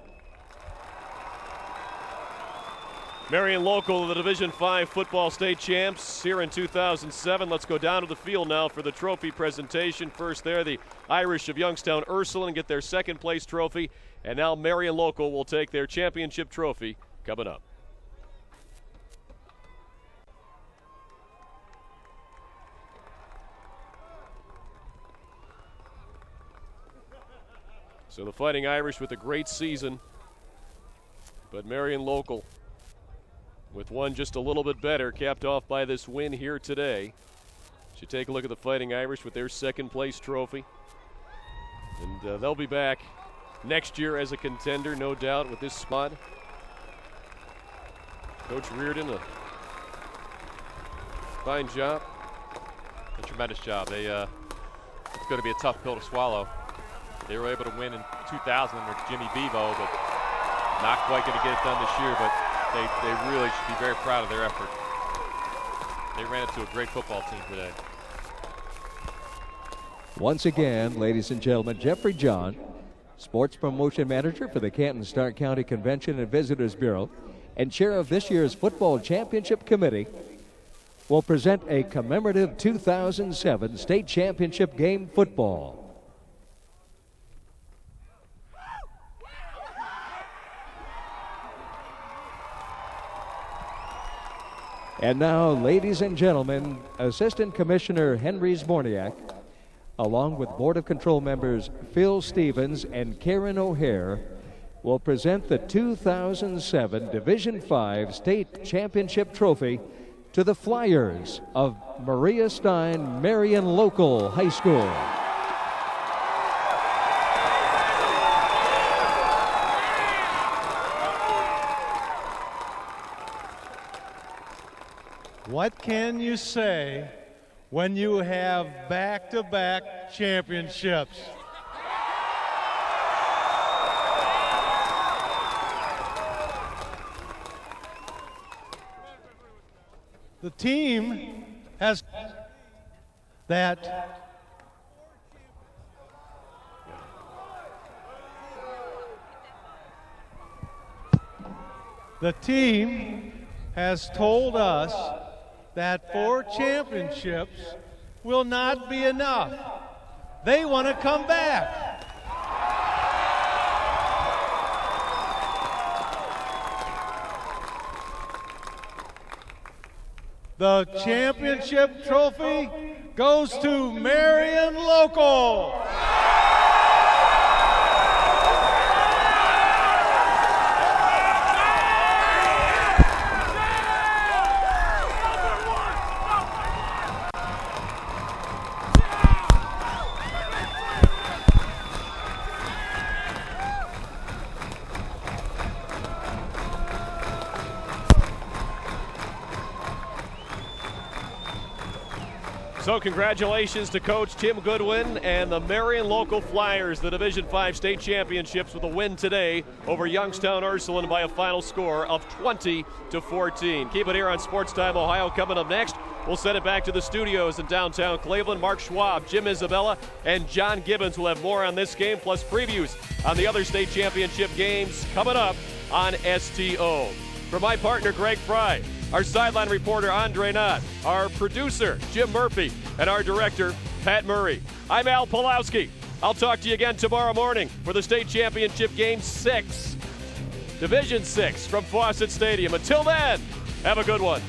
Marion Local, the Division 5 football state champs here in 2007. Let's go down to the field now for the trophy presentation. First there, the Irish of Youngstown Ursuline get their second place trophy. And now Marion Local will take their championship trophy coming up. So the Fighting Irish with a great season, but Marion Local with one just a little bit better, capped off by this win here today. Should take a look at the Fighting Irish with their second place trophy. And they'll be back next year as a contender, no doubt, with this squad. Coach Reardon, a fine job. A tremendous job. It's going to be a tough pill to swallow. They were able to win in 2000 under Jimmy Bevo, but not quite going to get it done this year, but they really should be very proud of their effort. They ran into a great football team today. Once again, ladies and gentlemen, Jeffrey John, Sports Promotion Manager for the Canton-Stark County Convention and Visitors Bureau and chair of this year's Football Championship Committee, will present a commemorative 2007 State Championship Game football. And now, ladies and gentlemen, Assistant Commissioner Henry Zborniak, along with Board of Control members Phil Stevens and Karen O'Hare, will present the 2007 Division 5 State Championship Trophy to the Flyers of Maria Stein Marion Local High School. What can you say when you have back-to-back championships? The team has that the team has told us that 4 championships will not be enough. They want to come back. The championship trophy goes to Marion Local. So congratulations to Coach Tim Goodwin and the Marion local Flyers, the Division V state championships with a win today over Youngstown Ursuline by a final score of 20-14. Keep it here on Sports Time Ohio. Coming up next, we'll send it back to the studios in downtown Cleveland. Mark Schwab, Jim Isabella, and John Gibbons will have more on this game, plus previews on the other state championship games coming up on STO. For my partner, Greg Fry, our sideline reporter, Andre Knott, our producer, Jim Murphy, and our director, Pat Murray, I'm Al Pulowski. I'll talk to you again tomorrow morning for the state championship game 6, Division 6 from Fawcett Stadium. Until then, have a good one.